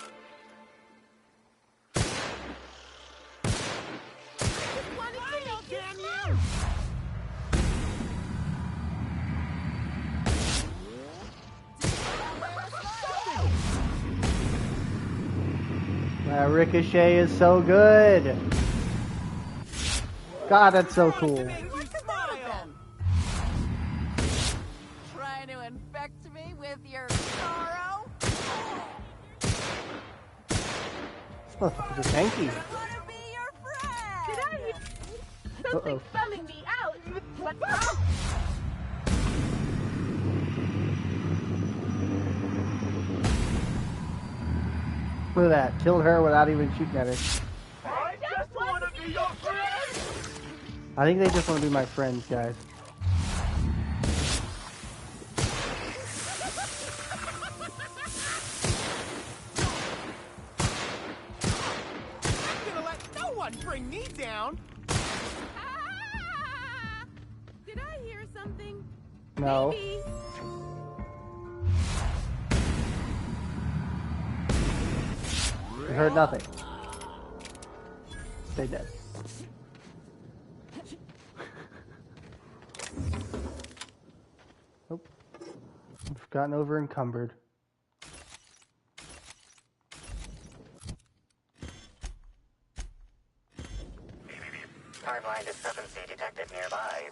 That ricochet is so good. God, that's so cool. Trying to infect me with your sorrow? This motherfucker's a tanky. Did I hear something spelling me out? What's wrong? Look at that. Killed her without even shooting at her. I just want to be your friend! I think they just want to be my friends, guys. I'm gonna let no one bring me down. Did I hear something? No. Maybe. You heard nothing. Stay dead. Nope. I've gotten over encumbered. Timeline discrepancy detected nearby.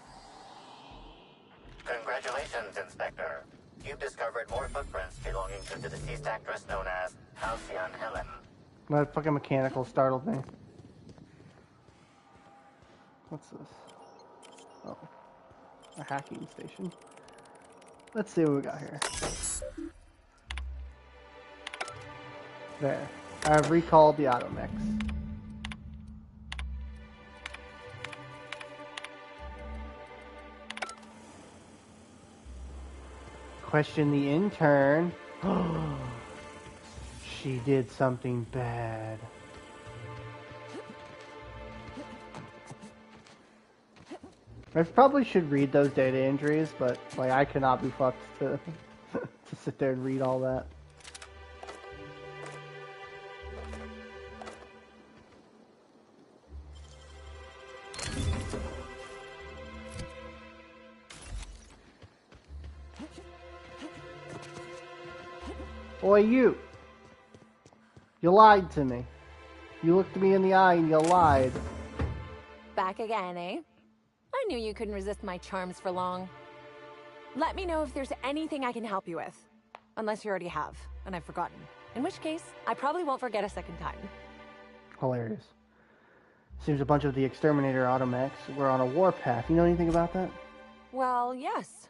Congratulations, Inspector. You've discovered more footprints belonging to the deceased actress known as Halcyon Helen. That fucking mechanical startled me. What's this? Oh. A hacking station. Let's see what we got here. There. I have recalled the automechs. Question the intern. She did something bad. I probably should read those data entries, but like I cannot be fucked to to sit there and read all that. Boy, you lied to me. You looked me in the eye and you lied. Back again, eh? I knew you couldn't resist my charms for long. Let me know if there's anything I can help you with. Unless you already have, and I've forgotten. In which case, I probably won't forget a second time. Hilarious. Seems a bunch of the exterminator automechs were on a warpath. You know anything about that? Well, yes.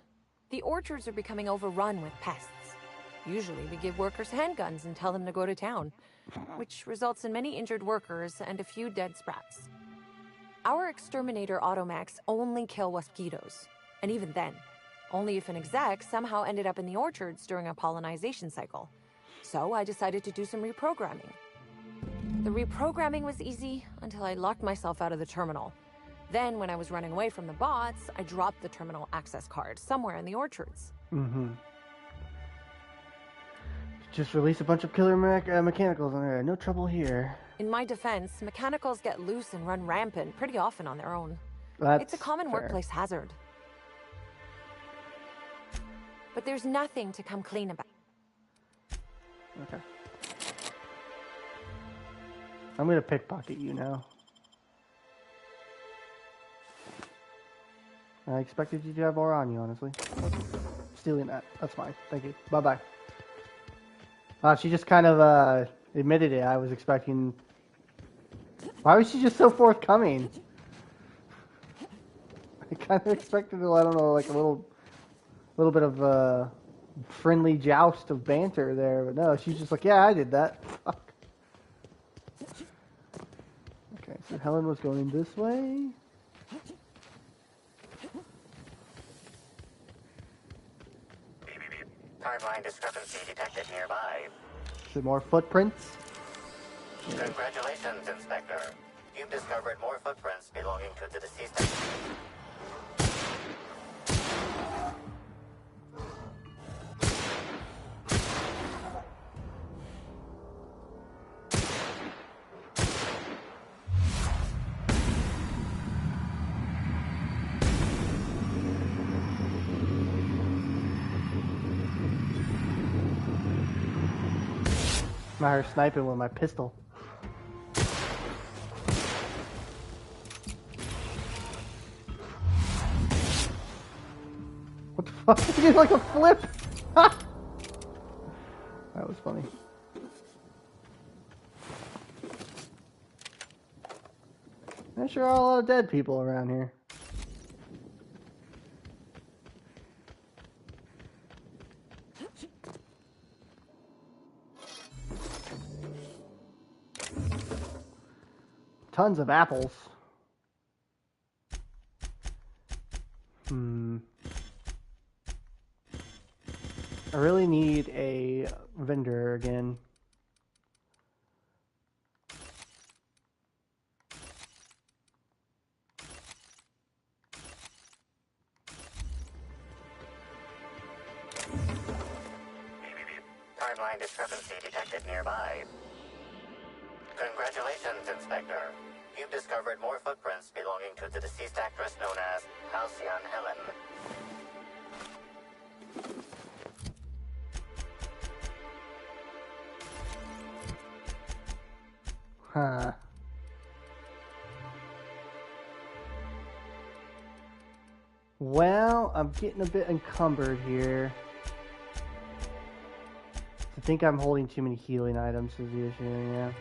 The orchards are becoming overrun with pests. Usually we give workers handguns and tell them to go to town, which results in many injured workers and a few dead sprats. Our exterminator automechs only kill mosquitoes, and even then, only if an exec somehow ended up in the orchards during a pollinization cycle. So I decided to do some reprogramming. The reprogramming was easy until I locked myself out of the terminal. Then, when I was running away from the bots, I dropped the terminal access card somewhere in the orchards. Mm-hmm. Just release a bunch of killer mechanicals on there. No trouble here. In my defense, mechanicals get loose and run rampant pretty often on their own. It's a common workplace hazard. But there's nothing to come clean about. Okay. I'm gonna pickpocket you now. I expected you to have more on you, honestly. Stealing that. That's fine. Thank you. Bye-bye. She just kind of admitted it. I was expecting... Why was she just so forthcoming? I kind of expected, I don't know, like a little bit of friendly joust of banter there, but no, she's just like, yeah, I did that. Fuck. Okay, so Helen was going this way. Timeline discrepancy detected nearby. Is there more footprints? Congratulations, Inspector. You've discovered more footprints belonging to the deceased. Not her sniping with my pistol. fuck? He did like a flip! That was funny. There sure are a lot of dead people around here. Tons of apples. I really need a vendor again. Timeline discrepancy detected nearby. Congratulations, Inspector. You've discovered more footprints belonging to the deceased actress known as Halcyon Helen. Huh. Well, I'm getting a bit encumbered here. I think I'm holding too many healing items is the issue, yeah.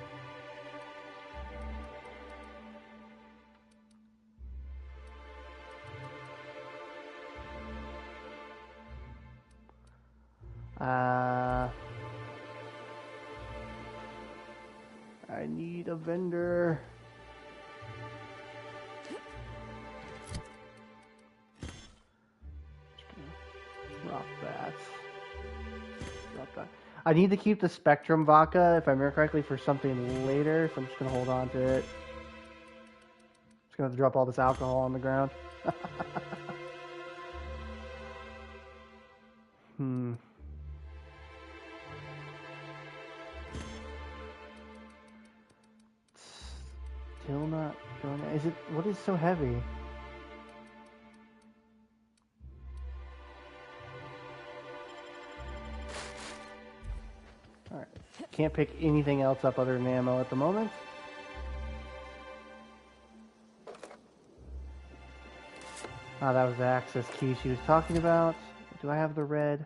I need a vendor. Drop that. Drop that. I need to keep the Spectrum vodka, if I remember correctly, for something later, so I'm just gonna hold on to it. Just gonna drop all this alcohol on the ground. Still not going. Is it? What is so heavy? All right. Can't pick anything else up other than ammo at the moment. Oh, that was the access key she was talking about. Do I have the red?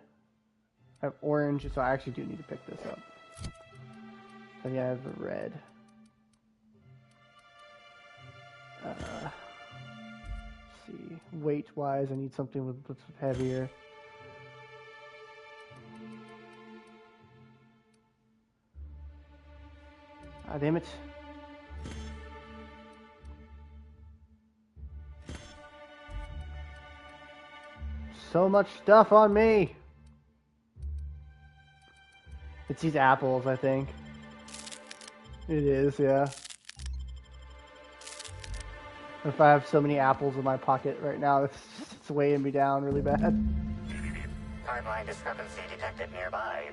I have orange, so I actually do need to pick this up. But yeah, I have the red. Let's see. Weight-wise, I need something that's heavier. Ah, damn it. So much stuff on me. It's these apples, I think. It is, yeah. If I have so many apples in my pocket right now, it's weighing me down really bad. Timeline discrepancy detected nearby.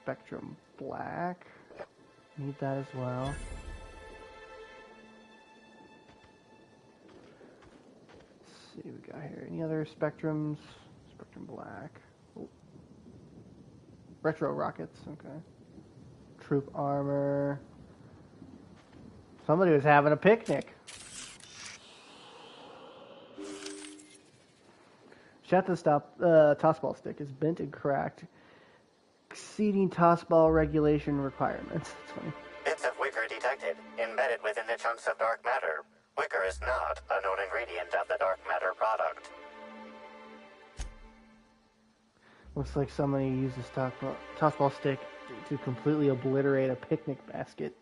Spectrum black. Need that as well. Let's see what we got here. Any other spectrums? Spectrum black. Oh. Retro rockets, okay. Troop armor. Somebody was having a picnic. Shot the tossball stick is bent and cracked, exceeding tossball regulation requirements. That's funny. Bits of wicker detected, embedded within the chunks of dark matter. Wicker is not a known ingredient of the dark matter product. Looks like somebody used a tossball stick to completely obliterate a picnic basket.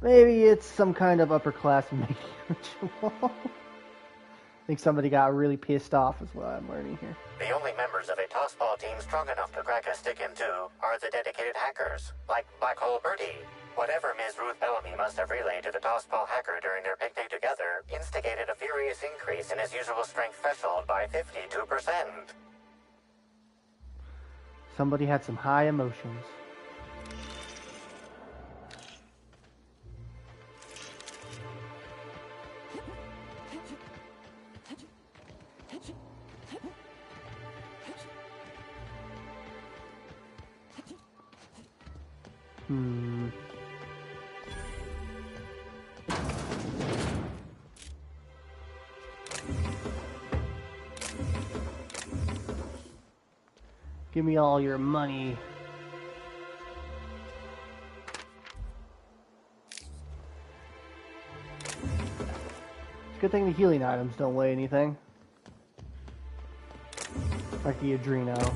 Maybe it's some kind of upper class making ritual. I think somebody got really pissed off is what I'm learning here. The only members of a tossball team strong enough to crack a stick into are the dedicated hackers, like Black Hole Birdie. Whatever Ms. Ruth Bellamy must have relayed to the tossball hacker during their picnic together instigated a furious increase in his usual strength threshold by 52%. Somebody had some high emotions. Give me all your money. It's a good thing the healing items don't weigh anything. Like the Adreno.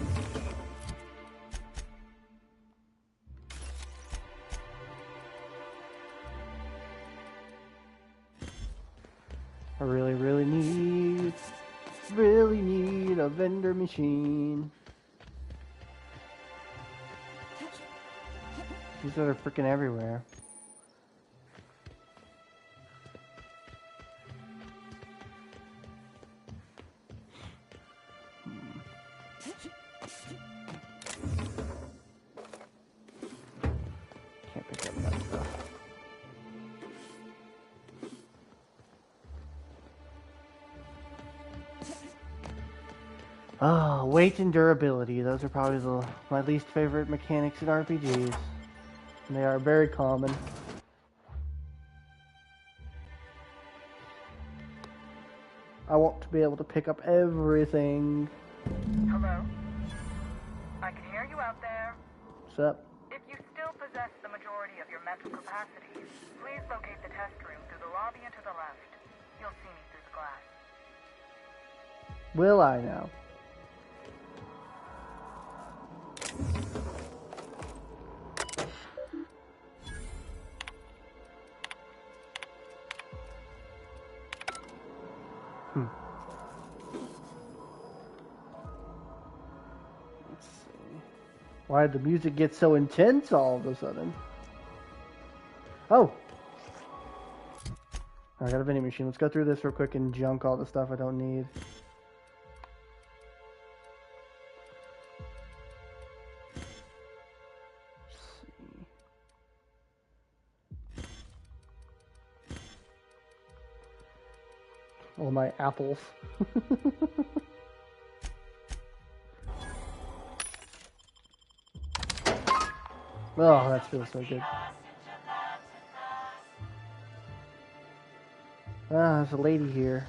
I really need a vendor machine. These are freaking everywhere. Can't pick up that stuff. Oh, weight and durability. Those are probably my least favorite mechanics in RPGs. And they are very common. I want to be able to pick up everything. Hello? I can hear you out there. What's up? If you still possess the majority of your mental capacities, please locate the test room through the lobby and to the left. You'll see me through the glass. Will I now? Let's see. Why did the music get so intense all of a sudden? Oh! I got a vending machine. Let's go through this real quick and junk all the stuff I don't need. All my apples. Oh, that feels so good. Ah, there's a lady here.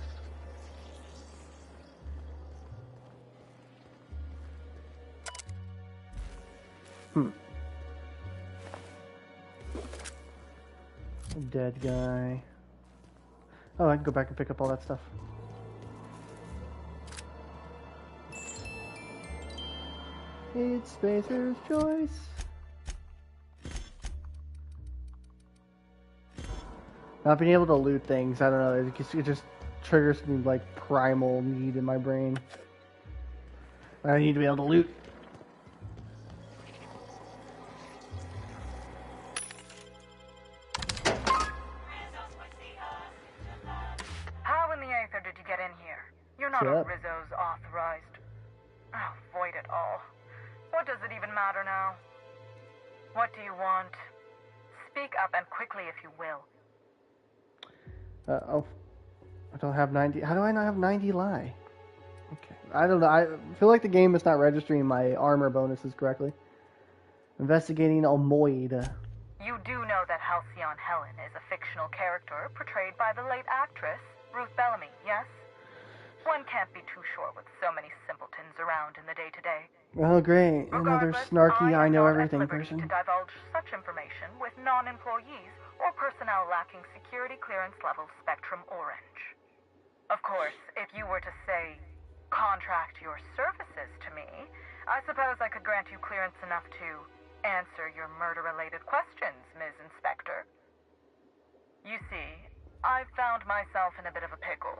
A dead guy. Oh, I can go back and pick up all that stuff. It's Spacer's choice. Not being able to loot things, I don't know, it just triggers some like primal need in my brain. I need to be able to loot. How in the aether did you get in here? You're not a Rizzo's authorized. Oh, void it all. What does it even matter now? What do you want? Speak up and quickly if you will. Oh, I don't have 90. How do I not have 90 lie? Okay, I don't know. I feel like the game is not registering my armor bonuses correctly. Investigating Almoid. You do know that Halcyon Helen is a fictional character portrayed by the late actress Ruth Bellamy, yes? One can't be too sure with so many simpletons around in the day-to-day. Oh, great. Another snarky I know everything person. To divulge such information with non-employees or personnel lacking security clearance level Spectrum Orange. Of course, if you were to say, contract your services to me, I suppose I could grant you clearance enough to answer your murder-related questions, Ms. Inspector. You see, I've found myself in a bit of a pickle.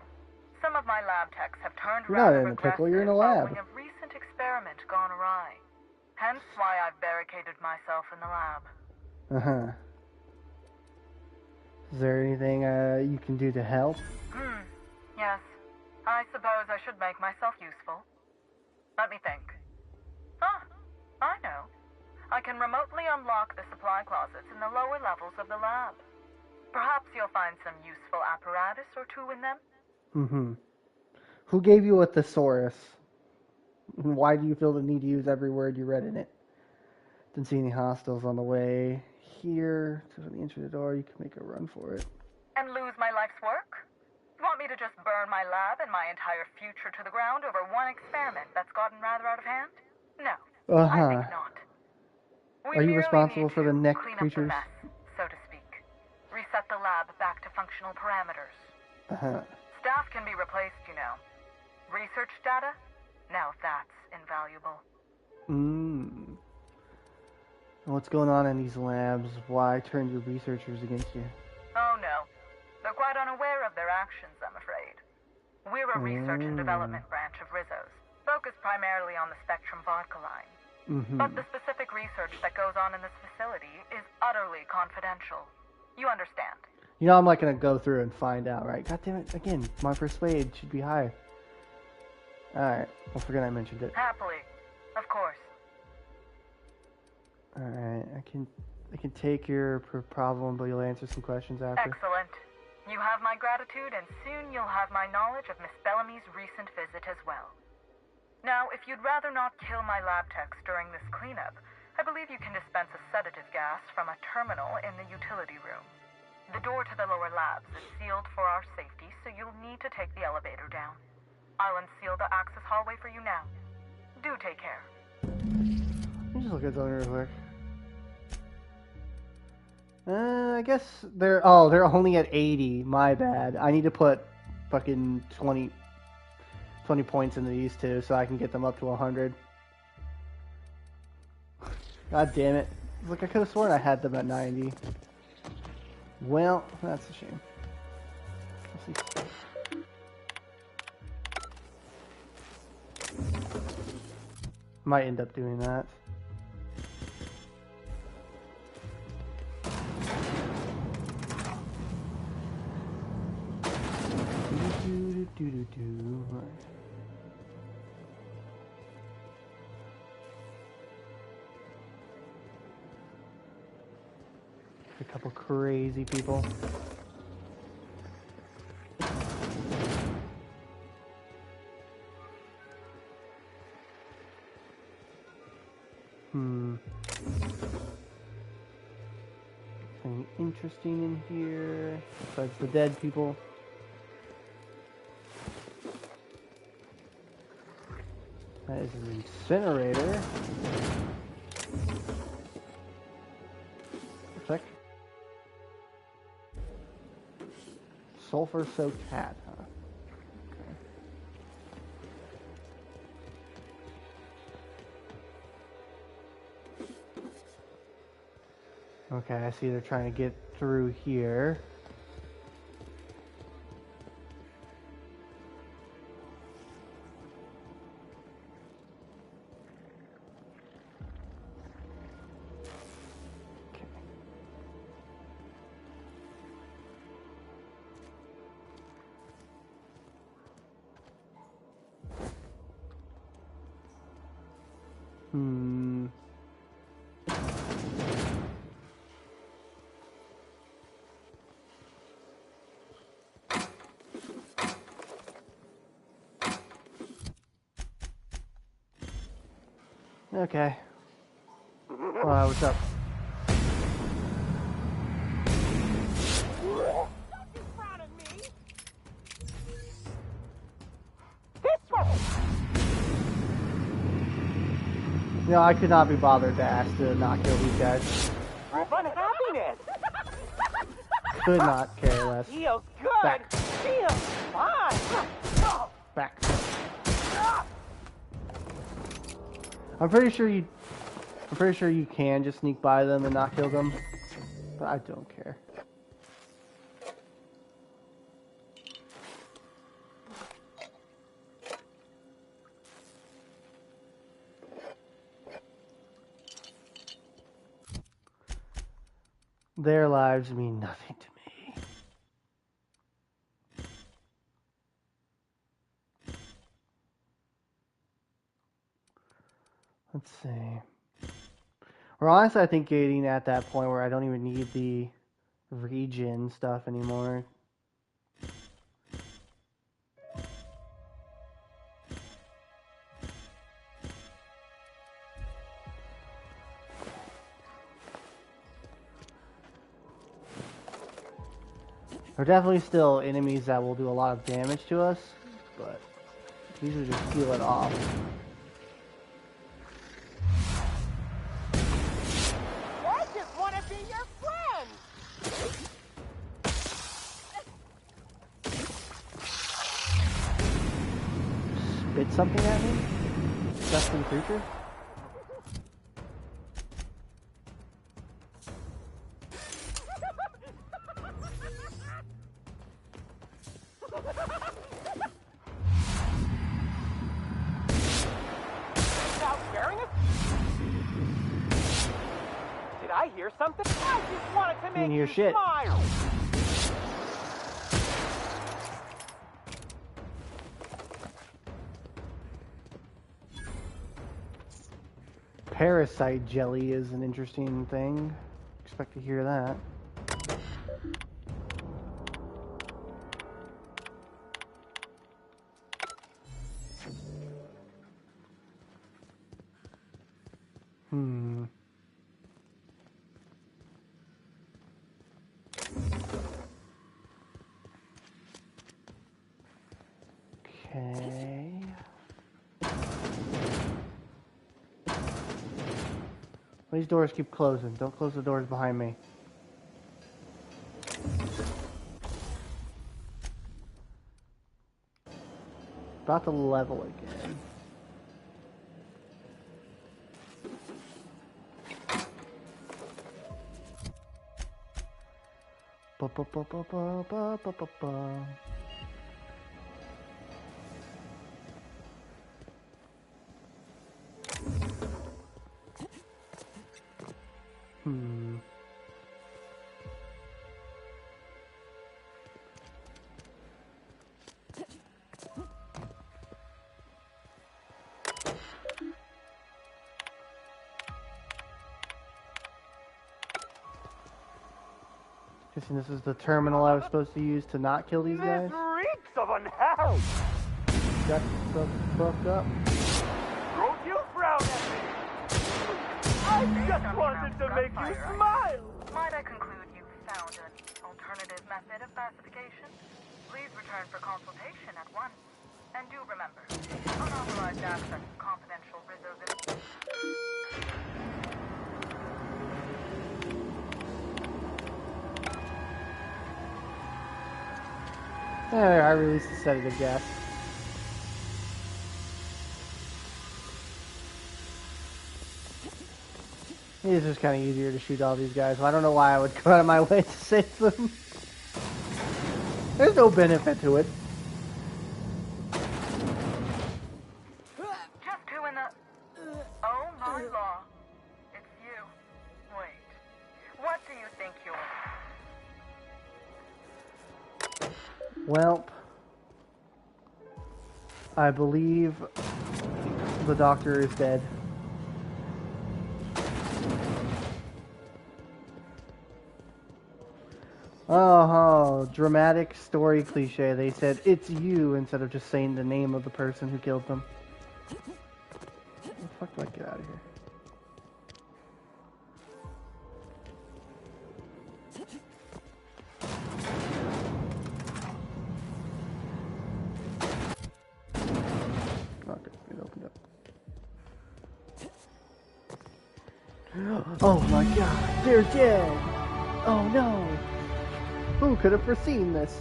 Some of my lab techs have turned You're not rather in a pickle, you're in a following lab. a recent experiment gone awry. Hence why I've barricaded myself in the lab. Uh-huh. Is there anything you can do to help? Yes. I suppose I should make myself useful. Let me think. Ah, I know. I can remotely unlock the supply closets in the lower levels of the lab. Perhaps you'll find some useful apparatus or two in them. Who gave you a thesaurus? And why do you feel the need to use every word you read in it? Didn't see any hostiles on the way. Here, to the entry of the door, you can make a run for it. And lose my life's work? You want me to just burn my lab and my entire future to the ground over one experiment that's gotten rather out of hand? No. Uh-huh. I think not. Are you responsible for the neck creatures? Mess, so to speak. Reset the lab back to functional parameters. Uh-huh. Staff can be replaced, you know. Research data? Now that's invaluable. What's going on in these labs? Why turn your researchers against you? Oh no. They're quite unaware of their actions, I'm afraid. We're a research and development branch of Rizzo's, focused primarily on the Spectrum vodka line. But the specific research that goes on in this facility is utterly confidential. You understand? You know I'm not gonna go through and find out, right? God damn it, again, my persuade should be high. Alright, I forget I mentioned it. Happily. Of course. Alright, I can take your problem, but you'll answer some questions after. Excellent. You have my gratitude, and soon you'll have my knowledge of Miss Bellamy's recent visit as well. Now, if you'd rather not kill my lab techs during this cleanup, I believe you can dispense a sedative gas from a terminal in the utility room. The door to the lower labs is sealed for our safety, so you'll need to take the elevator down. I'll unseal the access hallway for you now. Do take care. Let me just look at something real quick. I guess they're only at 80. My bad. I need to put fucking 20 points into these two so I can get them up to 100. God damn it. Look, I could have sworn I had them at 90. Well, that's a shame. Let's see. Might end up doing that. Right. A couple crazy people. Anything interesting in here besides the dead people? That is an incinerator. Check. Sulfur soaked hat, huh? Okay, I see they're trying to get through here. Okay. What's up? No, I could not be bothered to ask to not kill these guys. Fun happiness. Could not care less. Feels good. Back. Feels fine. Back. I'm pretty sure you can just sneak by them and not kill them, but I don't care. Their lives mean nothing to me. Let's see. We're honestly, I think, getting at that point where I don't even need the regen stuff anymore. There are definitely still enemies that will do a lot of damage to us, but usually just heal it off. something at me? Disgusting creature? Did I hear something? I just wanted to make hear you shit. smile. Parasite jelly is an interesting thing. Expect to hear that. Hmm. Okay. These doors keep closing. Don't close the doors behind me. About to level again. Ba ba ba ba ba ba ba ba ba. Hmm. Guessing this is the terminal I was supposed to use to not kill these guys. This reeks of unhealth. Shut the fuck up. Don't you frown at me. I just wanted to make you smile. Might I conclude you found an alternative method of pacification? Please return for consultation at once. And do remember, unauthorized access to confidential Rizzo's. I released the sedative gas. It's just kind of easier to shoot all these guys. I don't know why I would go out of my way to save them. There's no benefit to it. Just who in the... Oh my law. It's you. Wait. What do you think you're... Well, I believe the doctor is dead. Oh, dramatic story cliche. They said, it's you, instead of just saying the name of the person who killed them. How the fuck do I get out of here? Okay, it opened up. Oh my god, they're dead! Oh no! Who could have foreseen this?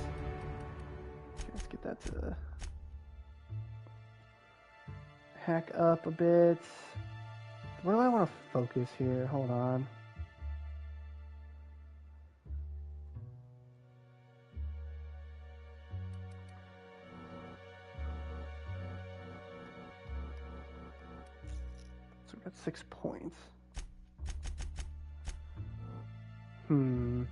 Okay, let's get that to hack up a bit. What do I want to focus here? Hold on. So we got 6 points. Hmm.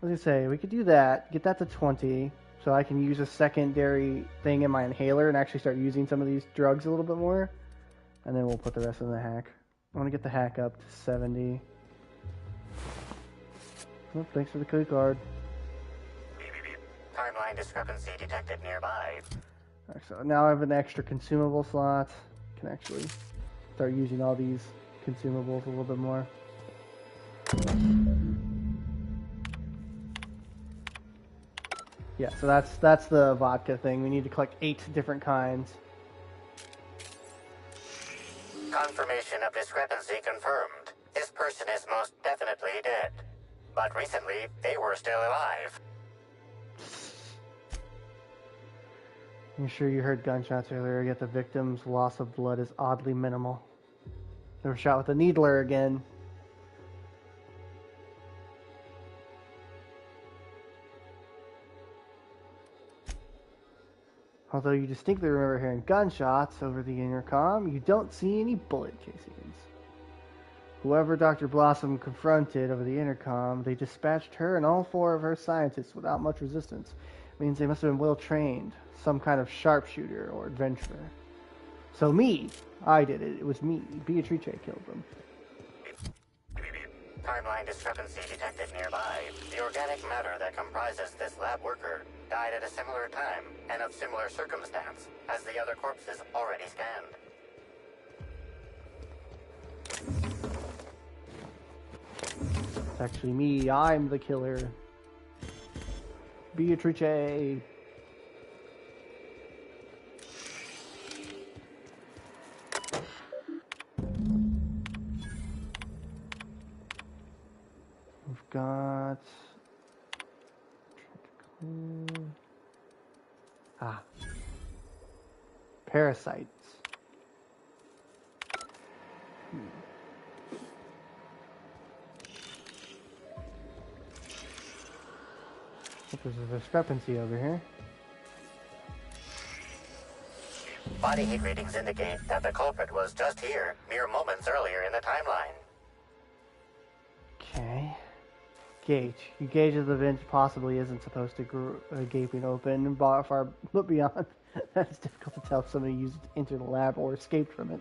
I was gonna say, we could do that, get that to 20, so I can use a secondary thing in my inhaler and actually start using some of these drugs a little bit more. And then we'll put the rest in the hack. I want to get the hack up to 70. Oh, thanks for the code card. Timeline discrepancy detected nearby. Alright, so now I have an extra consumable slot. Can actually start using all these consumables a little bit more. Yeah, so that's the vodka thing. We need to collect 8 different kinds. Confirmation of discrepancy confirmed. This person is most definitely dead. but recently they were still alive. I'm sure you heard gunshots earlier, yet the victim's loss of blood is oddly minimal. They were shot with a needler again. Although you distinctly remember hearing gunshots over the intercom, you don't see any bullet casings. Whoever Dr. Blossom confronted over the intercom, they dispatched her and all 4 of her scientists without much resistance. It means they must have been well trained, some kind of sharpshooter or adventurer. So me, I did it. It was me. Beatrice killed them. Timeline discrepancy detected nearby. The organic matter that comprises this lab worker died at a similar time and of similar circumstance as the other corpses already scanned. It's actually me. I'm the killer. Beatrice. We've got... Parasites. There's a discrepancy over here. Body heat readings indicate that the culprit was just here, mere moments earlier in the timeline. Okay. Gauge. You gauge that the vent possibly isn't supposed to gaping open far but beyond. That's difficult to tell if somebody used it to enter the lab or escaped from it.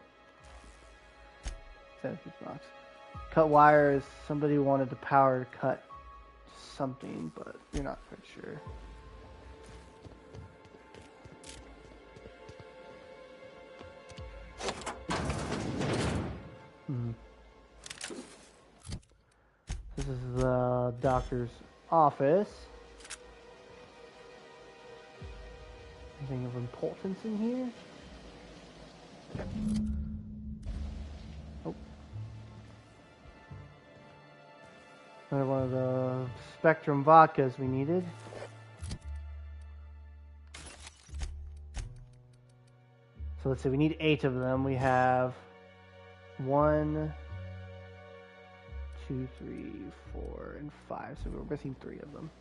Box. Cut wires. Somebody wanted the power to cut something, but you're not quite sure. This is the doctor's office. Anything of importance in here? Oh. Another one of the Spectrum vodkas we needed. So let's see, we need 8 of them. We have 1, 2, 3, 4, and 5. So we're missing 3 of them.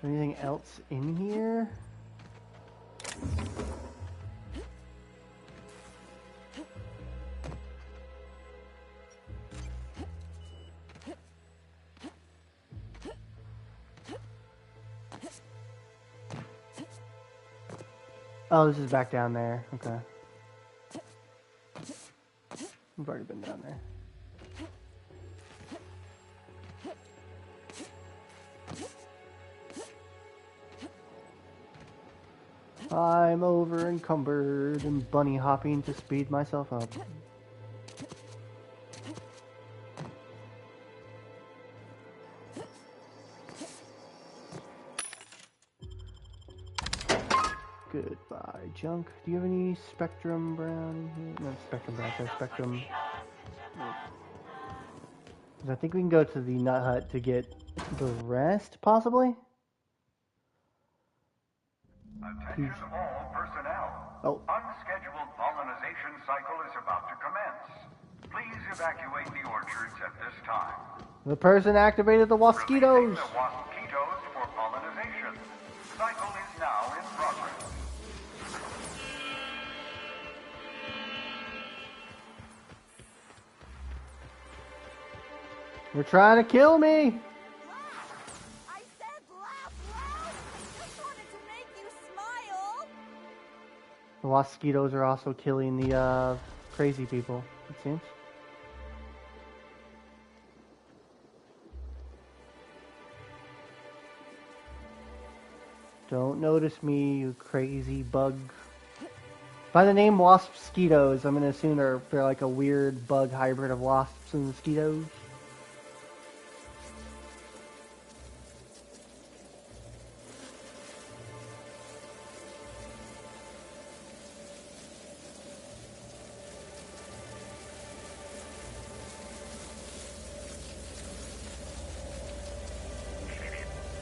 Anything else in here? Oh, this is back down there. Okay. We've already been down there. I'm over encumbered and bunny hopping to speed myself up. Goodbye, junk. Do you have any Spectrum brown in here? No, Spectrum brown. Sorry, Spectrum. I think we can go to the Nut Hut to get the rest, possibly? Attention all personnel. Oh. Unscheduled pollinization cycle is about to commence. Please evacuate the orchards at this time. The person activated the mosquitoes. Releasing the mosquitoes for pollinization. Cycle is now in progress. They're trying to kill me. The mosquitoes are also killing the crazy people, it seems. Don't notice me, you crazy bug. By the name wasp-mosquitoes, I'm gonna assume they're like a weird bug hybrid of wasps and mosquitoes.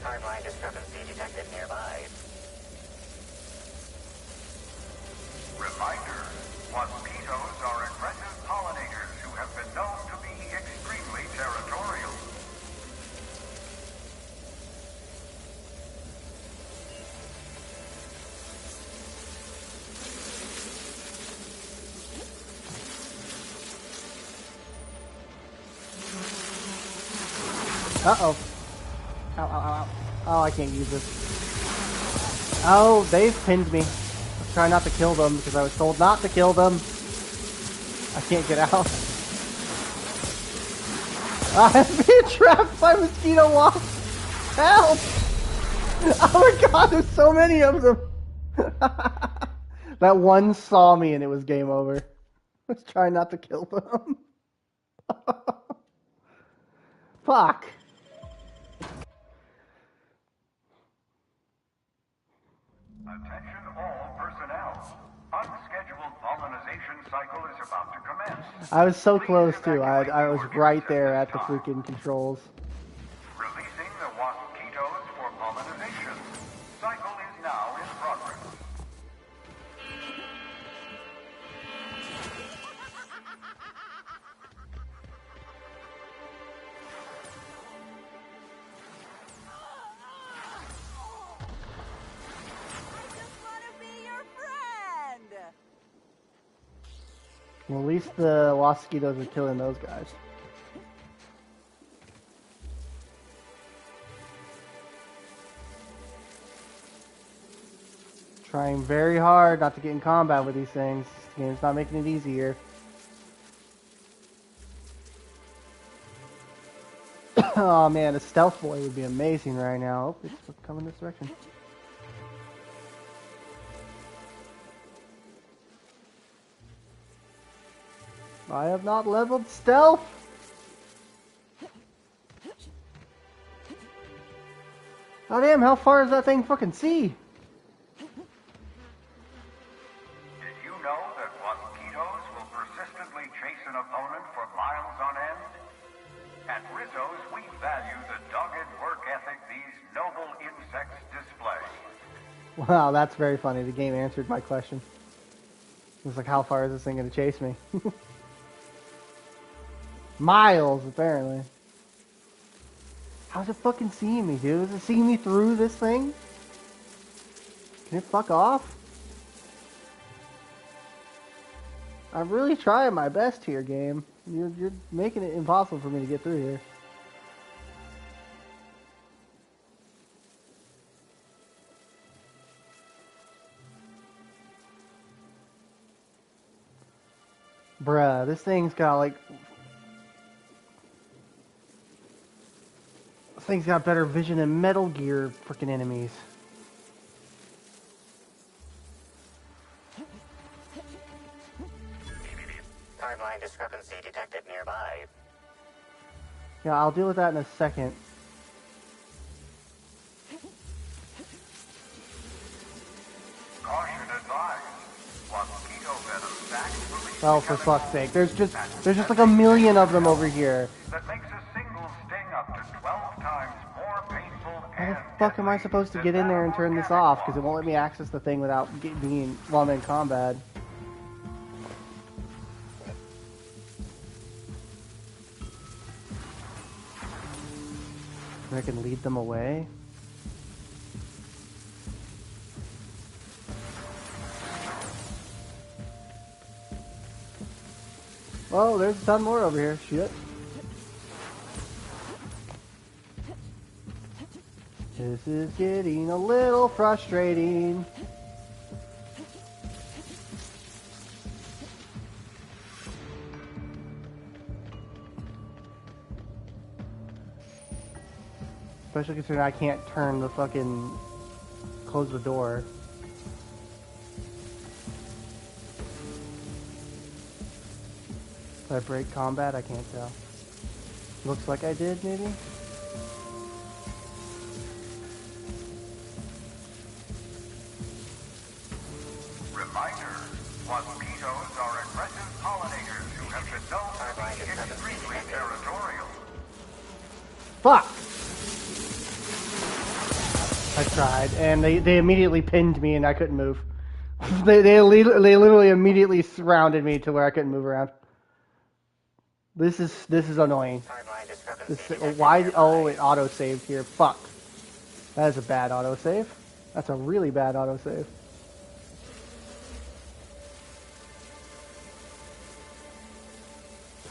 Timeline discrepancy detected nearby. Reminder, mosquitoes are aggressive pollinators who have been known to be extremely territorial. Uh-oh. Ow, ow, ow, ow. Oh, I can't use this. Oh, they've pinned me. Let's try not to kill them because I was told not to kill them. I can't get out. I'm being trapped by mosquito wasps. Help! Oh my god, there's so many of them. That one saw me and it was game over. Let's try not to kill them. Fuck. Attention all personnel. Unscheduled pollination cycle is about to commence. I was so close too. I was right there at the freaking controls. Releasing the mosquitoes for pollination. Cycle is now in progress. Well, at least the mosquitoes are killing those guys. Trying very hard not to get in combat with these things. This game's not making it easier. Oh man, a stealth boy would be amazing right now. Oh, it's coming this direction. I have not leveled stealth. Oh damn, how far does that thing fucking see? Did you know that mosquitoes will persistently chase an opponent for miles on end? At Rizzo's, we value the dogged work ethic these noble insects display. Wow, that's very funny. The game answered my question. It was like, how far is this thing going to chase me? Miles, apparently. How's it fucking seeing me, dude? Is it seeing me through this thing? Can it fuck off? I'm really trying my best here, game. You're making it impossible for me to get through here. Bruh, this thing's got like... This thing's got better vision than Metal Gear freaking enemies. Timeline discrepancy detected nearby. Yeah, I'll deal with that in a second. Caution advised. Mosquito venom sacs released Oh, for fuck's sake. There's just like a million of them over here. that makes a single sting up to 12 times more painful How and the fuck am I supposed to get in there and turn this off? Because it won't let me access the thing without being while I'm in combat. I can lead them away. Oh, there's a ton more over here. Shit. This is getting a little frustrating. Especially considering I can't turn the fucking... close the door. Did I break combat? I can't tell. Looks like I did, maybe? Reminder, mosquitoes are aggressive pollinators who have been known to be extremely territorial. Fuck! I tried, and they immediately pinned me and I couldn't move. they literally immediately surrounded me to where I couldn't move around. This is annoying. Why? Oh, it auto-saved here. Fuck. That is a bad auto-save. That's a really bad auto-save.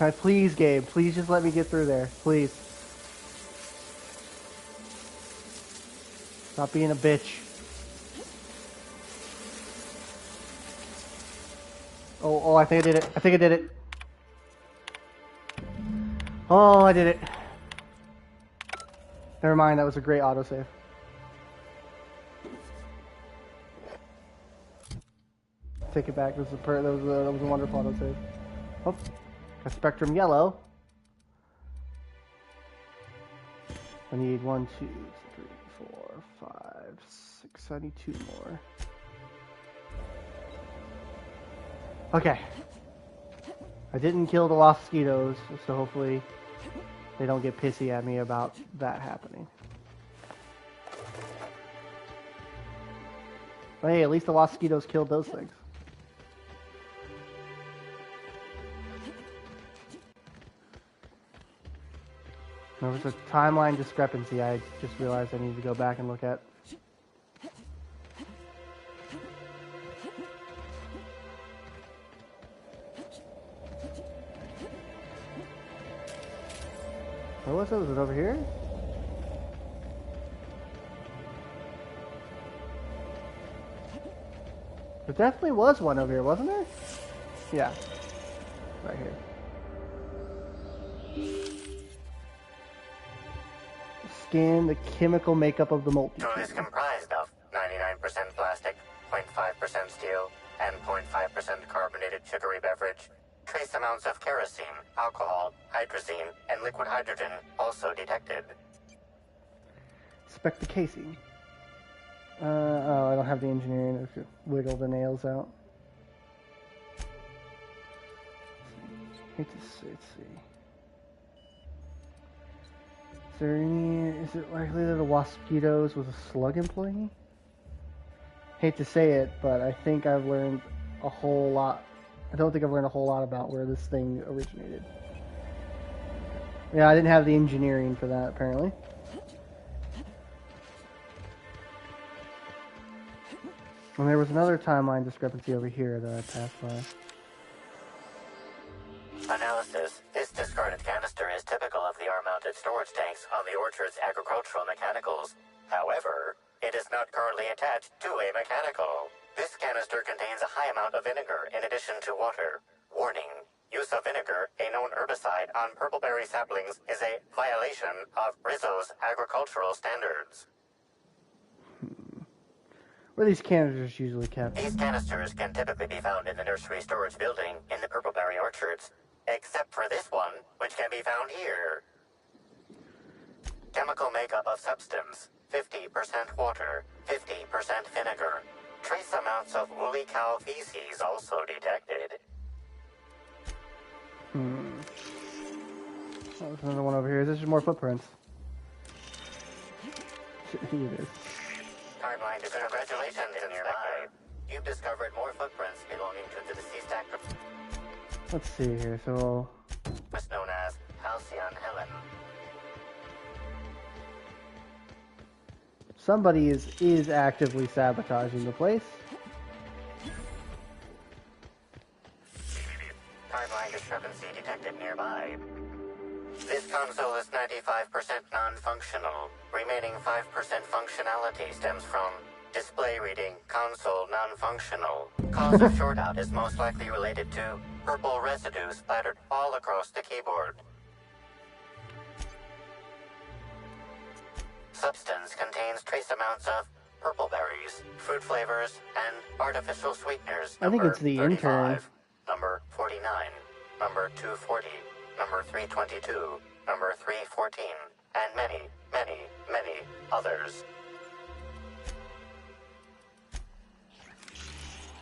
Alright, please, Gabe. Please just let me get through there. Please. Stop being a bitch. Oh, I think I did it. I think I did it. Oh, I did it. Never mind, that was a great autosave. Take it back. That was a wonderful autosave. Oh, a Spectrum Yellow. I need 1, 2, 3, 4, 5, 6. I need 2 more. Okay. I didn't kill the mosquitoes, so hopefully they don't get pissy at me about that happening. But hey, at least the mosquitoes killed those things. There was a timeline discrepancy I just realized I need to go back and look at. Where was it? Was it over here? There definitely was one over here, wasn't there? Yeah. Right here. Scan the chemical makeup of the multi. Tool is comprised of 99% plastic, 0.5% steel, and 0.5% carbonated sugary beverage. Trace amounts of kerosene, alcohol, hydrazine, and liquid hydrogen also detected. Inspect the casing. Oh, I don't have the engineering. I should wiggle the nails out. Hate to see. Let's see. Is there any? Is it likely that the mosquitoes was a slug employee? Hate to say it, but I think I've learned a whole lot. I don't think I've learned a whole lot about where this thing originated. Yeah, I didn't have the engineering for that, apparently. And there was another timeline discrepancy over here that I passed by. Analysis. This discarded canister is typical of the R-mounted storage tanks on the Orchard's agricultural mechanicals. However, it is not currently attached to a mechanical. This canister contains a high amount of vinegar in addition to water. Warning. Use of vinegar, a known herbicide on purpleberry saplings, is a violation of Rizzo's agricultural standards. Where are these canisters usually kept? These canisters can typically be found in the nursery storage building in the purpleberry orchards, except for this one, which can be found here. Chemical makeup of substance, 50% water, 50% vinegar. Trace amounts of woolly cow feces also detected. Oh, there's another one over here. There's more footprints. Here it is. Timeline to congratulations nearby. You've discovered more footprints belonging to the deceased actor. Let's see here. So, Was known as Halcyon Helen. somebody is actively sabotaging the place. Timeline discrepancy detected nearby. This console is 95% non-functional. Remaining 5% functionality stems from display reading console non-functional. Cause of shortout is most likely related to purple residue splattered all across the keyboard. Substance contains trace amounts of purple berries, fruit flavors, and artificial sweeteners. I think it's the intern. Number 49. number 240, number 322, number 314, and many, many, many others.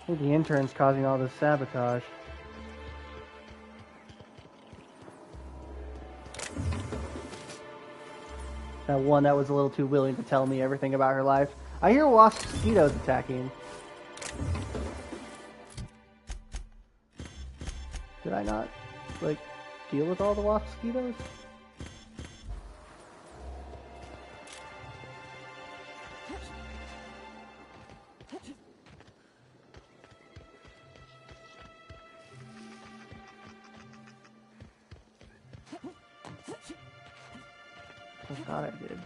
I think the intern's causing all this sabotage. That one that was a little too willing to tell me everything about her life. I hear wasp mosquitoes attacking. Did I not, like, deal with all the wasp mosquitoes? I thought I did.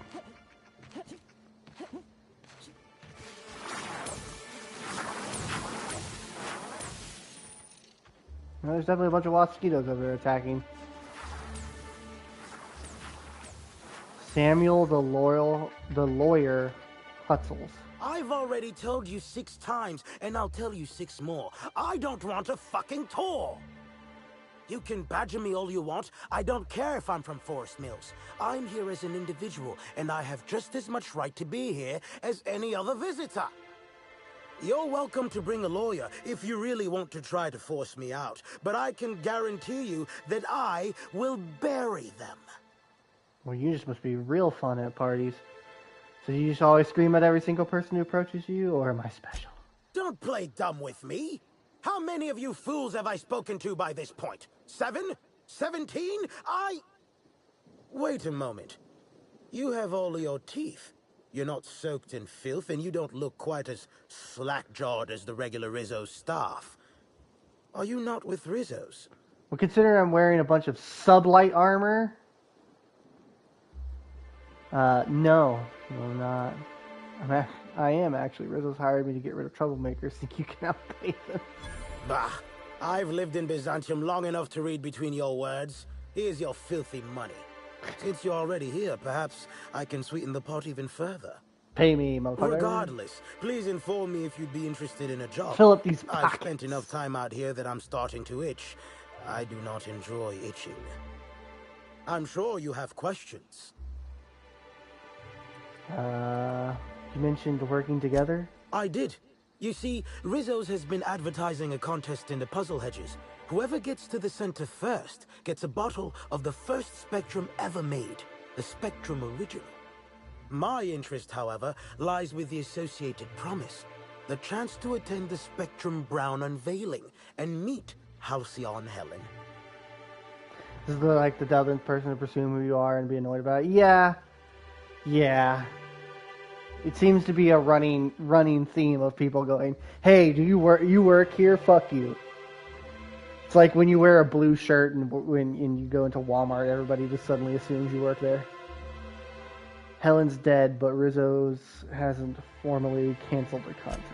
Well, there's definitely a bunch of mosquitoes over there attacking. Samuel the lawyer Hutzels. I've already told you 6 times, and I'll tell you 6 more. I don't want a fucking tour! You can badger me all you want. I don't care if I'm from Forest Mills. I'm here as an individual, and I have just as much right to be here as any other visitor. You're welcome to bring a lawyer if you really want to try to force me out, but I can guarantee you that I will bury them. Well, you just must be real fun at parties. So you just always scream at every single person who approaches you, or am I special? Don't play dumb with me. How many of you fools have I spoken to by this point? 7? 17? Wait a moment. You have all your teeth. You're not soaked in filth, and you don't look quite as slack-jawed as the regular Rizzo's staff. Are you not with Rizzo's? Well, considering I'm wearing a bunch of sublight armor... no, I'm not. I am actually. Rizzo's hired me to get rid of troublemakers. Think you can outpay them? Bah, I've lived in Byzantium long enough to read between your words. Here's your filthy money. Since you're already here, perhaps I can sweeten the pot even further. Pay me, motherfucker. Regardless, please inform me if you'd be interested in a job. Fill up these pockets. I've spent enough time out here that I'm starting to itch. I do not enjoy itching. I'm sure you have questions. You mentioned working together? I did. You see, Rizzo's has been advertising a contest in the puzzle hedges. Whoever gets to the center first gets a bottle of the first Spectrum ever made, the Spectrum Original. My interest, however, lies with the associated promise, the chance to attend the Spectrum Brown unveiling and meet Halcyon Helen. This is like the dozenth person to presume who you are and be annoyed about it. Yeah. It seems to be a running theme of people going, "Hey, do you work here? Fuck you." It's like when you wear a blue shirt and when you go into Walmart, everybody just suddenly assumes you work there. Helen's dead, but Rizzo's hasn't formally canceled the contest.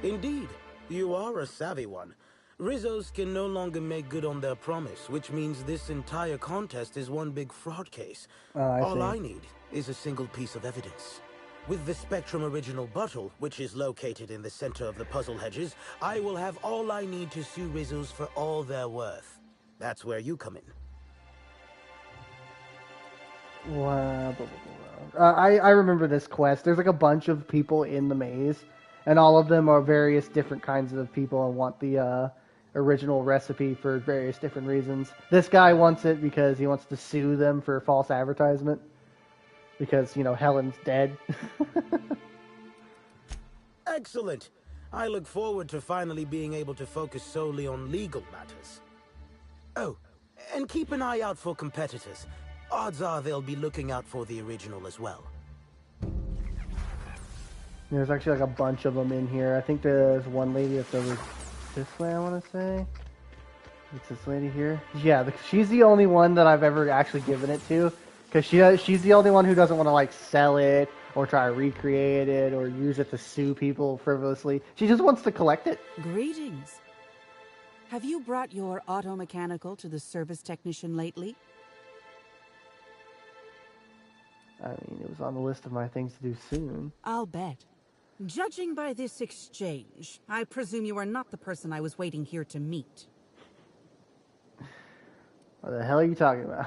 Indeed, you are a savvy one. Rizzo's can no longer make good on their promise, which means this entire contest is one big fraud case. All I need is a single piece of evidence. With the Spectrum Original bottle, which is located in the center of the puzzle hedges, I will have all I need to sue Rizzo's for all they're worth. That's where you come in. Wow. I remember this quest. There's like a bunch of people in the maze, and all of them are various different kinds of people and want the original recipe for various different reasons. This guy wants it because he wants to sue them for false advertisement. Because, Helen's dead. Excellent. I look forward to finally being able to focus solely on legal matters. Oh, and keep an eye out for competitors. Odds are they'll be looking out for the original as well. There's actually like a bunch of them in here. I think there's one lady that's over this way, I want to say. It's this lady here. Yeah, she's the only one that I've ever actually given it to. Because she's the only one who doesn't want to, sell it or try to recreate it or use it to sue people frivolously. She just wants to collect it. Greetings. Have you brought your auto-mechanical to the service technician lately? I mean, it was on the list of my things to do soon. I'll bet. Judging by this exchange, I presume you are not the person I was waiting here to meet. What the hell are you talking about?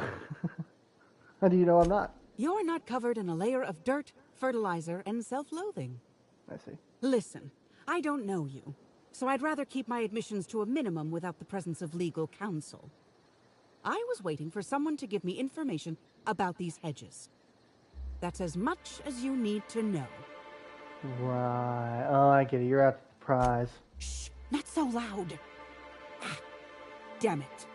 How do you know I'm not? You're not covered in a layer of dirt, fertilizer, and self-loathing. I see. Listen, I don't know you, so I'd rather keep my admissions to a minimum without the presence of legal counsel. I was waiting for someone to give me information about these hedges. That's as much as you need to know. Right. Oh, I get it. You're after the prize. Shh, not so loud. Damn it.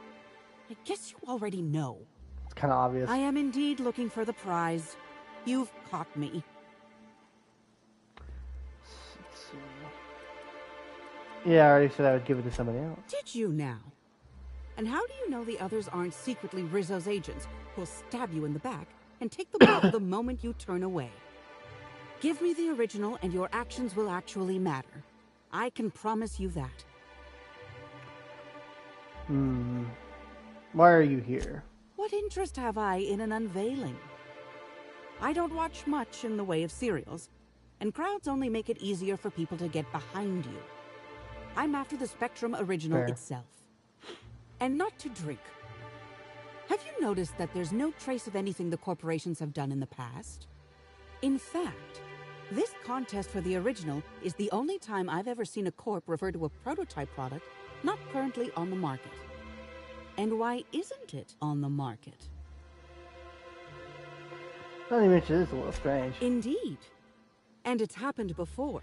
I guess you already know. It's kind of obvious. I am indeed looking for the prize. You've caught me. Yeah, I already said I would give it to somebody else. Did you now? And how do you know the others aren't secretly Rizzo's agents who'll stab you in the back and take the ball the moment you turn away? Give me the original and your actions will actually matter. I can promise you that. Why are you here? What interest have I in an unveiling? I don't watch much in the way of serials, and crowds only make it easier for people to get behind you. I'm after the Spectrum original itself. And not to drink. Have you noticed that there's no trace of anything the corporations have done in the past? In fact, this contest for the original is the only time I've ever seen a corp refer to a prototype product not currently on the market. And why isn't it on the market? Not even mention this is a little strange. Indeed. And it's happened before.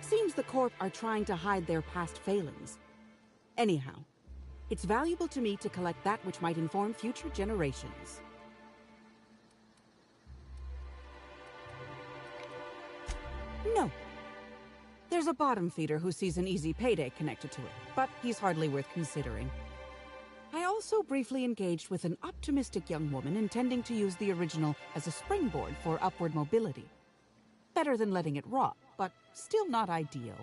Seems the Corp are trying to hide their past failings. Anyhow, it's valuable to me to collect that which might inform future generations. No. There's a bottom feeder who sees an easy payday connected to it, but he's hardly worth considering. I also briefly engaged with an optimistic young woman intending to use the original as a springboard for upward mobility. Better than letting it rot, but still not ideal.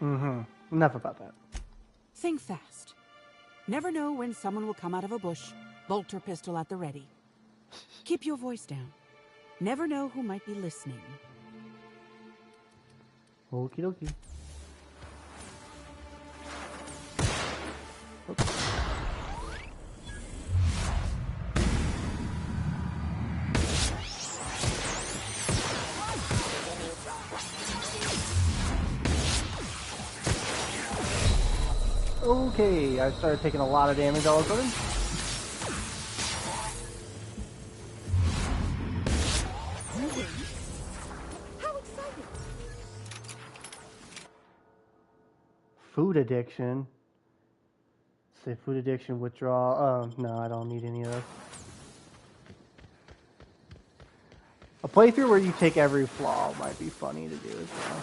Enough about that. Think fast. Never know when someone will come out of a bush, bolt or pistol at the ready. Keep your voice down. Never know who might be listening. Okie dokie. Okay, I started taking a lot of damage all of a sudden. How exciting! Food addiction. Say food addiction, withdrawal. Oh, no, I don't need any of those. A playthrough where you take every flaw might be funny to do as well.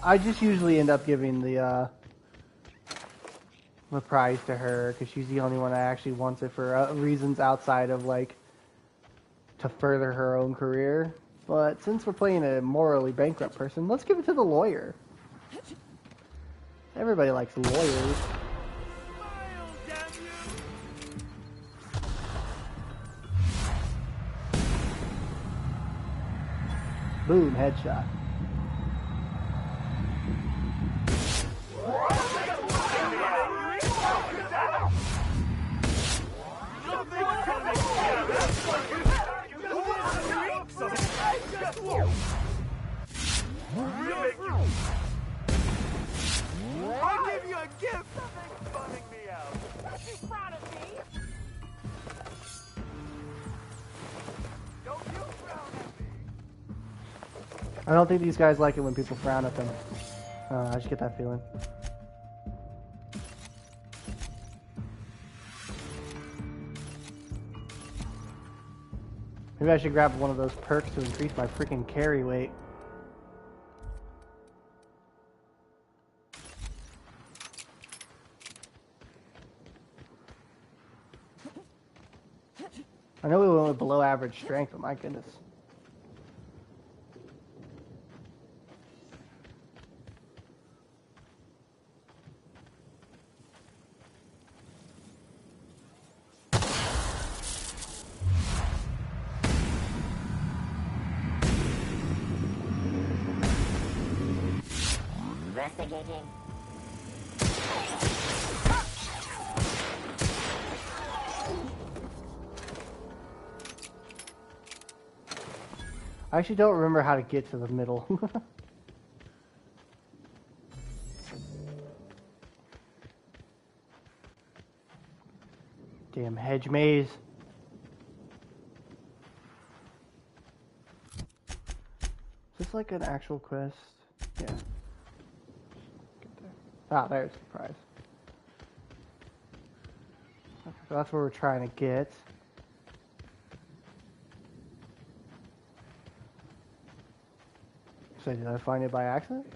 I just usually end up giving the prize to her because she's the only one that actually wants it for reasons outside of like to further her own career. But since we're playing a morally bankrupt person, let's give it to the lawyer. Everybody likes lawyers. Boom, headshot. I'll give you a gift for bumming me out. Aren't you proud of me? Don't you frown at me. I don't think these guys like it when people frown at them. I just get that feeling. Maybe I should grab one of those perks to increase my freaking carry weight. I know we went with below average strength, but my goodness. Investigating. I actually don't remember how to get to the middle. Damn hedge maze. Is this like an actual quest? Yeah. Get there. Ah, there's the prize. Okay, so that's where we're trying to get. So did I find it by accident?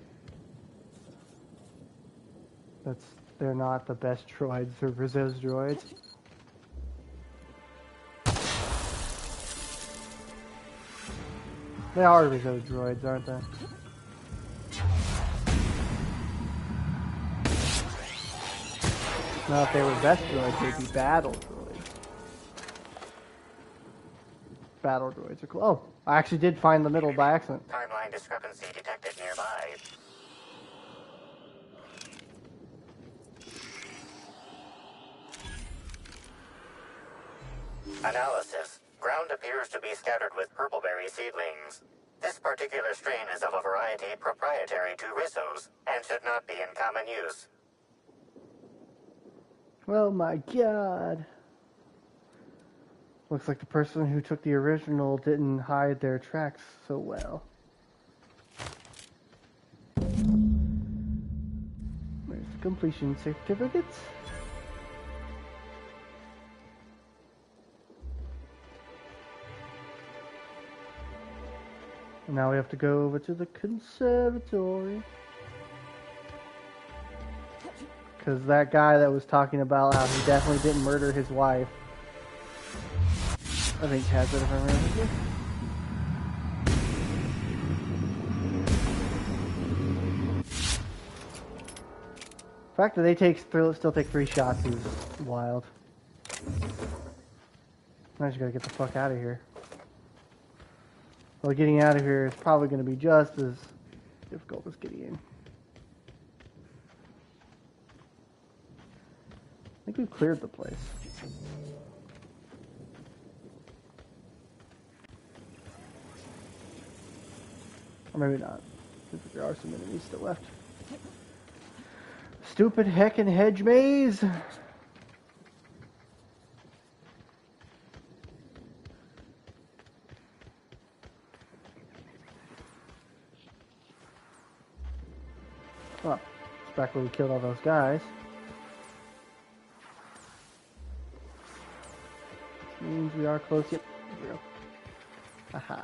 They're not the best droids, they're Rizzo's droids. They are Rizzo droids, aren't they? Now if they were best droids, they'd be battle droids. Battle droids are cool. Oh, I actually did find the middle by accident. Timeline discrepancy detected nearby. Analysis. Ground appears to be scattered with purpleberry seedlings. This particular strain is of a variety proprietary to Rizzo's and should not be in common use. Oh my god. Looks like the person who took the original didn't hide their tracks so well. There's the completion certificates. And now we have to go over to the conservatory. Because that guy that was talking about how he definitely didn't murder his wife. I think has it if I remember correctly. The fact that they still take 3 shots is wild. I just gotta get the fuck out of here. Well, getting out of here is probably going to be just as difficult as getting in. I think we've cleared the place. Or maybe not. Because there are some enemies still left. Stupid heckin' hedge maze! Well, it's back where we killed all those guys. Which means we are close. Yep, there we go. Haha.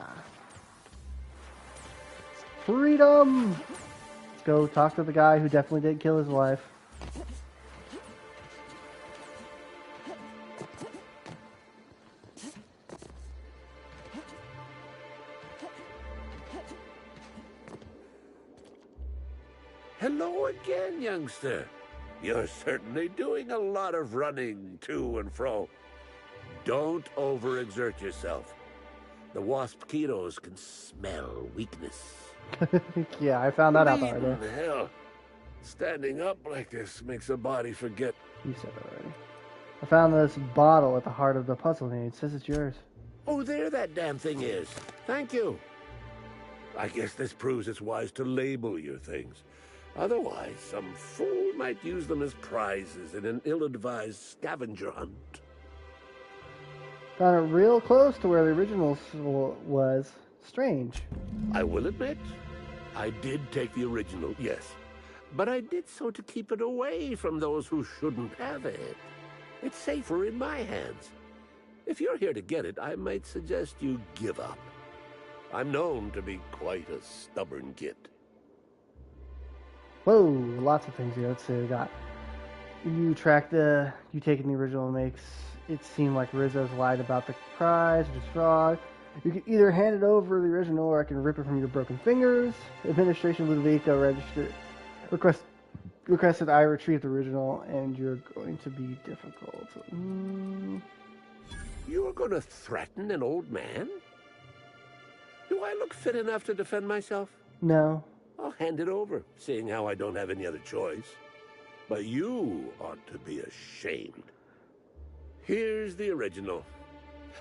Freedom! Let's go talk to the guy who definitely didn't kill his wife. Hello again, youngster. You're certainly doing a lot of running to and fro. Don't overexert yourself. The wasp ketos can smell weakness. Yeah, I found that out What already. the hell? Standing up like this makes a body forget. You said that already. I found this bottle at the heart of the puzzle, and it says it's yours. Oh, there that damn thing is. Thank you. I guess this proves it's wise to label your things. Otherwise, some fool might use them as prizes in an ill-advised scavenger hunt. Found it real close to where the original was. Strange. I will admit, I did take the original, yes. But I did so to keep it away from those who shouldn't have it. It's safer in my hands. If you're here to get it, I might suggest you give up. I'm known to be quite a stubborn kid. Whoa, lots of things here. Let's see, we got you taking the original makes it seem like Rizzo's lied about the prize, which is fraud. You can either hand it over the original or I can rip it from your broken fingers. Administration Ludovico requested I retrieve the original and you're going to be difficult. You are going to threaten an old man? Do I look fit enough to defend myself? No. I'll hand it over, seeing how I don't have any other choice. But you ought to be ashamed. Here's the original.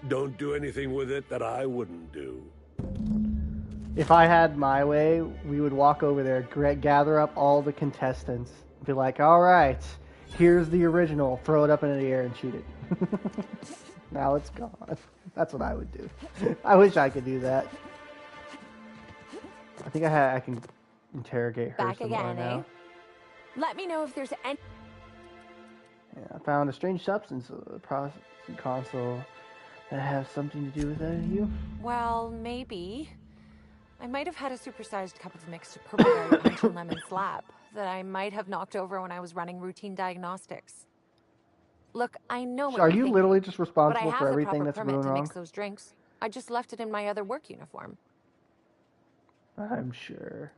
Don't do anything with it that I wouldn't do. If I had my way, we would walk over there, gather up all the contestants, be like, all right, here's the original, throw it up into the air and shoot it. Now it's gone. That's what I would do. I wish I could do that. I think I can interrogate her Back some more again, now. eh? Let me know if there's any... Yeah, I found a strange substance in the processing console that has something to do with that of you. Well, maybe. I might have had a supersized cup of mixed purple punch and lemon slap that I might have knocked over when I was running routine diagnostics. Look, I know what Are you're you thinking, literally just but I responsible have for the everything proper that's permit going to wrong? mix those drinks. I just left it in my other work uniform. I'm sure.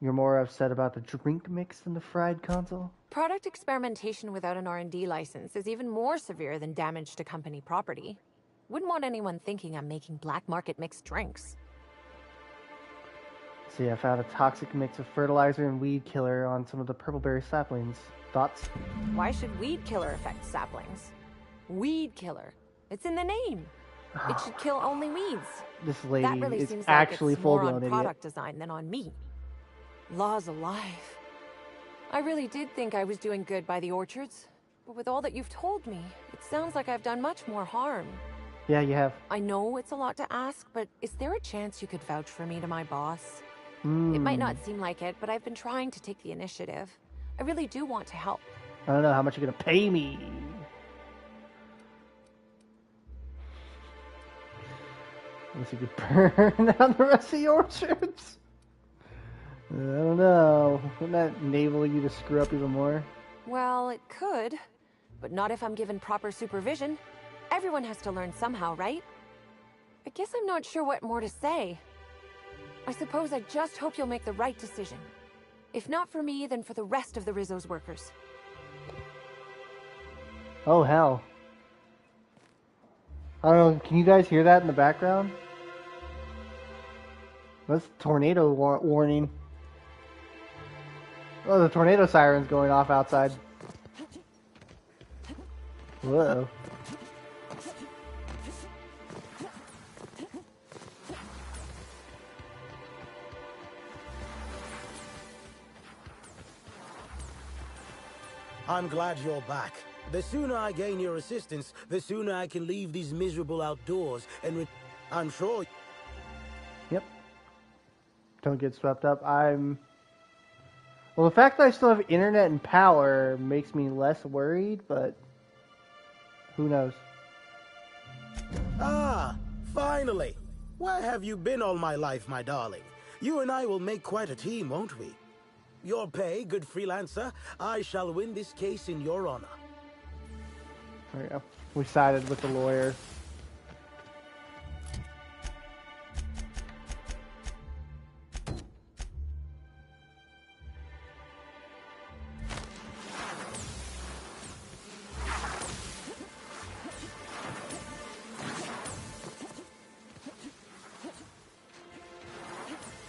You're more upset about the drink mix than the fried console? Product experimentation without an R&D license is even more severe than damage to company property. Wouldn't want anyone thinking I'm making black market mixed drinks. See, I found a toxic mix of fertilizer and weed killer on some of the purpleberry saplings. Thoughts? Why should weed killer affect saplings? Weed killer. It's in the name. It should kill only weeds. This lady That really is seems actually like it's more on full-blown idiot. product design than on me. Laws alive. I really did think I was doing good by the orchards, but with all that you've told me, it sounds like I've done much more harm. Yeah, you have. I know it's a lot to ask, but is there a chance you could vouch for me to my boss? It might not seem like it, but I've been trying to take the initiative. I really do want to help. I don't know how much you're gonna pay me. Unless you could burn down the rest of the orchards. I don't know. Wouldn't that enable you to screw up even more? Well, it could, but not if I'm given proper supervision. Everyone has to learn somehow, right? I guess I'm not sure what more to say. I suppose I just hope you'll make the right decision. If not for me, then for the rest of the Rizzo's workers. Oh, hell. I don't know. Can you guys hear that in the background? That's tornado warning. Oh, the tornado siren's going off outside. Whoa. I'm glad you're back. The sooner I gain your assistance, the sooner I can leave these miserable outdoors and I'm sure... Yep. Don't get swept up. Well, the fact that I still have internet and power makes me less worried, but who knows? Ah, finally! Where have you been all my life, my darling? You and I will make quite a team, won't we? Your pay, good freelancer. I shall win this case in your honor. There we go. We sided with the lawyer.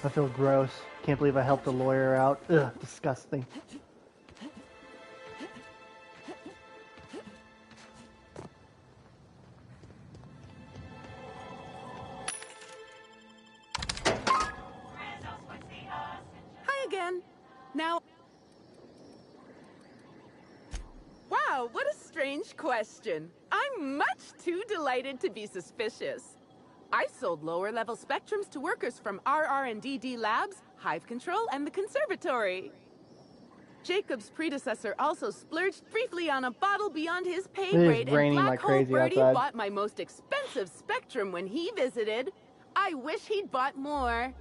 I feel gross. Can't believe I helped the lawyer out. Ugh, disgusting. Hi again. Now... Wow, what a strange question. I'm much too delighted to be suspicious. I sold lower-level spectrums to workers from RR&DD Labs, Hive Control, and the Conservatory. Jacob's predecessor also splurged briefly on a bottle beyond his pay grade, and Black Hole Birdie bought my most expensive spectrum when he visited. I wish he'd bought more.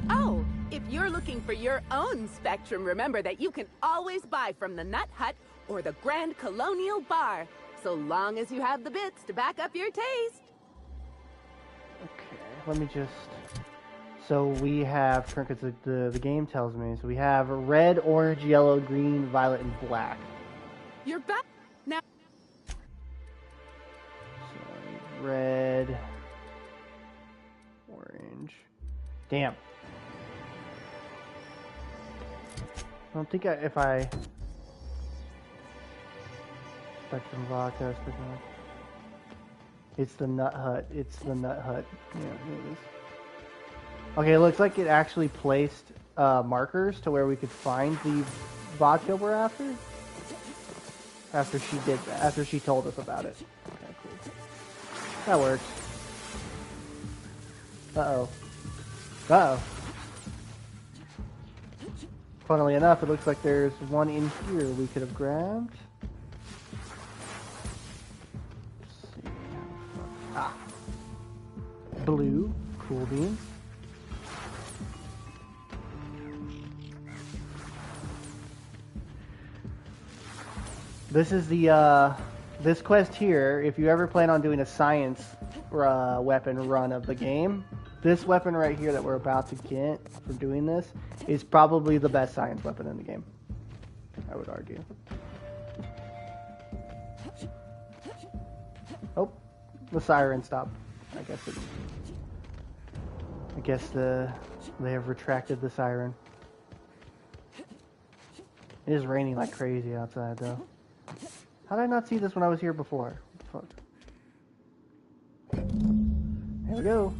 Oh, if you're looking for your own spectrum, remember that you can always buy from the Nut Hut or the Grand Colonial Bar, so long as you have the bits to back up your taste. Okay, let me just... So we have, because the game tells me, so we have red, orange, yellow, green, violet, and black. You're back now. So red, orange. Damn. don't think if I Spectrum Vodka, Spectrum. It's the Nut Hut. It's the Nut Hut. Yeah, it is. Okay, it looks like it actually placed markers to where we could find the vodka we're after. After she did that, after she told us about it. Okay, cool. That works. Uh-oh. Uh-oh. Funnily enough, it looks like there's one in here we could have grabbed. Let's see. Ah. Blue. Cool beans. This is the, this quest here, if you ever plan on doing a science weapon run of the game, this weapon right here that we're about to get for doing this is probably the best science weapon in the game, I would argue. Oh, the siren stopped. I guess they have retracted the siren. It is raining like crazy outside though. How did I not see this when I was here before? What the fuck? There we go.